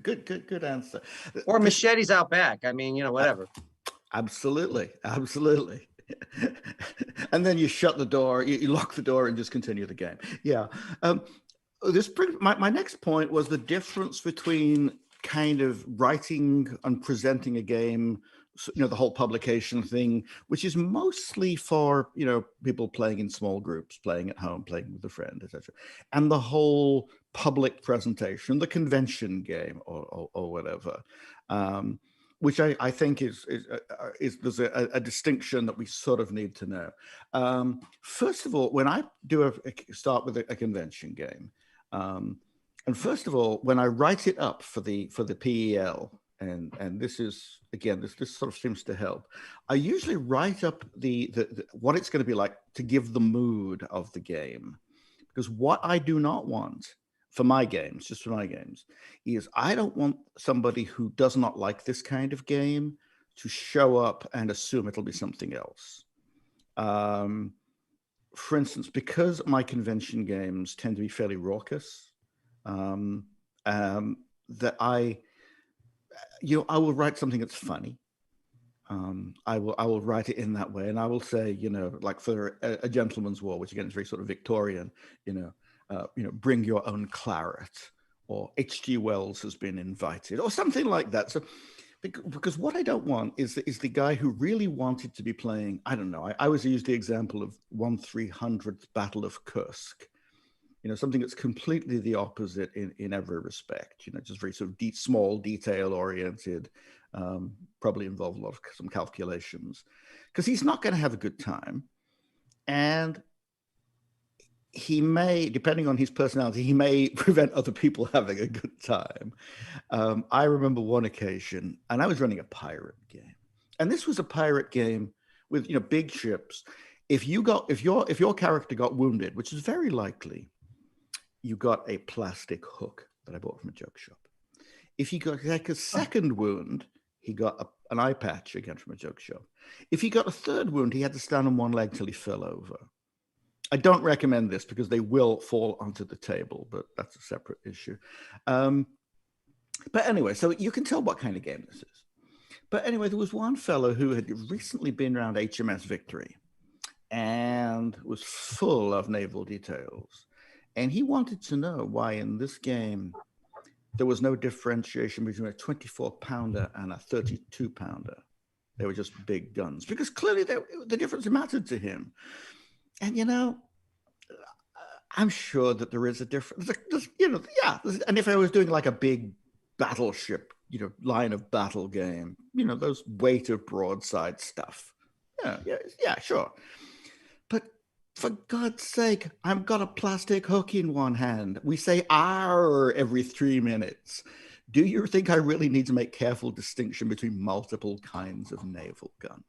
good answer. Or machetes out back. I mean, whatever. Absolutely. And then you shut the door, you lock the door, and just continue the game. Yeah. My next point was the difference between kind of writing and presenting a game, the whole publication thing, which is mostly for people playing in small groups, playing at home, playing with a friend, etc., and the whole public presentation, the convention game or whatever, which I think is there's a distinction that we sort of need to know. First of all, when I do start with a convention game, and first of all, when I write it up for the PEL, and this is again, this sort of seems to help. I usually write up the what it's going to be like to give the mood of the game, because what I do not want for my games, just for my games, is I don't want somebody who does not like this kind of game to show up and assume it'll be something else. For instance, because my convention games tend to be fairly raucous, that I will write something that's funny. I will write it in that way, and I will say, like for a gentleman's war, which again is very sort of Victorian, bring your own claret, or H.G. Wells has been invited, or something like that. So, because what I don't want is the guy who really wanted to be playing, I don't know, I always use the example of 1/300th Battle of Kursk, something that's completely the opposite in every respect, just very sort of small, detail-oriented, probably involve some calculations, because he's not going to have a good time. And he may, depending on his personality, he may prevent other people having a good time. I remember one occasion, and I was running a pirate game, and this was a pirate game with big ships. If your character got wounded, which is very likely, you got a plastic hook that I bought from a joke shop. If he got like a second wound, he got an eye patch again from a joke shop. If he got a third wound, he had to stand on one leg till he fell over. I don't recommend this because they will fall onto the table, but that's a separate issue. But anyway, so you can tell what kind of game this is. But anyway, there was one fellow who had recently been around HMS Victory and was full of naval details. And he wanted to know why in this game there was no differentiation between a 24-pounder and a 32-pounder. They were just big guns, because clearly the difference mattered to him. And, I'm sure that there is a difference, and if I was doing like a big battleship, line of battle game, those weight of broadside stuff. Yeah, sure. But for God's sake, I've got a plastic hook in one hand. We say "arr" every 3 minutes. Do you think I really need to make careful distinction between multiple kinds of naval gun?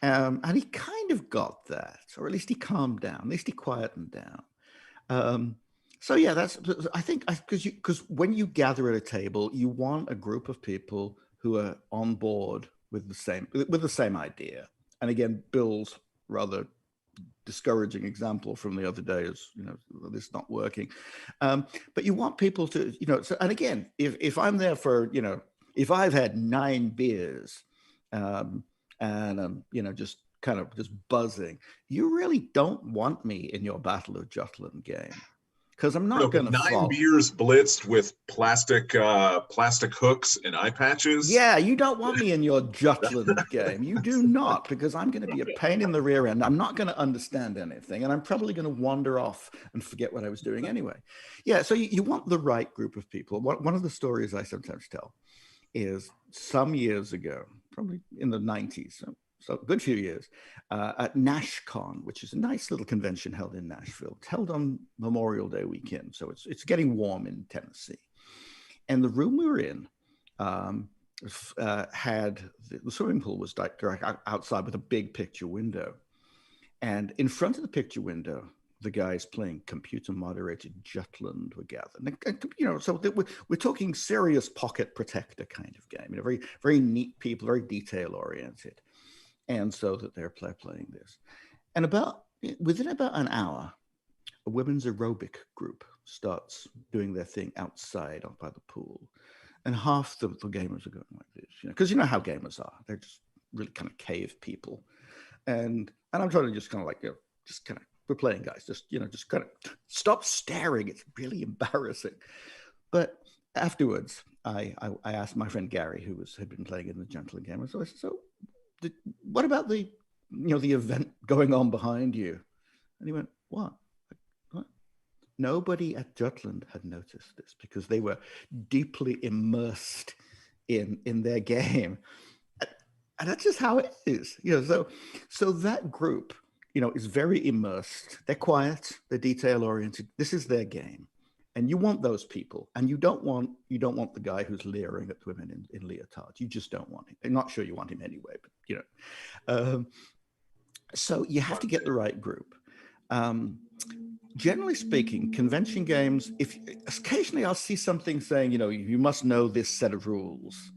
And he kind of got that, or at least he calmed down, at least he quietened down. So yeah, I think because when you gather at a table, you want a group of people who are on board with the same idea. And again, Bill's rather discouraging example from the other day is, this not working. But you want people to, so, and again, if I'm there for, if I've had 9 beers, and just kind of just buzzing, you really don't want me in your Battle of Jutland game, because I'm not going to 9 beers blitzed with plastic hooks and eye patches. Yeah, you don't want me in your Jutland game. You do not, because I'm going to be a pain in the rear end. I'm not going to understand anything, and I'm probably going to wander off and forget what I was doing anyway. Yeah, so you want the right group of people. One of the stories I sometimes tell is some years ago, probably in the 90s, so a good few years, at NashCon, which is a nice little convention held in Nashville. It's held on Memorial Day weekend, so it's getting warm in Tennessee. And the room we were in had the swimming pool was direct outside with a big picture window. And in front of the picture window, the guys playing computer-moderated Jutland were gathered. And, so we're talking serious pocket protector kind of game. Very, very neat people, very detail-oriented. And so that they're playing this. And within about an hour, a women's aerobic group starts doing their thing outside up by the pool. And half the gamers are going like this, because you know how gamers are. They're just really kind of cave people. And I'm trying to just kind of like, just kind of, we're playing, guys, just kind of stop staring. It's really embarrassing. But afterwards, I asked my friend Gary, who had been playing in the Gentleman game. So I said, what about the event going on behind you? And he went, what? Nobody at Jutland had noticed this because they were deeply immersed in their game. And that's just how it is. So that group, is very immersed. They're quiet, they're detail oriented. This is their game. And you want those people. And you don't want the guy who's leering at women in leotards. You just don't want him. I'm not sure you want him anyway, but so you have to get the right group. Generally speaking, convention games, if occasionally I'll see something saying, you must know this set of rules.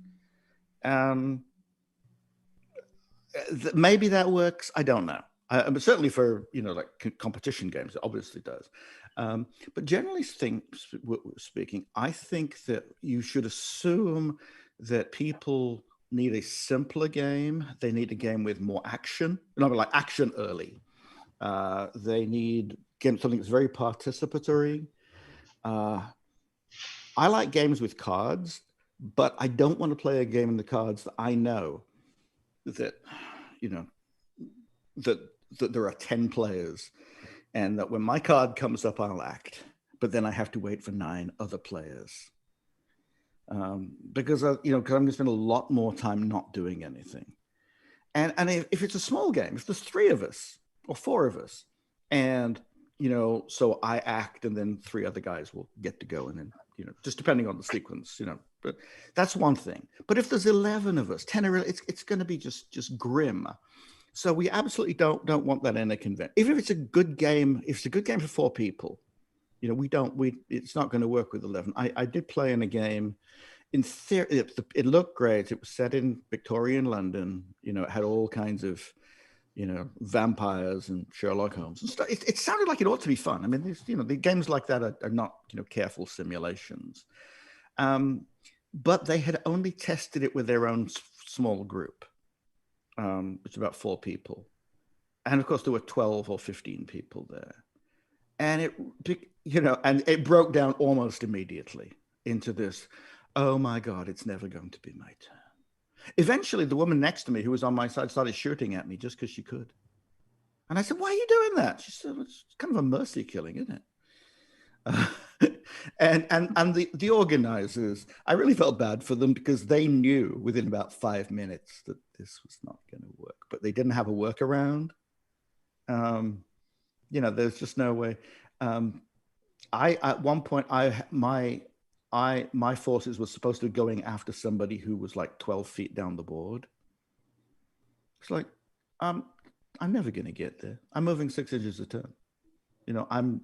Maybe that works. I don't know. But certainly for, like competition games, it obviously does. But generally speaking, I think that you should assume that people need a simpler game. They need a game with more action, like action early. They need something that's very participatory. I like games with cards, but I don't want to play a game in the cards that I know that, that there are 10 players and that when my card comes up, I'll act, but then I have to wait for 9 other players. Because I'm going to spend a lot more time not doing anything. And if it's a small game, if there's 3 of us or 4 of us, and so I act, and then 3 other guys will get to go, and then just depending on the sequence, But that's one thing. But if there's 11 of us, 10 or it's going to be just grim. So we absolutely don't want that in a convention. Even if it's a good game, if it's a good game for 4 people, it's not going to work with 11. I did play in a game. In theory, it looked great. It was set in Victorian London. It had all kinds of vampires and Sherlock Holmes and stuff. It sounded like it ought to be fun. I mean, the games like that are not, careful simulations. But they had only tested it with their own small group, which is about 4 people. And of course, there were 12 or 15 people there. And it broke down almost immediately into this, oh my God, it's never going to be my turn. Eventually, the woman next to me who was on my side started shooting at me just because she could. And I said, why are you doing that? She said, it's kind of a mercy killing, isn't it? And the organizers, I really felt bad for them because they knew within about 5 minutes that this was not going to work, but they didn't have a workaround. There's just no way. At one point, my forces were supposed to be going after somebody who was like 12 feet down the board. It's like, I'm never going to get there. I'm moving 6 inches a turn. I'm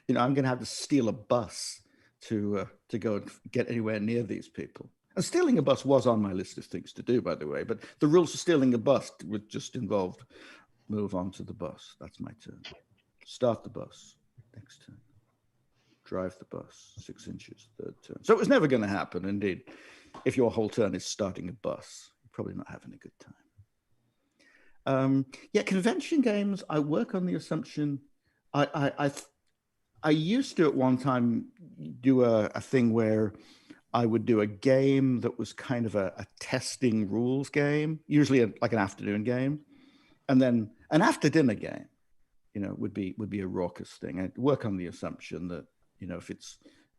going to have to steal a bus to go and get anywhere near these people. And stealing a bus was on my list of things to do, by the way, but the rules for stealing a bus would just involve move on to the bus. That's my turn. Start the bus. Next turn. Drive the bus 6 inches, 3rd turn. So it was never going to happen. Indeed, if your whole turn is starting a bus, you're probably not having a good time. Convention games, I work on the assumption. I used to at one time do a thing where I would do a game that was kind of a testing rules game, usually like an afternoon game, and then an after dinner game, would be a raucous thing. I'd work on the assumption that if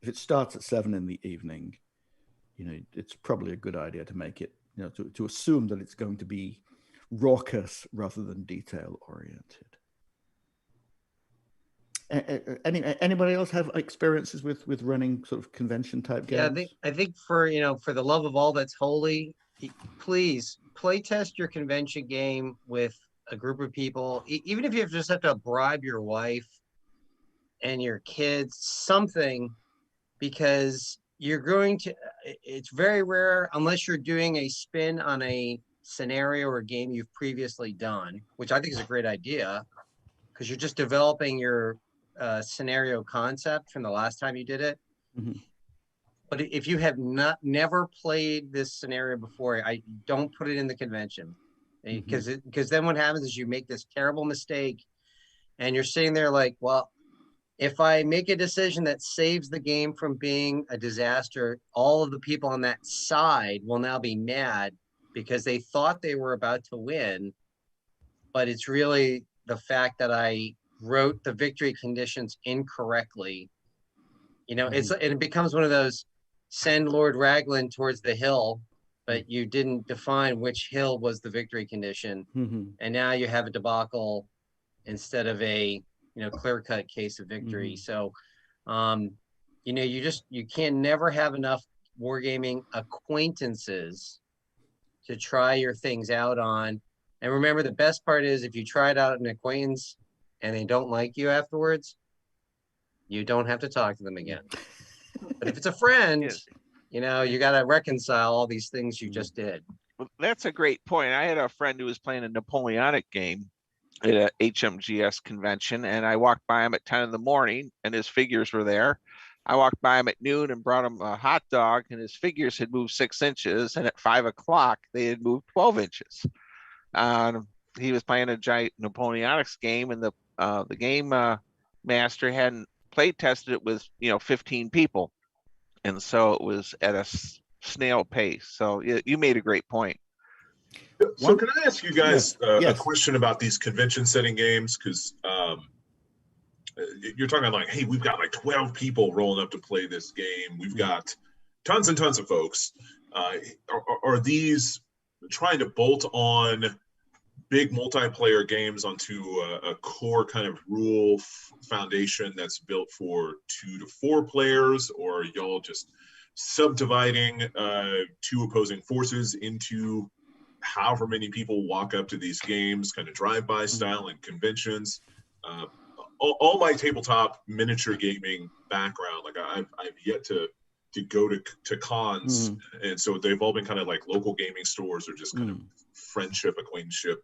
it starts at 7 in the evening, it's probably a good idea to make it, to assume that it's going to be raucous rather than detail oriented. Anybody else have experiences with running sort of convention type games? Yeah, I think for for the love of all that's holy, please play test your convention game with a group of people, even if you just have to bribe your wife and your kids, something, because you're going to, it's very rare unless you're doing a spin on a scenario or game you've previously done, which I think is a great idea, because you're just developing your scenario concept from the last time you did it. Mm-hmm. But if you have never played this scenario before, I don't put it in the convention, because then what happens is you make this terrible mistake and you're sitting there like, well, if I make a decision that saves the game from being a disaster, all of the people on that side will now be mad because they thought they were about to win, but it's really the fact that I wrote the victory conditions incorrectly. You know, it becomes one of those send Lord Raglan towards the hill, but you didn't define which hill was the victory condition. And now you have a debacle instead of a, clear-cut case of victory. So, you can never have enough wargaming acquaintances to try your things out on. And remember, the best part is if you try it out an acquaintance and they don't like you afterwards, you don't have to talk to them again. But if it's a friend, you got to reconcile all these things you just did. Well, that's a great point. I had a friend who was playing a Napoleonic game at a HMGS convention, and I walked by him at 10 in the morning and his figures were there. I walked by him at noon and brought him a hot dog, and his figures had moved 6 inches, and at 5 o'clock they had moved 12 inches. He was playing a giant Napoleonics game, and the game master hadn't play tested it with 15 people, and so it was at a snail pace. So you made a great point. So can I ask you guys a question about these convention setting games? Because you're talking like, hey, we've got like 12 people rolling up to play this game. We've got tons and tons of folks. Are these trying to bolt on big multiplayer games onto a core kind of rule foundation that's built for 2 to 4 players, or are y'all just subdividing 2 opposing forces into however many people walk up to these games, kind of drive-by style and conventions? All my tabletop miniature gaming background, like I've yet to go to cons, and so they've all been kind of like local gaming stores or just kind of friendship, acquaintanceship,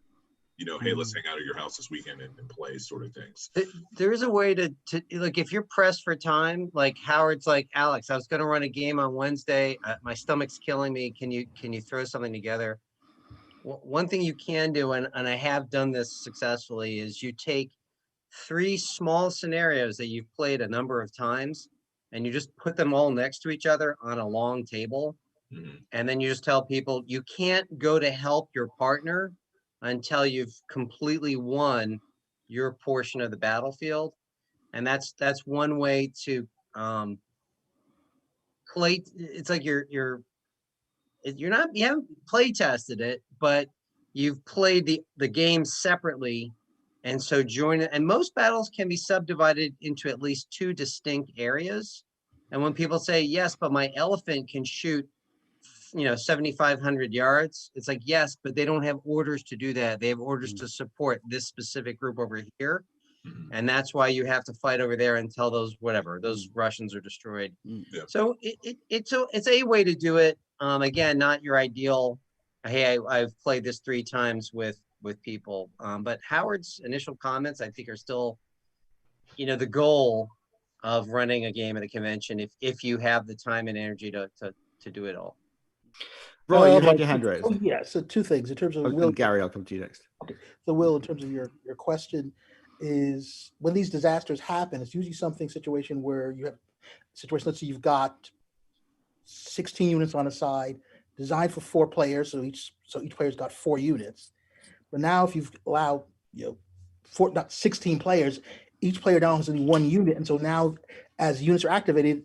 hey, let's hang out at your house this weekend and play sort of things. There is a way to like, if you're pressed for time, like Howard's like, Alex, I was going to run a game on Wednesday. My stomach's killing me. Can you throw something together? One thing you can do, and I have done this successfully, is you take 3 small scenarios that you've played a number of times and you just put them all next to each other on a long table. And then you just tell people you can't go to help your partner until you've completely won your portion of the battlefield. And that's one way to play. It's like you haven't play tested it, but you've played the game separately. And so join it. And most battles can be subdivided into at least 2 distinct areas. And when people say, yes, but my elephant can shoot 7,500 yards, it's like, yes, but they don't have orders to do that. They have orders to support this specific group over here. And that's why you have to fight over there until those Russians are destroyed. So it's a way to do it. Again, not your ideal, hey, I've played this 3 times with people. But Howard's initial comments, I think, are still, the goal of running a game at a convention if you have the time and energy to do it all. Roy, you had your hand raised. Oh, yeah. So 2 things in terms of Will. Gary, I'll come to you next. Okay. So Will, in terms of your question, is when these disasters happen, it's usually situation where you have let's say you've got 16 units on a side, designed for 4 players, so each player's got 4 units. But now if you've allowed 16 players, each player now has only 1 unit, and so now as units are activated,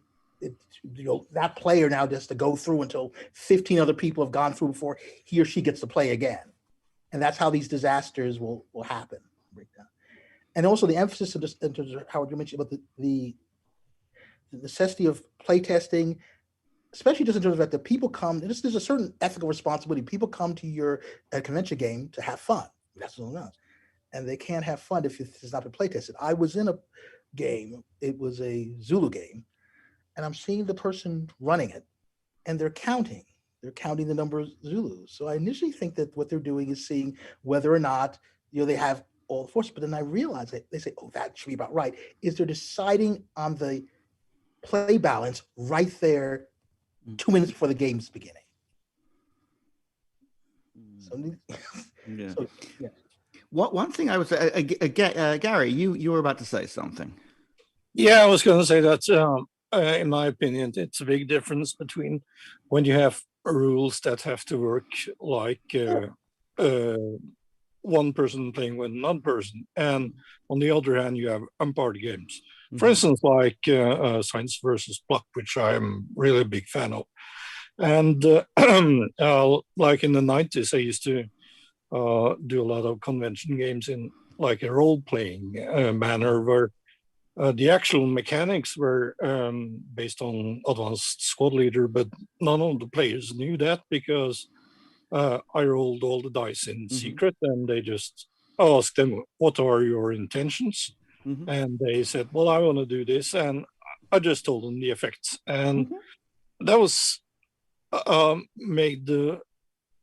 that player now has to go through until 15 other people have gone through before he or she gets to play again. And that's how these disasters will happen. And also the emphasis in terms of Howard, you mentioned about the necessity of playtesting, especially just in terms of that the people come, there's a certain ethical responsibility. People come to your convention game to have fun. That's all else. and they can't have fun if it's not been play tested. I was in a game, it was a Zulu game, and I'm seeing the person running it, and they're counting the number of Zulus. So I initially think that what they're doing is seeing whether or not, they have all the forces, but then I realize that they say, oh, that should be about right. Is they're deciding on the play balance right there 2 minutes before the game's beginning. So, yeah. So, yeah. One thing I would say, Gary, you were about to say something. Yeah, I was going to say that, in my opinion, it's a big difference between when you have rules that have to work like one person playing with another person, and on the other hand, you have party games. For instance, like Science versus Pluck, which I'm really a big fan of. And like in the 90s, I used to do a lot of convention games in like a role-playing manner where the actual mechanics were based on advanced squad leader, but none of the players knew that because I rolled all the dice in secret, and they just asked them, what are your intentions? And they said, well, I want to do this. And I just told them the effects. And that was made the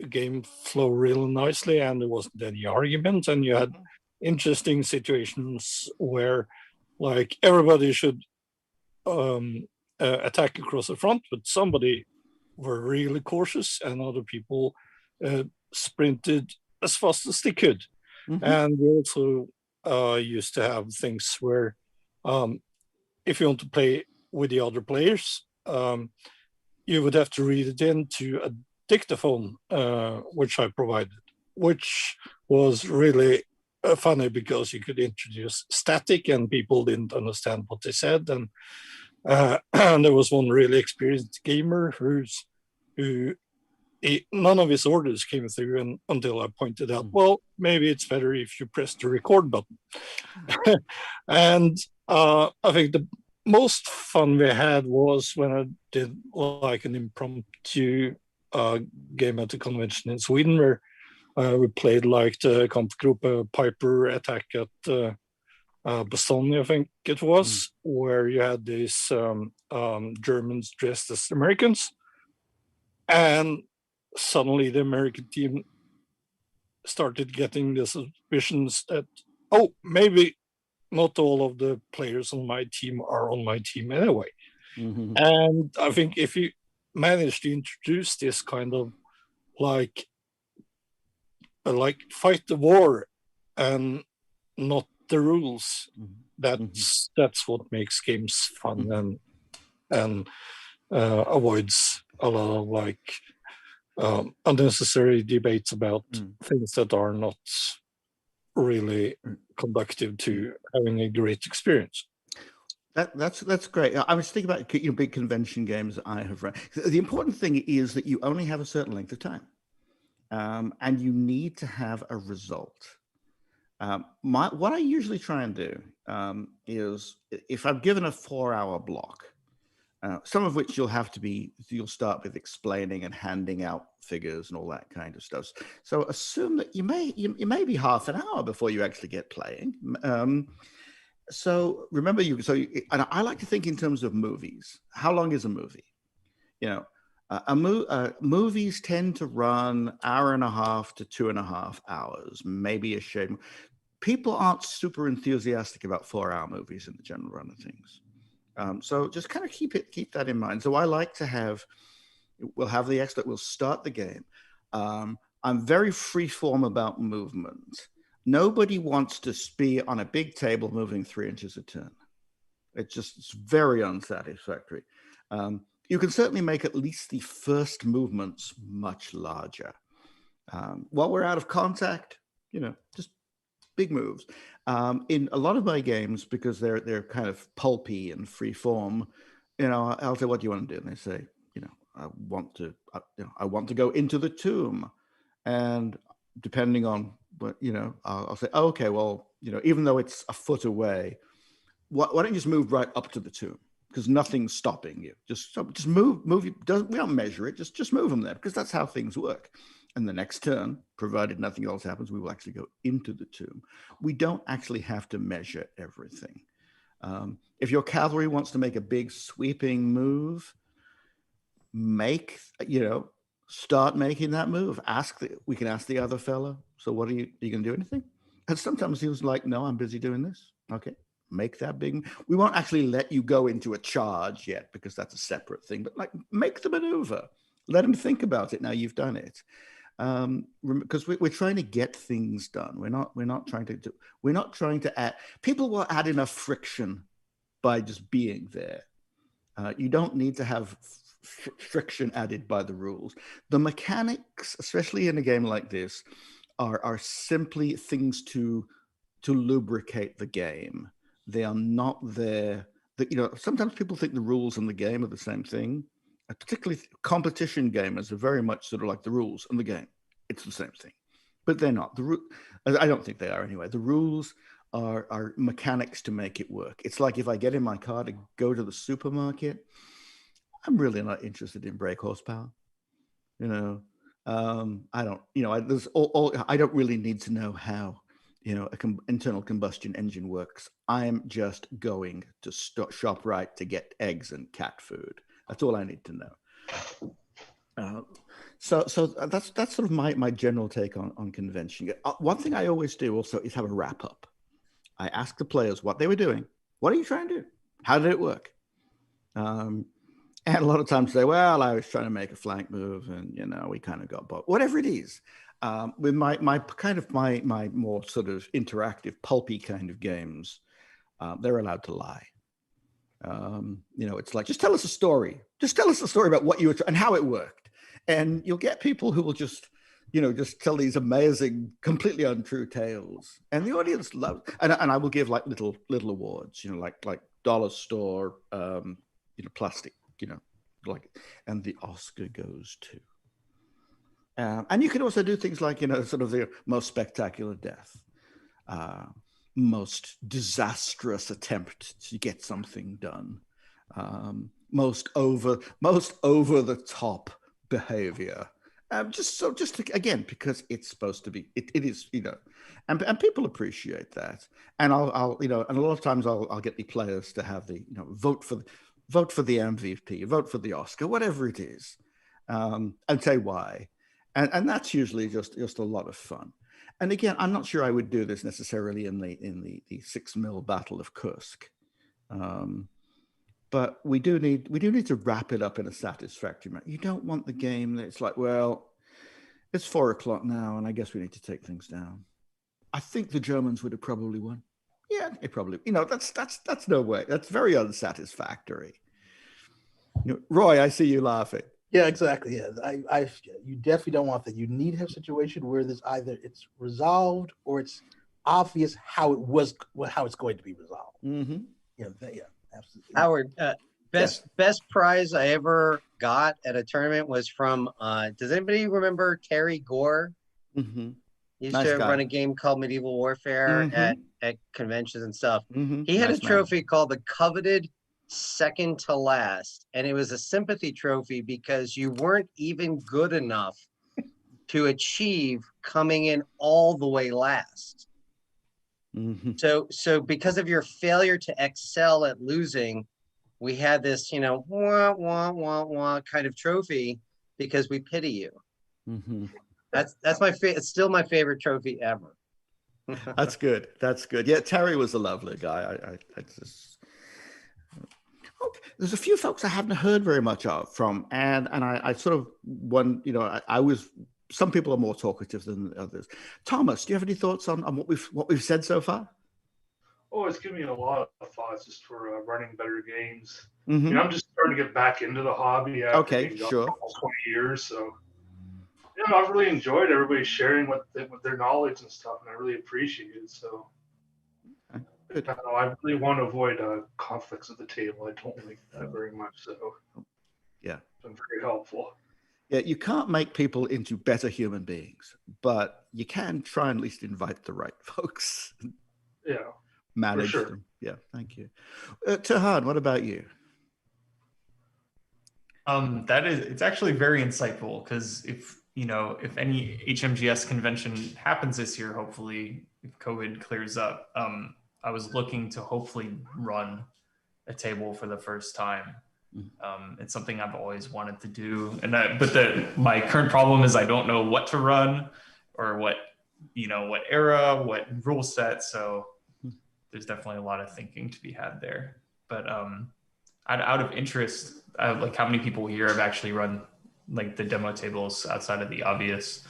game flow really nicely, and there wasn't any argument. And you had interesting situations where like everybody should attack across the front, but somebody were really cautious and other people sprinted as fast as they could. And we also used to have things where if you want to play with the other players, you would have to read it into a dictaphone, which I provided, which was really funny because you could introduce static and people didn't understand what they said. And there was one really experienced gamer none of his orders came through until I pointed out, well, maybe it's better if you press the record button. And I think the most fun we had was when I did like an impromptu game at the convention in Sweden where we played like the Kampfgruppe Piper attack at Bastogne, I think it was, where you had these Germans dressed as Americans. And suddenly the American team started getting the suspicions that, oh, maybe not all of the players on my team are on my team anyway. And I think if you manage to introduce this kind of like fight the war and not the rules, that's what makes games fun and avoids a lot of like unnecessary debates about things that are not really conducive to having a great experience. That's great. I was thinking about big convention games that I have run. The important thing is that you only have a certain length of time, and you need to have a result. What I usually try and do is, if I'm given a 4-hour block, some of which you'll start with explaining and handing out figures and all that kind of stuff. So assume that you may be half an hour before you actually get playing. So remember, and I like to think in terms of movies. How long is a movie? Movies tend to run 1.5 to 2.5 hours, maybe a shade. People aren't super enthusiastic about 4-hour movies in the general run of things. So just kind of keep that in mind. So I like to we'll have the expert, we'll start the game. I'm very freeform about movement. Nobody wants to be on a big table moving 3 inches a turn. It's very unsatisfactory. You can certainly make at least the first movements much larger. While we're out of contact, just big moves. In a lot of my games, because they're kind of pulpy and free form, I'll say, what do you want to do? And they say, I want to go into the tomb. And depending on what, I'll say, oh, okay, well, even though it's a foot away, why don't you just move right up to the tomb? Because nothing's stopping you. Just move. We don't measure it. Just move them there, because that's how things work. And the next turn, provided nothing else happens, we will actually go into the tomb. We don't actually have to measure everything. If your cavalry wants to make a big sweeping move, start making that move. We can ask the other fellow, so what are you going to do anything? And sometimes he was like, no, I'm busy doing this. Okay, make that big. We won't actually let you go into a charge yet because that's a separate thing, but like make the maneuver. Let him think about it. Now you've done it. Because we're trying to get things done. We're not trying to add. People will add enough friction by just being there. You don't need to have friction added by the rules. The mechanics, especially in a game like this, are simply things to lubricate the game. They are not there. Sometimes people think the rules and the game are the same thing. Particularly competition gamers are very much sort of like the rules and the game. It's the same thing, but they're not. I don't think they are anyway. The rules are mechanics to make it work. It's like if I get in my car to go to the supermarket, I'm really not interested in brake horsepower. I don't. I don't really need to know how internal combustion engine works. I'm just going to shop right to get eggs and cat food. That's all I need to know. So that's sort of my general take on convention. One thing I always do also is have a wrap up. I ask the players what they were doing. What are you trying to do? How did it work? And a lot of times say, well, I was trying to make a flank move, and we kind of got both. Whatever it is, with my more sort of interactive, pulpy kind of games, they're allowed to lie. It's like, just tell us a story. Just tell us a story about what you were and how it worked. And you'll get people who will just tell these amazing, completely untrue tales. And the audience loves, and I will give like little awards, like dollar store, plastic, and the Oscar goes to. And you can also do things like, sort of the most spectacular death. Most disastrous attempt to get something done, most over the top behavior, again, because it's supposed to be, it is, and people appreciate that. And I'll and a lot of times I'll get the players to have the vote for the MVP, vote for the Oscar, whatever it is, and say why, and that's usually just a lot of fun. And again, I'm not sure I would do this necessarily in the 6 mil Battle of Kursk, but we do need to wrap it up in a satisfactory manner. You don't want the game that's like, well, it's 4 o'clock now, and I guess we need to take things down. I think the Germans would have probably won. Yeah, they probably. That's no way. That's very unsatisfactory. Roy, I see you laughing. Yeah, exactly. Yeah, you definitely don't want that. You need to have a situation where there's either it's resolved or it's obvious how it's going to be resolved. Mm-hmm. Yeah, absolutely. Howard, best prize I ever got at a tournament was from. Does anybody remember Terry Gore? Mm-hmm. He used to run a game called Medieval Warfare at conventions and stuff. Mm-hmm. He had a trophy called the Coveted Second to Last, and it was a sympathy trophy because you weren't even good enough to achieve coming in all the way last. Mm-hmm. So because of your failure to excel at losing, we had this wah wah wah wah kind of trophy because we pity you. Mm-hmm. That's my it's still my favorite trophy ever. That's good. Yeah, Terry was a lovely guy. I just. Okay. There's a few folks I haven't heard very much from, and I sort of some people are more talkative than others. Thomas, do you have any thoughts on what we've said so far? Oh, it's given me a lot of thoughts just for running better games. Mm-hmm. I'm just starting to get back into the hobby after being sure. almost 20 years. So, I've really enjoyed everybody sharing with their knowledge and stuff, and I really appreciate it. So, I really want to avoid conflicts at the table. I don't like that very much. So, yeah, it's been very helpful. Yeah, you can't make people into better human beings, but you can try and at least invite the right folks. Yeah, manage them. Yeah, thank you. Tahan, what about you? It's actually very insightful, because if you know, if any HMGS convention happens this year, hopefully if COVID clears up, I was looking to hopefully run a table for the first time. It's something I've always wanted to do, and my current problem is I don't know what to run or what era, what rule set. So there's definitely a lot of thinking to be had there. But out of interest, like how many people here have actually run like the demo tables outside of the obvious?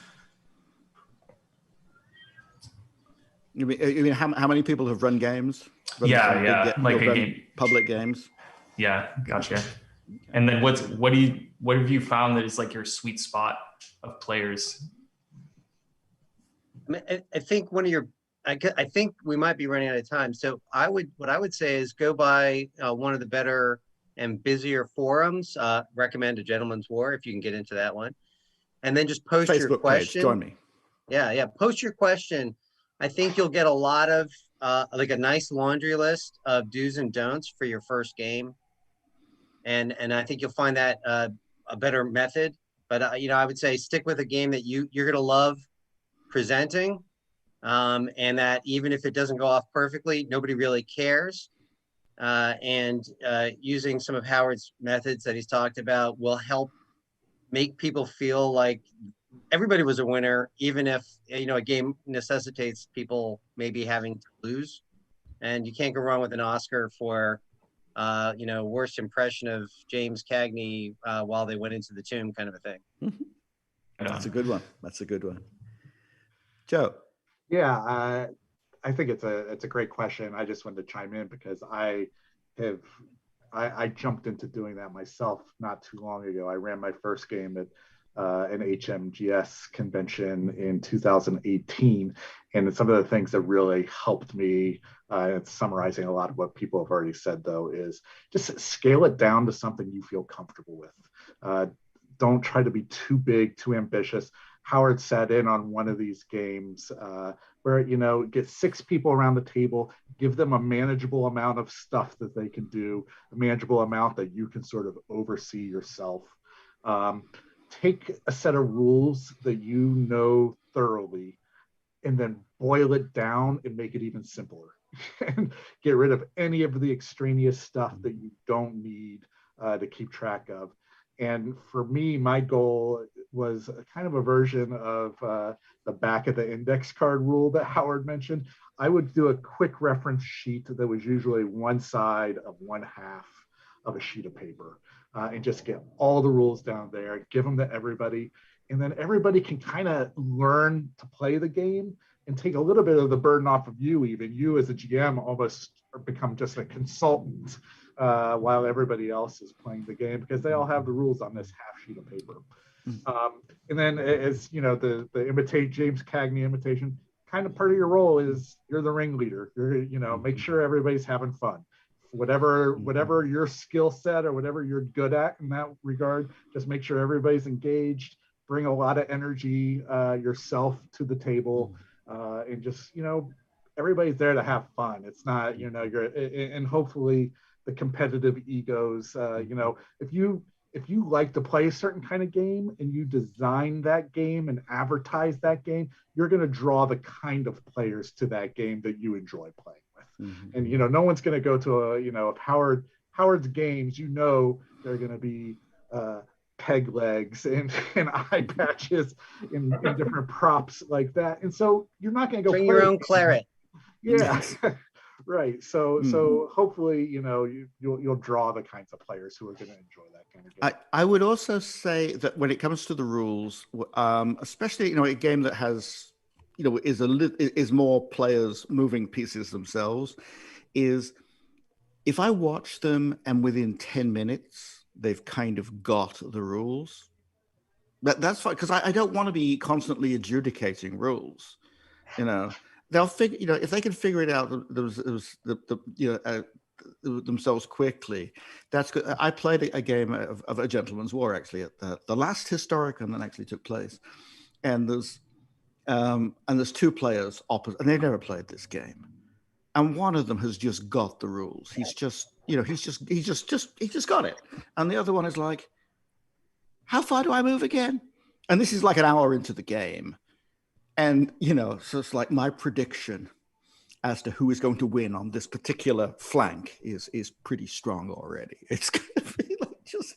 You mean how many people have run games? Yeah, like a game, public games. Yeah, gotcha. And then what have you found that is like your sweet spot of players? I think I think we might be running out of time. So what I would say is go by one of the better and busier forums. Recommend A Gentleman's War if you can get into that one, and then just post your question. Page, join me. Yeah, post your question. I think you'll get a lot of like a nice laundry list of do's and don'ts for your first game, and I think you'll find that a better method. But I would say stick with a game that you're gonna love presenting, and that even if it doesn't go off perfectly, nobody really cares. And using some of Howard's methods that he's talked about will help make people feel like everybody was a winner, even if a game necessitates people maybe having to lose. And you can't go wrong with an Oscar for worst impression of James Cagney while they went into the tomb, kind of a thing. That's a good one. Joe. Yeah, I think it's a great question. I just wanted to chime in because I jumped into doing that myself not too long ago. I ran my first game at an HMGS convention in 2018, and some of the things that really helped me, it's summarizing a lot of what people have already said though, is just scale it down to something you feel comfortable with. Don't try to be too big, too ambitious. Howard sat in on one of these games where, get 6 people around the table, give them a manageable amount of stuff that they can do, a manageable amount that you can sort of oversee yourself. Take a set of rules that you know thoroughly and then boil it down and make it even simpler. And get rid of any of the extraneous stuff that you don't need to keep track of. And for me, my goal was a kind of a version of the back of the index card rule that Howard mentioned. I would do a quick reference sheet that was usually one side of one half of a sheet of paper, and just get all the rules down there, give them to everybody. And then everybody can kind of learn to play the game and take a little bit of the burden off of you. Even you as a GM almost become just a consultant while everybody else is playing the game, because they all have the rules on this half sheet of paper. And then, as the imitate James Cagney imitation, kind of part of your role is you're the ringleader. Make sure everybody's having fun. Whatever your skill set or whatever you're good at in that regard, just make sure everybody's engaged. Bring a lot of energy yourself to the table, and just everybody's there to have fun. It's not and hopefully the competitive egos. If you like to play a certain kind of game and you design that game and advertise that game, you're going to draw the kind of players to that game that you enjoy playing with. And no one's going to go to Howard's games. They're going to be peg legs and eye patches and different props like that. And so you're not going to go bring your own claret. Yeah. Right. So hopefully, you'll draw the kinds of players who are going to enjoy that kind of game. I would also say that when it comes to the rules, especially, a game that has, is more players moving pieces themselves, is if I watch them and within 10 minutes, they've kind of got the rules, that's fine, because I don't want to be constantly adjudicating rules, They'll figure, if they can figure it out themselves quickly, that's good. I played a game of A Gentleman's War actually at the last Historicon that actually took place, and there's 2 players opposite, and they've never played this game, and one of them has just got the rules. He's just got it, and the other one is like, how far do I move again? And this is like an hour into the game. And, you know, so it's like my prediction as to who is going to win on this particular flank is pretty strong already. It's going to be like just,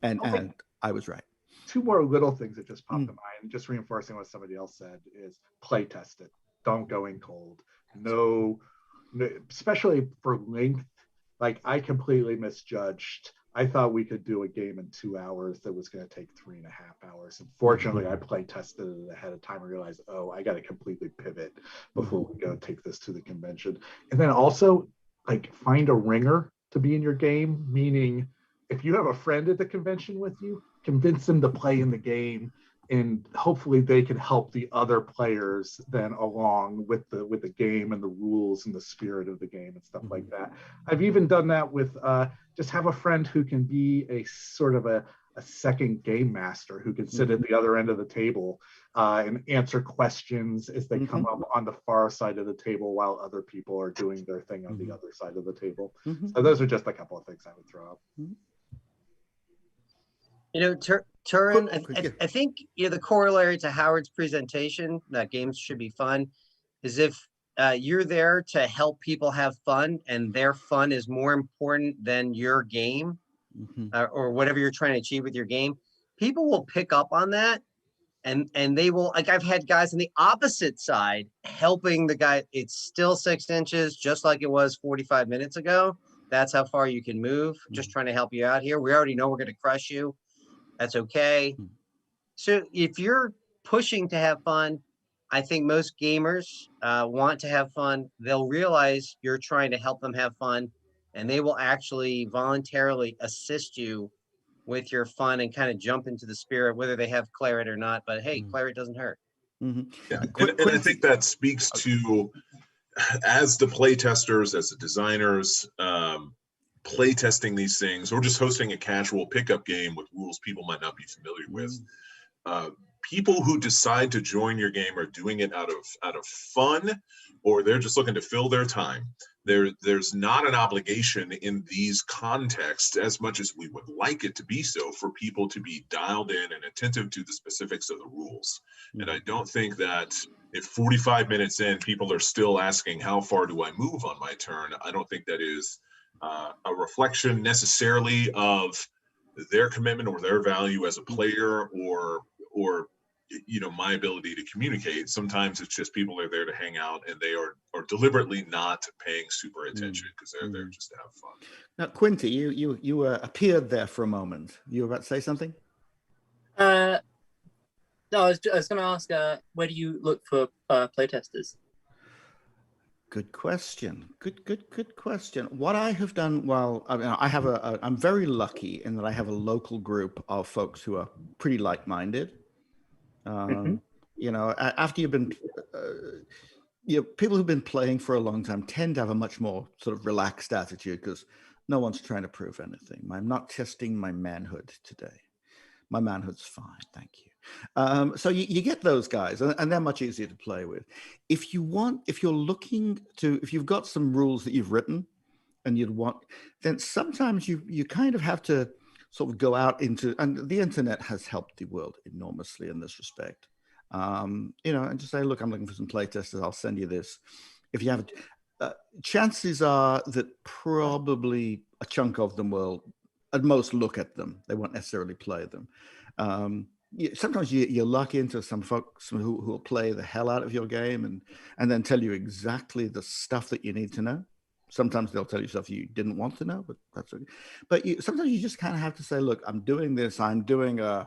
and I was right. Two more little things that just popped to mind, just reinforcing what somebody else said, is play test it. Don't go in cold. No, especially for length. Like, I completely misjudged. I thought we could do a game in 2 hours that was going to take 3.5 hours. Unfortunately, I play tested it ahead of time and realized, oh, I got to completely pivot before we go take this to the convention. And then also, like, find a ringer to be in your game, meaning if you have a friend at the convention with you, convince them to play in the game, and hopefully they can help the other players then along with the game and the rules and the spirit of the game and stuff like that. I've even done that with just have a friend who can be a sort of a second game master who can sit at the other end of the table and answer questions as they come up on the far side of the table while other people are doing their thing on the other side of the table. So those are just a couple of things I would throw up. You know, Turin, I think, you know, the corollary to Howard's presentation that games should be fun is if you're there to help people have fun and their fun is more important than your game or whatever you're trying to achieve with your game, people will pick up on that, and they will, like, I've had guys on the opposite side helping the guy. It's still 6 inches, just like it was 45 minutes ago. That's how far you can move. Just trying to help you out here. We already know we're going to crush you. That's okay. So if you're pushing to have fun, I think most gamers want to have fun. They'll realize you're trying to help them have fun, and they will actually voluntarily assist you with your fun and kind of jump into the spirit, whether they have claret or not. But hey, claret doesn't hurt. Yeah, and I think that speaks to, as the play testers, as the designers, play testing these things, or just hosting a casual pickup game with rules people might not be familiar with. People who decide to join your game are doing it out of fun, or they're just looking to fill their time. There's not an obligation in these contexts, as much as we would like it to be so, for people to be dialed in and attentive to the specifics of the rules. And I don't think that if 45 minutes in, people are still asking, how far do I move on my turn? I don't think that is a reflection necessarily of their commitment or their value as a player, or you know, my ability to communicate. Sometimes it's just people are there to hang out, and they are deliberately not paying super attention because they're there just to have fun. Now, Quinty, you appeared there for a moment. You were about to say something? No, I was going to ask, where do you look for playtesters? Good question. Good question. What I have done, well, I mean, I have I'm very lucky in that I have a local group of folks who are pretty like-minded. You know, after you've been, you know, people who've been playing for a long time tend to have a much more sort of relaxed attitude because no one's trying to prove anything. I'm not testing my manhood today. My manhood's fine, thank you. So you get those guys, and they're much easier to play with. If you've got some rules that you've written and you'd want, then sometimes you kind of have to sort of go out into, and the internet has helped the world enormously in this respect. You know, and just say, look, I'm looking for some playtesters. I'll send you this. If you have, chances are that probably a chunk of them will, at most, look at them. They won't necessarily play them. Sometimes you luck into some folks who will play the hell out of your game and then tell you exactly the stuff that you need to know. Sometimes they'll tell you stuff you didn't want to know, but that's okay. But sometimes you just kind of have to say, look, I'm doing this. I'm doing I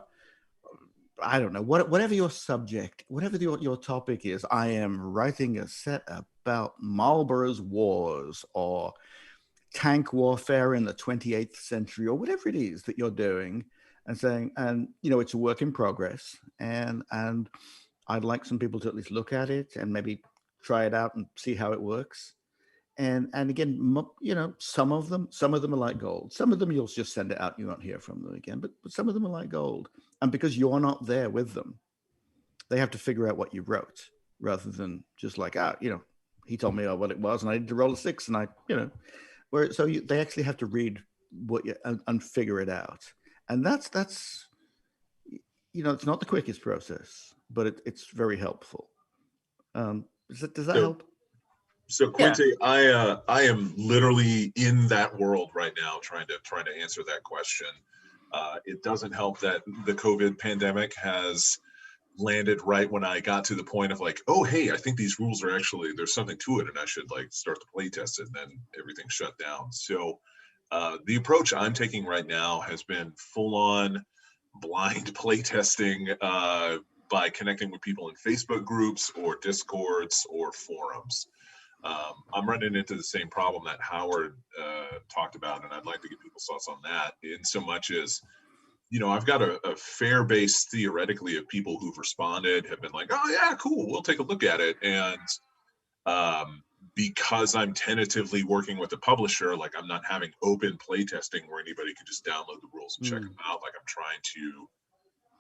don't know, whatever your subject, whatever your topic is. I am writing a set about Marlborough's wars or tank warfare in the 28th century or whatever it is that you're doing, and saying, and you know, it's a work in progress, and I'd like some people to at least look at it and maybe try it out and see how it works. And again, you know, some of them are like gold. Some of them you'll just send it out and you won't hear from them again, but some of them are like gold. And because you're not there with them, they have to figure out what you wrote rather than just like, you know, he told me what it was and I need to roll a 6 and they actually have to read what you and figure it out. And that's it's not the quickest process, but it's very helpful. Does that So- help? So Quinte, I am literally in that world right now, trying to answer that question. It doesn't help that the COVID pandemic has landed right when I got to the point of like, oh hey, I think these rules are actually, there's something to it, and I should like start to play test it. And then everything shut down. So the approach I'm taking right now has been full on blind play testing by connecting with people in Facebook groups or Discords or forums. I'm running into the same problem that Howard talked about, and I'd like to get people's thoughts on that. In so much as, I've got a fair base theoretically of people who've responded, have been like, oh yeah, cool, we'll take a look at it. And because I'm tentatively working with the publisher, like I'm not having open play testing where anybody can just download the rules and check them out. Like I'm trying to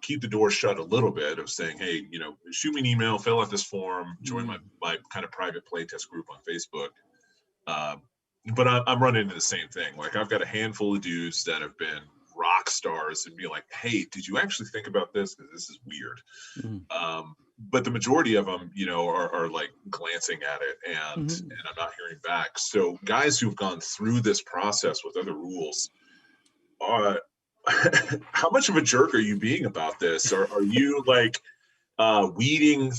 keep the door shut a little bit of saying, hey, shoot me an email, fill out this form, join my kind of private playtest group on Facebook. But I'm running into the same thing. Like I've got a handful of dudes that have been rock stars and be like, hey, did you actually think about this? Because this is weird. But the majority of them, are like glancing at it and I'm not hearing back. So guys who've gone through this process with other rules are, how much of a jerk are you being about this? Or are you like weeding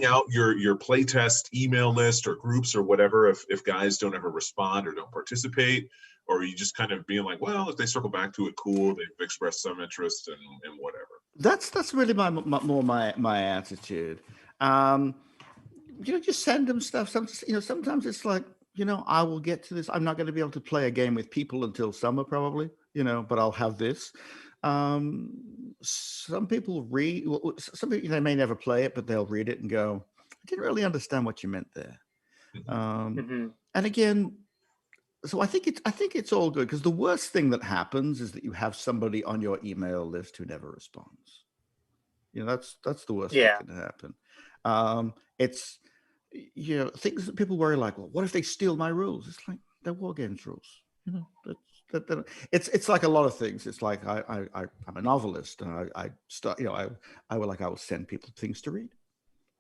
out your playtest email list or groups or whatever if guys don't ever respond or don't participate? Or are you just kind of being like, well, if they circle back to it, cool, they've expressed some interest and whatever? That's really my attitude. Just send them stuff. Sometimes it's like, I will get to this. I'm not going to be able to play a game with people until summer probably, but I'll have this. Some people read, some people, they may never play it, but they'll read it and go, I didn't really understand what you meant there. And again, so I think it's all good, because the worst thing that happens is that you have somebody on your email list who never responds. That's the worst thing that can happen. It's, things that people worry like, well, what if they steal my rules? It's like, they're Wargames rules. It's like a lot of things. It's like I'm a novelist, and I will send people things to read.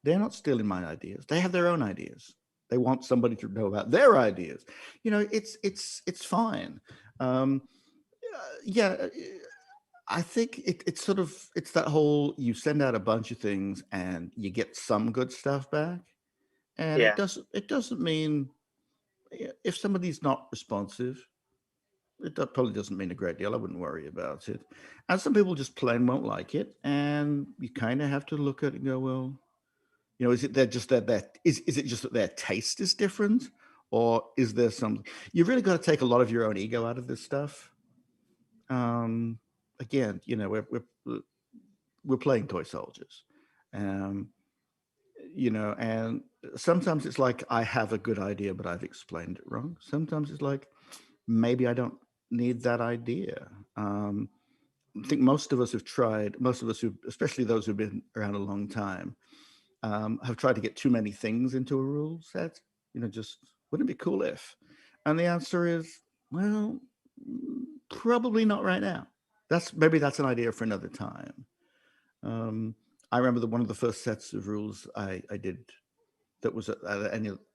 They're not stealing my ideas. They have their own ideas. They want somebody to know about their ideas. It's fine. I think it's sort of, it's that whole, you send out a bunch of things and you get some good stuff back, and it doesn't mean, if somebody's not responsive, that probably doesn't mean a great deal. I wouldn't worry about it. And some people just plain won't like it, and you kind of have to look at it and go, well, is it is it just that their taste is different, or is there some? You really got to take a lot of your own ego out of this stuff. Again, we're playing toy soldiers, and sometimes it's like, I have a good idea, but I've explained it wrong. Sometimes it's like, maybe I don't need that idea. I think most of us, especially those who've been around a long time, have tried to get too many things into a rule set. Just, wouldn't it be cool if? And the answer is, well, probably not right now. Maybe that's an idea for another time. I remember one of the first sets of rules I did that was at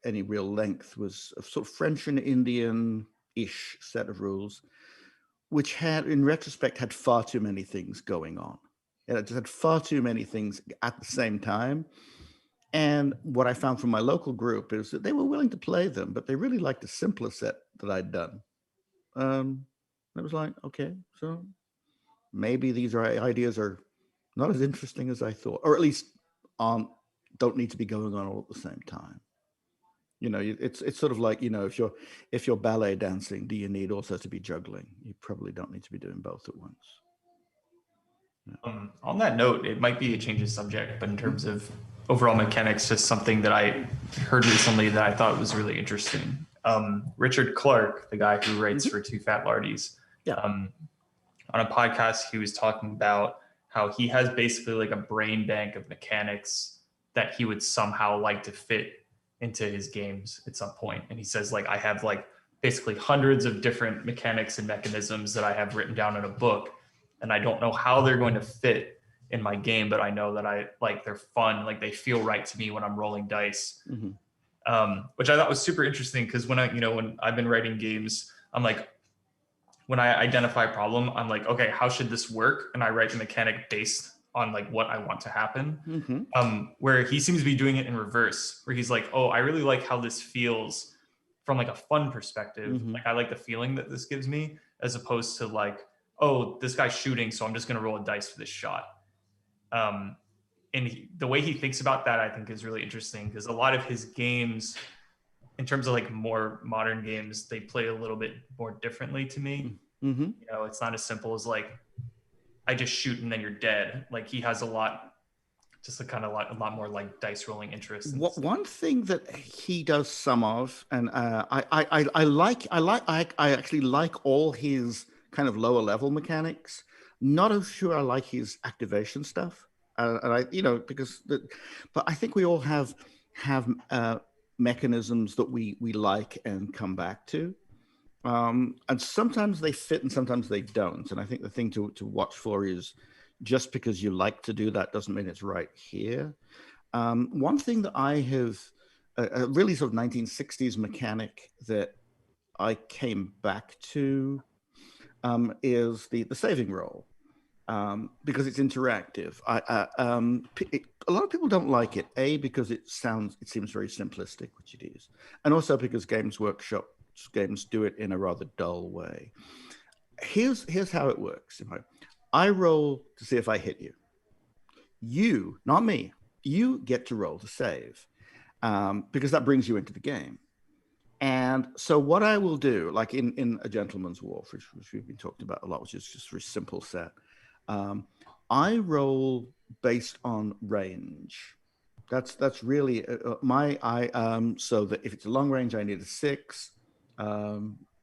any real length was a sort of French and Indian-ish set of rules, which had, in retrospect, had far too many things going on. It just had far too many things at the same time. And what I found from my local group is that they were willing to play them, but they really liked the simpler set that I'd done. It was like, okay, so maybe these ideas are not as interesting as I thought, or at least don't need to be going on all at the same time. It's sort of like, if you're ballet dancing, do you need also to be juggling? You probably don't need to be doing both at once. On that note, it might be a change of subject, but in terms of overall mechanics, just something that I heard recently that I thought was really interesting. Richard Clark, the guy who writes for Two Fat Lardies, on a podcast, he was talking about how he has basically like a brain bank of mechanics that he would somehow like to fit into his games at some point. And he says, like, I have like basically hundreds of different mechanics and mechanisms that I have written down in a book, and I don't know how they're going to fit in my game, but I know that I like they're fun, like they feel right to me when I'm rolling dice. Which I thought was super interesting because when when I've been writing games, I'm like, when I identify a problem, I'm like, okay, how should this work? And I write the mechanic based on like what I want to happen. Where he seems to be doing it in reverse, where he's like, oh, I really like how this feels from like a fun perspective. Like I like the feeling that this gives me, as opposed to like, oh, this guy's shooting, so I'm just going to roll a dice for this shot. And the way he thinks about that, I think, is really interesting because a lot of his games, in terms of like more modern games, they play a little bit more differently to me. You know, it's not as simple as like, I just shoot and then you're dead. Like he has a lot more like dice rolling interest. One thing that he does some of, and I actually like all his kind of lower level mechanics. Not as sure I like his activation stuff, and I, but I think we all have mechanisms that we like and come back to, and sometimes they fit and sometimes they don't. And I think the thing to watch for is just because you like to do that doesn't mean it's right here. One thing that I have a really sort of 1960s mechanic that I came back to is the saving roll. Because it's interactive. A lot of people don't like it. A, because it seems very simplistic, which it is, and also because Games Workshop games do it in a rather dull way. Here's how it works. I roll to see if I hit you. You, not me, you get to roll to save, because that brings you into the game. And so what I will do, like in A Gentleman's War, which we've been talking about a lot, which is just a very simple set, I roll based on range. That's really so that if it's a long range, I need a 6,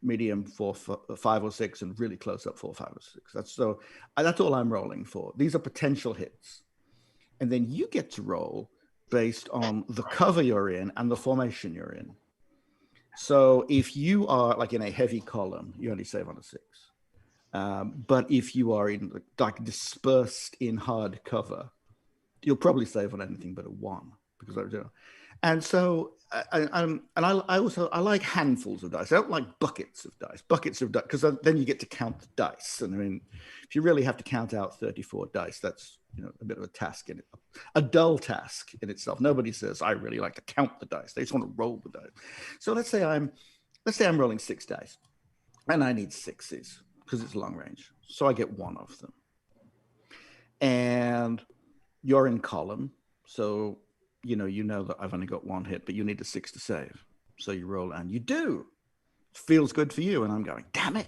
medium 4, 5 or 6, and really close up 4, 5 or 6. That's all I'm rolling for. These are potential hits, and then you get to roll based on the cover you're in and the formation you're in. So if you are like in a heavy column, you only save on a 6. But if you are in like dispersed in hard cover, you'll probably save on anything but a 1, because and so I like handfuls of dice. I don't like buckets of dice because then you get to count the dice. And I mean, if you really have to count out 34 dice, that's a bit of a task in it, a dull task in itself. Nobody says I really like to count the dice. They just want to roll the dice. So let's say I'm rolling 6 dice, and I need 6s. Because it's long range. So I get 1 of them. And you're in column. So, you know that I've only got 1 hit, but you need a 6 to save. So you roll and you do. It feels good for you. And I'm going, damn it,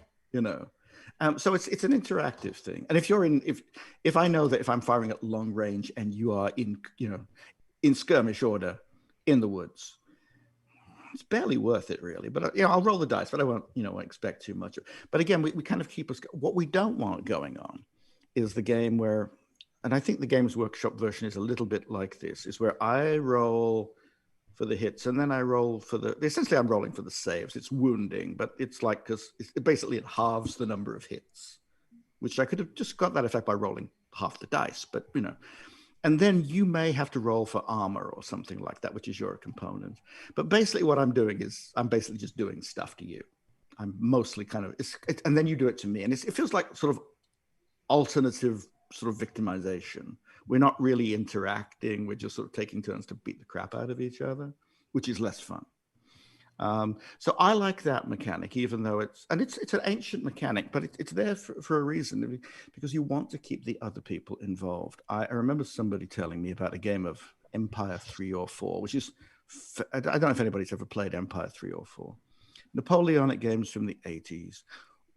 So it's an interactive thing. And if I know that if I'm firing at long range and you are in skirmish order in the woods, it's barely worth it, really. But I'll roll the dice, but I won't, expect too much. But again, we kind of keep us. What we don't want going on is the game where, and I think the Games Workshop version is a little bit like this, is where I roll for the hits and then I roll for essentially I'm rolling for the saves. It's wounding, but it's like, because it halves the number of hits, which I could have just got that effect by rolling half the dice, but and then you may have to roll for armor or something like that, which is your component. But basically what I'm doing is I'm basically just doing stuff to you. I'm mostly and then you do it to me. And it feels like sort of alternative sort of victimization. We're not really interacting. We're just sort of taking turns to beat the crap out of each other, which is less fun. So I like that mechanic, even though it's an ancient mechanic, but it's there for a reason, because you want to keep the other people involved. I remember somebody telling me about a game of Empire 3 or 4, which is, I don't know if anybody's ever played Empire 3 or 4. Napoleonic games from the 80s,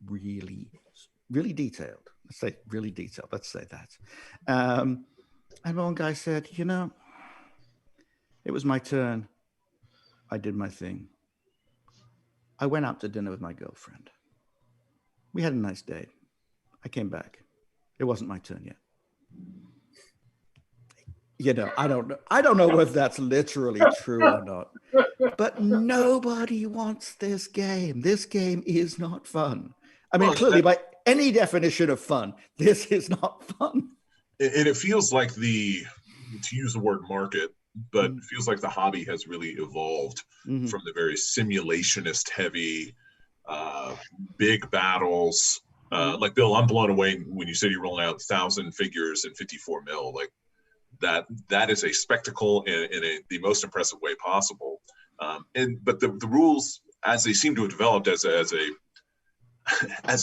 really, really detailed. Let's say really detailed. Let's say that. And one guy said, it was my turn. I did my thing. I went out to dinner with my girlfriend. We had a nice date. I came back. It wasn't my turn yet. I don't know whether that's literally true or not. But nobody wants this game. This game is not fun. I mean, clearly, by any definition of fun, this is not fun. and it feels like to use the word market, but it feels like the hobby has really evolved from the very simulationist heavy, big battles. Like Bill, I'm blown away when you said you're rolling out 1,000 figures in 54 mil. Like that is a spectacle in the most impressive way possible. But the rules, as they seem to have developed as a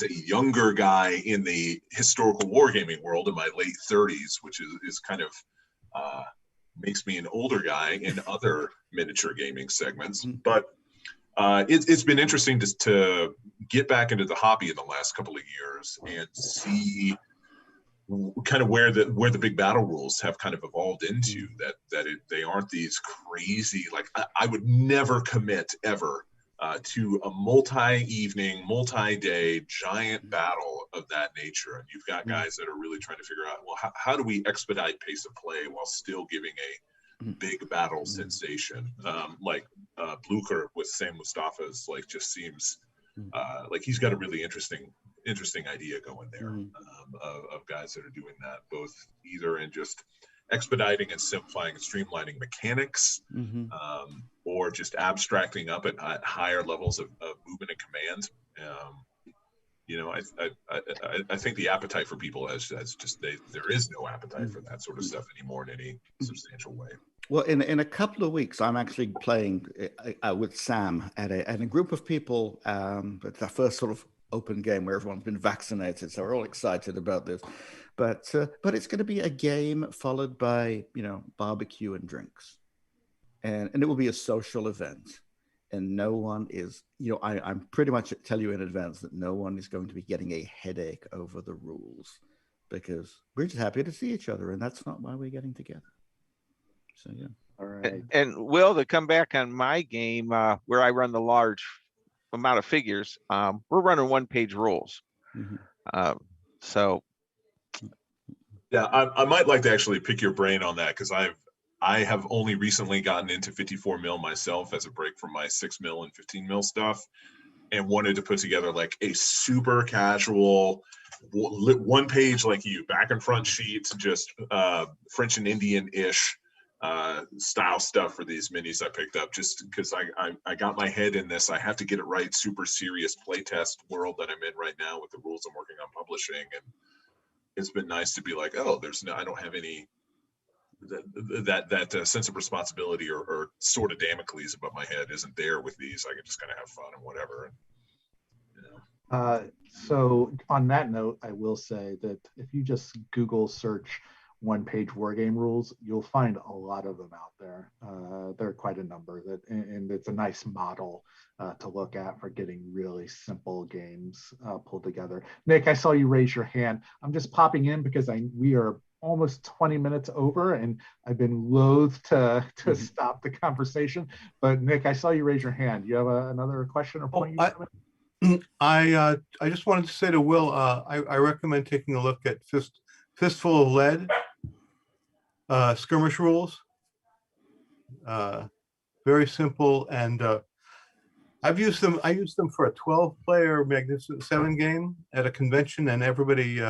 younger guy in the historical wargaming world in my late 30s, which is kind of makes me an older guy in other miniature gaming segments. But it's been interesting to get back into the hobby in the last couple of years and see kind of where the big battle rules have kind of evolved into. They aren't these crazy, like I would never commit ever to a multi-evening, multi-day giant battle of that nature. And you've got guys that are really trying to figure out, well, how do we expedite pace of play while still giving a big battle sensation? Like Blucher with Sam Mustafa's just seems like he's got a really interesting idea going there of guys that are doing that, both either in just expediting and simplifying and streamlining mechanics, or just abstracting up at higher levels of movement and command. I think the appetite for people has just there is no appetite for that sort of stuff anymore in any substantial way. Well, in a couple of weeks, I'm actually playing with Sam at a group of people. It's our first sort of open game where everyone's been vaccinated, so we're all excited about this. But it's going to be a game followed by barbecue and drinks, and it will be a social event. And no one is, I'm pretty much tell you in advance that no one is going to be getting a headache over the rules, because we're just happy to see each other, and that's not why we're getting together. So yeah. All right. And Will, to come back on my game, where I run the large amount of figures, we're running one-page rules. So yeah, I might like to actually pick your brain on that, because I have only recently gotten into 54 mil myself as a break from my 6 mil and 15 mil stuff, and wanted to put together like a super casual one page, like back and front sheets, just French and Indian-ish style stuff for these minis I picked up, just because I got my head in this. I have to get it right. Super serious playtest world that I'm in right now with the rules I'm working on publishing, and it's been nice to be like, oh, I don't have any that sense of responsibility or sort of Damocles above my head isn't there with these. I can just kind of have fun and whatever. So on that note, I will say that if you just Google search one-page wargame rules, you'll find a lot of them out there. There are quite a number and it's a nice model to look at for getting really simple games pulled together. Nick, I saw you raise your hand. I'm just popping in because we are almost 20 minutes over, and I've been loath to stop the conversation. But Nick, I saw you raise your hand. You have another question or point? I just wanted to say to Will, I recommend taking a look at Fistful of Lead skirmish rules. Very simple, and I've used them. I used them for a 12-player Magnificent Seven game at a convention, and everybody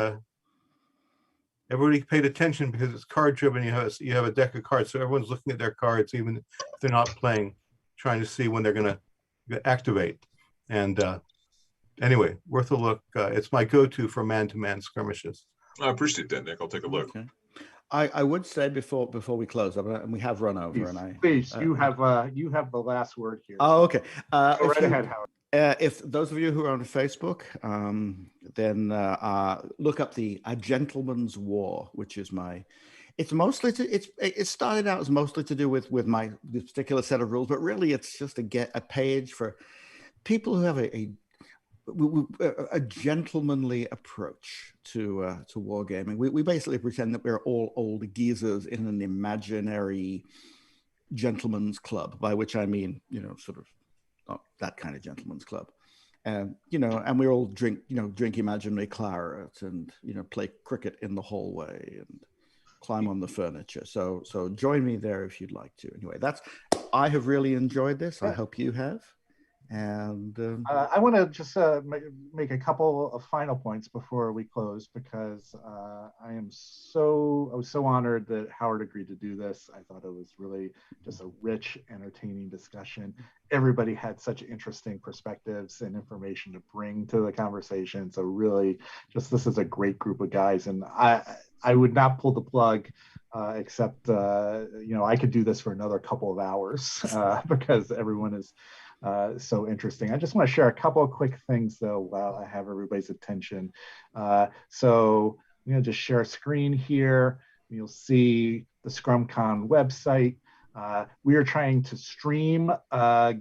paid attention because it's card driven. You have a deck of cards, so everyone's looking at their cards, even if they're not playing, trying to see when they're going to activate. And anyway, worth a look. It's my go-to for man-to-man skirmishes. I appreciate that, Nick. I'll take a look. Okay. I would say before we close, and we have run over, please, you have the last word here. Oh, okay. Go right ahead, Howard. If those of you who are on Facebook, then look up A Gentleman's War, which is it's mostly it started out as mostly to do with this particular set of rules, but really it's just to get a page for people who have a gentlemanly approach to wargaming. We basically pretend that we're all old geezers in an imaginary gentleman's club, by which I mean, sort of not that kind of gentleman's club. And we all drink imaginary claret and, play cricket in the hallway and climb on the furniture. So join me there if you'd like to. Anyway, I have really enjoyed this. I hope you have. And I want to just make a couple of final points before we close, because I was so honored that Howard agreed to do this. I thought it was really just a rich, entertaining discussion. Everybody had such interesting perspectives and information to bring to the conversation. So really, this is a great group of guys, and I would not pull the plug. Except I could do this for another couple of hours because everyone is so interesting. I just want to share a couple of quick things though while I have everybody's attention. So I'm going to just share a screen here. You'll see the ScrumCon website. We are trying to stream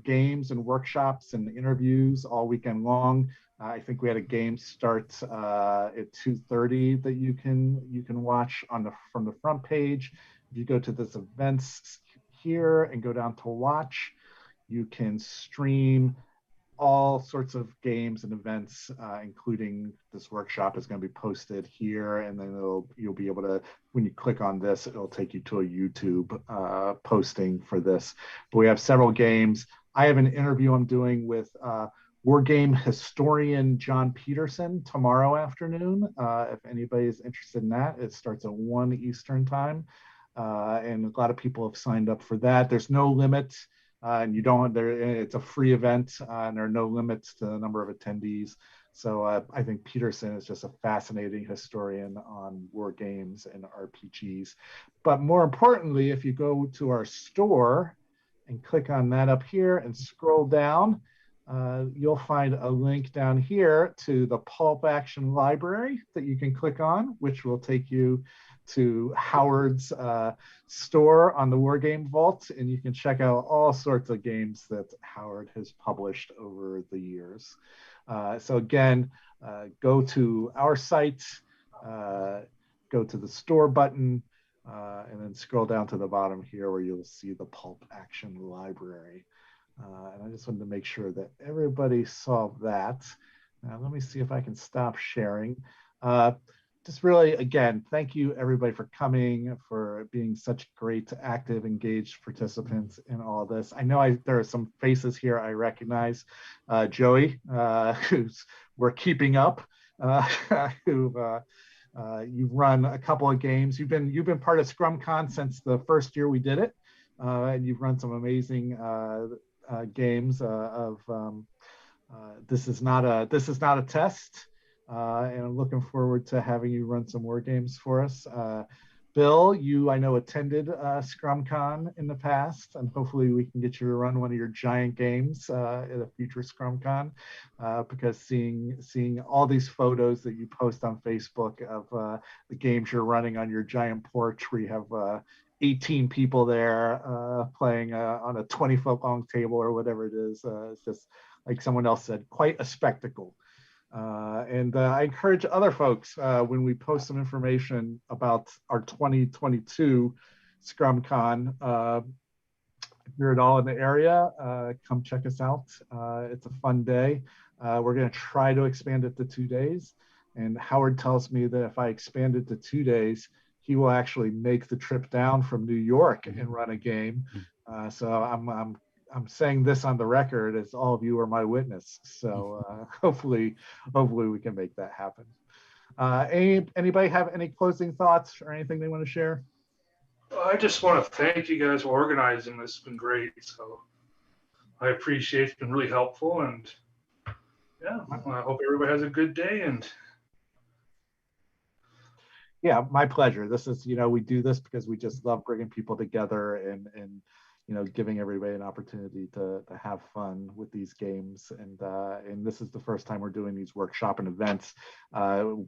games and workshops and interviews all weekend long. I think we had a game start at 2:30 that you can watch from the front page. If you go to this events here and go down to watch, you can stream all sorts of games and events, including this workshop is going to be posted here, and then you'll be able to, when you click on this, it'll take you to a YouTube posting for this. But we have several games. I have an interview I'm doing with Wargame historian John Peterson tomorrow afternoon. If anybody is interested in that, it starts at 1 Eastern time. And a lot of people have signed up for that. There's no limit, and it's a free event, and there are no limits to the number of attendees. So I think Peterson is just a fascinating historian on war games and RPGs. But more importantly, if you go to our store and click on that up here and scroll down, you'll find a link down here to the Pulp Action Library that you can click on, which will take you to Howard's store on the Wargame Vault, and you can check out all sorts of games that Howard has published over the years. So again, go to our site, go to the store button, and then scroll down to the bottom here where you'll see the Pulp Action Library. And I just wanted to make sure that everybody saw that. Now, let me see if I can stop sharing. Just really, again, thank you everybody for coming, for being such great, active, engaged participants in all this. I know there are some faces here I recognize. Joey, we're keeping up, you've run a couple of games. You've been part of ScrumCon since the first year we did it, and you've run some amazing games this is not a test, and I'm looking forward to having you run some more games for us. Bill, I know attended ScrumCon in the past, and hopefully we can get you to run one of your giant games at a future ScrumCon, because seeing all these photos that you post on Facebook of the games you're running on your giant porch where you have 18 people there playing on a 20-foot long table or whatever it is. It's just, like someone else said, quite a spectacle. And I encourage other folks, when we post some information about our 2022 ScrumCon, if you're at all in the area, come check us out. It's a fun day. We're going to try to expand it to 2 days. And Howard tells me that if I expand it to 2 days, he will actually make the trip down from New York and run a game. So I'm saying this on the record as all of you are my witness. So hopefully we can make that happen. Anybody have any closing thoughts or anything they want to share? I just want to thank you guys for organizing this. It's been great. So I appreciate it. It's been really helpful. And yeah, I hope everybody has a good day. And yeah, my pleasure. This is, we do this because we just love bringing people together and giving everybody an opportunity to have fun with these games. And this is the first time we're doing these workshop and events. And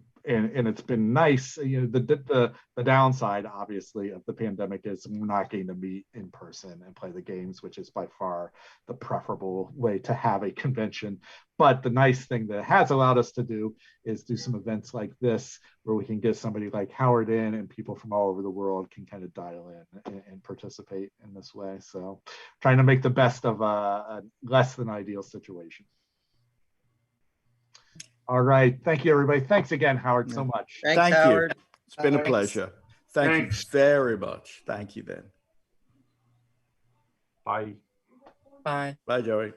it's been nice. The downside, obviously, of the pandemic is we're not getting to meet in person and play the games, which is by far the preferable way to have a convention. But the nice thing that it has allowed us to do is do some events like this, where we can get somebody like Howard in, and people from all over the world can kind of dial in and participate in this way. So trying to make the best of a less than ideal situation. All right. Thank you, everybody. Thanks again, Howard, so much. Thanks, Howard. You. It's been a pleasure. Thank you very much. Thank you, Ben. Bye. Bye. Bye, Joey.